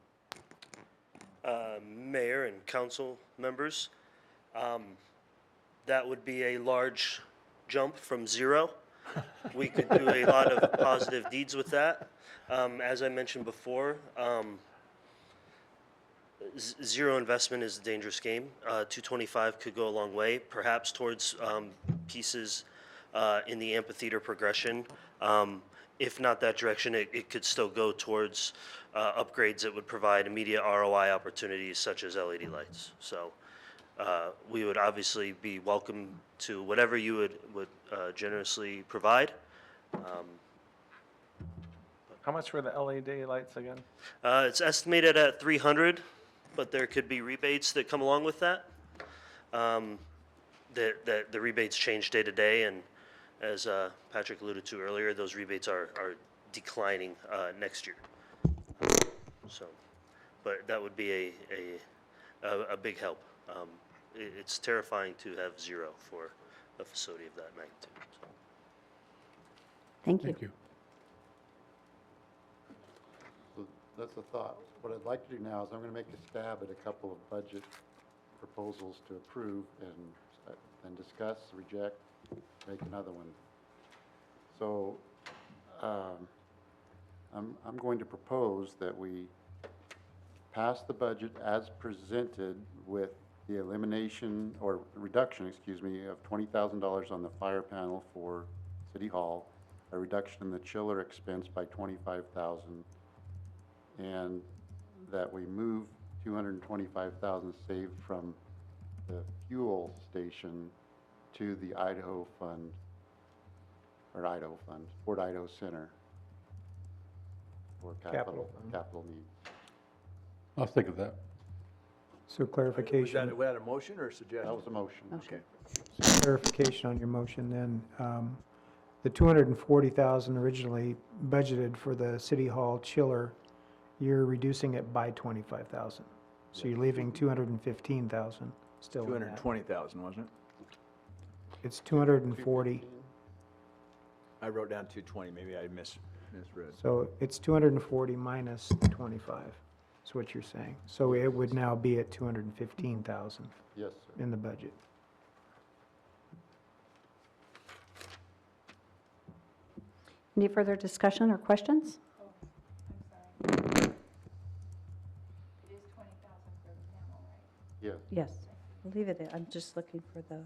Mayor and council members, that would be a large jump from zero. We could do a lot of positive deeds with that. As I mentioned before, zero investment is a dangerous game. 225 could go a long way, perhaps towards pieces in the amphitheater progression. If not that direction, it could still go towards upgrades that would provide immediate ROI opportunities such as LED lights. So we would obviously be welcome to whatever you would generously provide. How much were the LED lights again? It's estimated at 300, but there could be rebates that come along with that. That the rebates change day to day, and as Patrick alluded to earlier, those rebates are declining next year. So, but that would be a big help. It's terrifying to have zero for a facility of that magnitude. So. Thank you. Thank you. So that's a thought. What I'd like to do now is I'm going to make a stab at a couple of budget proposals to approve and discuss, reject, make another one. So I'm going to propose that we pass the budget as presented with the elimination or reduction, excuse me, of $20,000 on the fire panel for City Hall, a reduction in the chiller expense by $25,000, and that we move $225,000 saved from the fuel station to the Idaho Fund, Fort Idaho Center for capital needs. I'll stick with that. So clarification. Was that a motion or a suggestion? That was a motion. Okay. So clarification on your motion then. The 240,000 originally budgeted for the City Hall chiller, you're reducing it by 25,000. So you're leaving 215,000 still in that. 220,000, wasn't it? It's 240. I wrote down 220, maybe I misread. So it's 240 minus 25, is what you're saying. So it would now be at 215,000 Yes, sir. in the budget. Any further discussion or questions? It is 20,000 for the panel, right? Yes. Yes. Leave it, I'm just looking for the,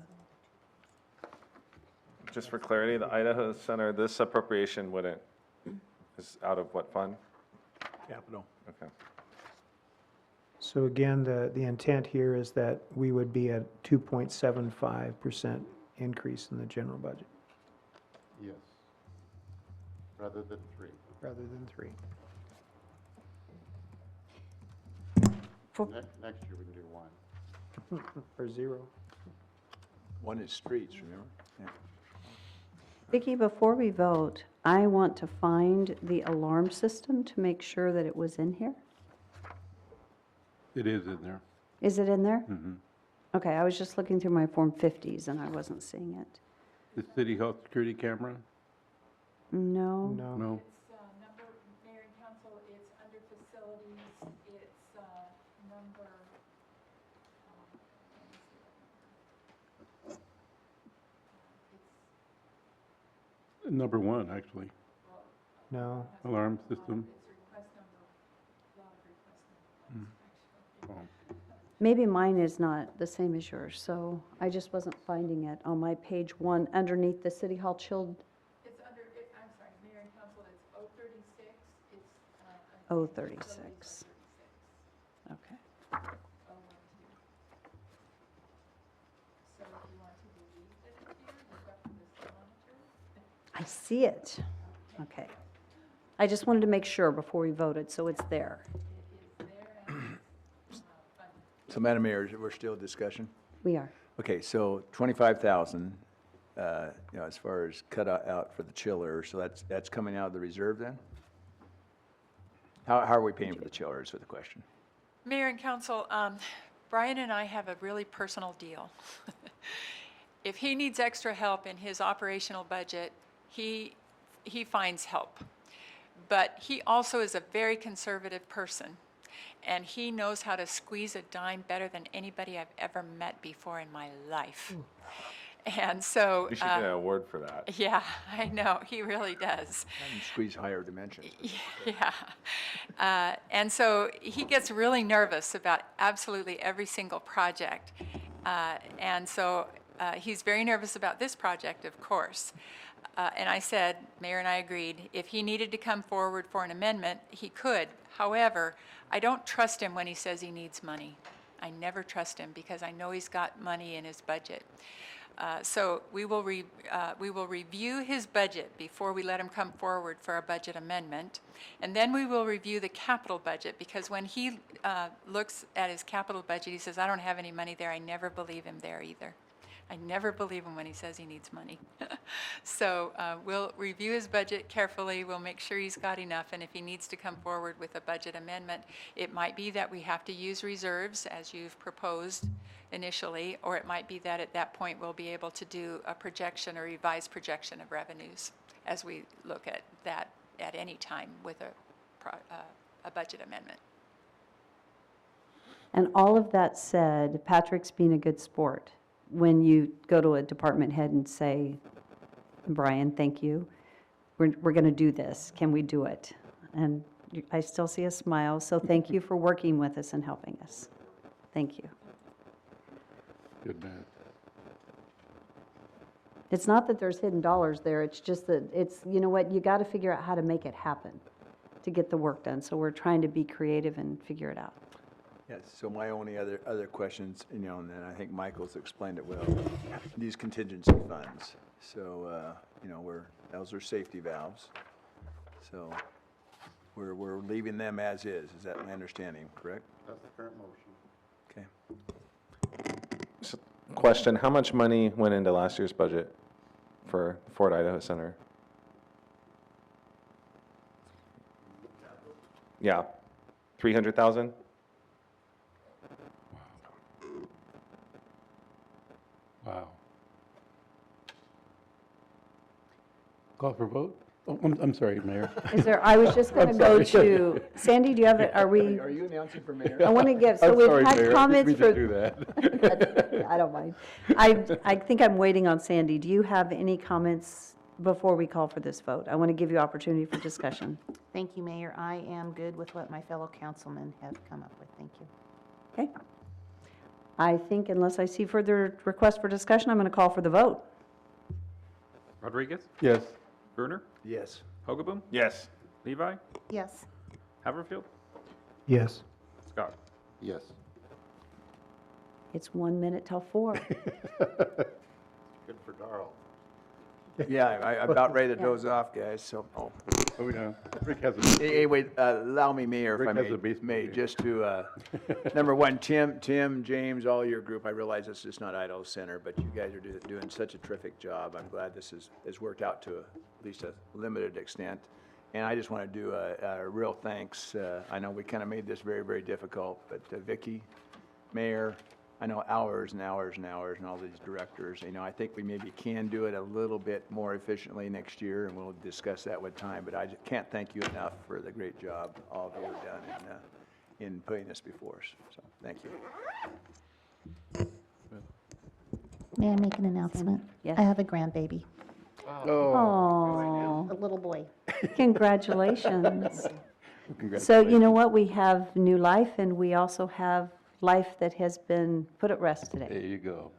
Just for clarity, the Idaho Center, this appropriation is out of what fund? Capital. Okay. So again, the intent here is that we would be at 2.75% increase in the general budget, Yes. Rather than 3. rather than 3. Next year we can do 1. Or 0. One is streets, remember? Yeah. Vicki, before we vote, I want to find the alarm system to make sure that it was in here. It is in there. Is it in there? Mhm. Okay, I was just looking through my Form 50s and I wasn't seeing it. The City Hall security camera? No? No. No. It's number, Mayor and Council, it's under facilities, it's number, Number 1, actually. No. Alarm system. it's request number, lot of request number. Oh. Maybe mine is not the same as yours, so I just wasn't finding it on my page 1 underneath the City Hall chilled It's under, I'm sorry, Mayor and Council, it's 036, it's. 036. Okay. 012. So if you want to delete it here, look up this monitor. I see it. Okay. I just wanted to make sure before we voted, so it's there. So Madam Mayor, we're still in discussion? We are. Okay, so 25,000, as far as cut out for the chiller, so that's coming out of the reserve then? How are we paying for the chiller is the question. Mayor and Council, Brian and I have a really personal deal. If he needs extra help in his operational budget, he finds help. But he also is a very conservative person, and he knows how to squeeze a dime better than anybody I've ever met before in my life. And so. We should get an award for that. Yeah, I know, he really does. Squeeze higher dimensions. Yeah. And so he gets really nervous about absolutely every single project. And so he's very nervous about this project, of course. And I said, Mayor and I agreed, if he needed to come forward for an amendment, he could. However, I don't trust him when he says he needs money. I never trust him because I know he's got money in his budget. So we will review his budget before we let him come forward for a budget amendment. And then we will review the capital budget, because when he looks at his capital budget, he says, I don't have any money there. I never believe him there either. I never believe him when he says he needs money. So we'll review his budget carefully. We'll make sure he's got enough. And if he needs to come forward with a budget amendment, it might be that we have to use reserves, as you've proposed initially, or it might be that at that point we'll be able to do a projection, a revised projection of revenues as we look at that at any time with a budget amendment. And all of that said, Patrick's being a good sport. When you go to a department head and say, Brian, thank you, we're going to do this, can we do it? And I still see a smile, so thank you for working with us and helping us. Thank you. Good man. It's not that there's hidden dollars there, it's just that it's, you know what, you got to figure out how to make it happen to get the work done. So we're trying to be creative and figure it out. Yes, so my only other questions, and then I think Michael's explained it well, these contingency funds. So, those are safety valves. So we're leaving them as is that my understanding, correct? That's the current motion. Okay. Question, how much money went into last year's budget for Fort Idaho Center? Yeah, 300,000? Wow. Call for vote? Oh, I'm sorry, Mayor. Is there, I was just going to I'm go sorry. to, Sandy, do you have it, are we? Are you announcing for mayor? I want to give, so I'm we've sorry, had Mayor. comments I didn't for. mean to do that. I don't mind. I think I'm waiting on Sandy. Do you have any comments before we call for this vote? I want to give you opportunity for discussion. Thank you, Mayor. I am good with what my fellow councilmen have come up with. Thank you. Okay. I think unless I see further requests for discussion, I'm going to call for the vote. Rodriguez? Yes. Bruner? Yes. Hogaboom? Yes. Levi? Yes. Haverfield? Yes. Scott? Yes. It's 1 minute till 4. Good for Darrell. Yeah, I'm about ready to doze off, guys, so. Oh, yeah. Rick has a. Hey, wait, allow me, Mayor, if I Rick has a baseball may, game. just to, number one, Tim, James, all your group, I realize this is not Idaho Center, but you guys are doing such a terrific job. I'm glad this has worked out to at least a limited extent. And I just want to do a real thanks. I know we kind of made this very, very difficult, but Vicki, Mayor, I know hours and hours and hours and all these directors, I think we maybe can do it a little bit more efficiently next year, and we'll discuss that with time, but I just can't thank you enough for the great job all of you have done in putting this before us, so thank you. May I make an announcement? Yes. I have a grandbaby, Oh, a little boy. congratulations. So you know what? We have new life, and we also have life that has been put at rest There today. you go.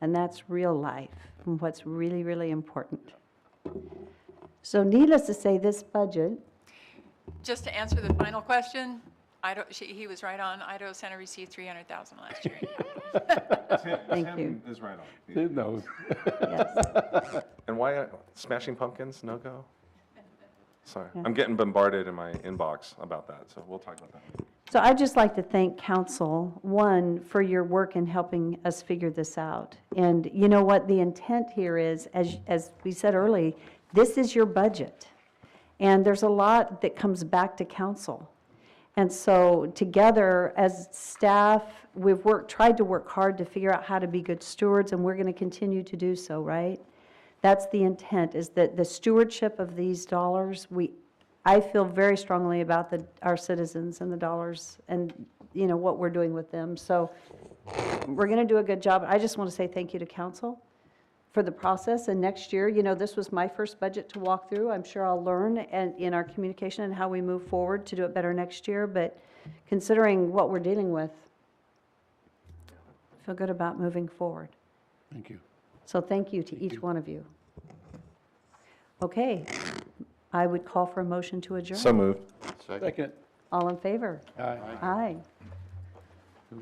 And that's real life, and what's really, really important. So needless to say, this budget, Just to answer the final question, he was right on. Idaho Center received 300,000 last year. thank you. Is right on. Who knows? Yes. And why Smashing Pumpkins, no go? Sorry, I'm getting bombarded in my inbox about that, so we'll talk about that. So I'd just like to thank council, one, for your work in helping us figure this out. And you know what, the intent here is, as we said early, this is your budget. And there's a lot that comes back to council. And so together, as staff, we've tried to work hard to figure out how to be good stewards, and we're going to continue to do so, right? That's the intent, is that the stewardship of these dollars, I feel very strongly about our citizens and the dollars and, what we're doing with them. So we're going to do a good job. I just want to say thank you to council for the process. And next year, this was my first budget to walk through. I'm sure I'll learn in our communication and how we move forward to do it better next year. But considering what we're dealing with, feel good about moving forward. Thank you. So thank you to each one of you. Okay, I would call for a motion to adjourn. So moved. Second. All in favor? Aye. Aye.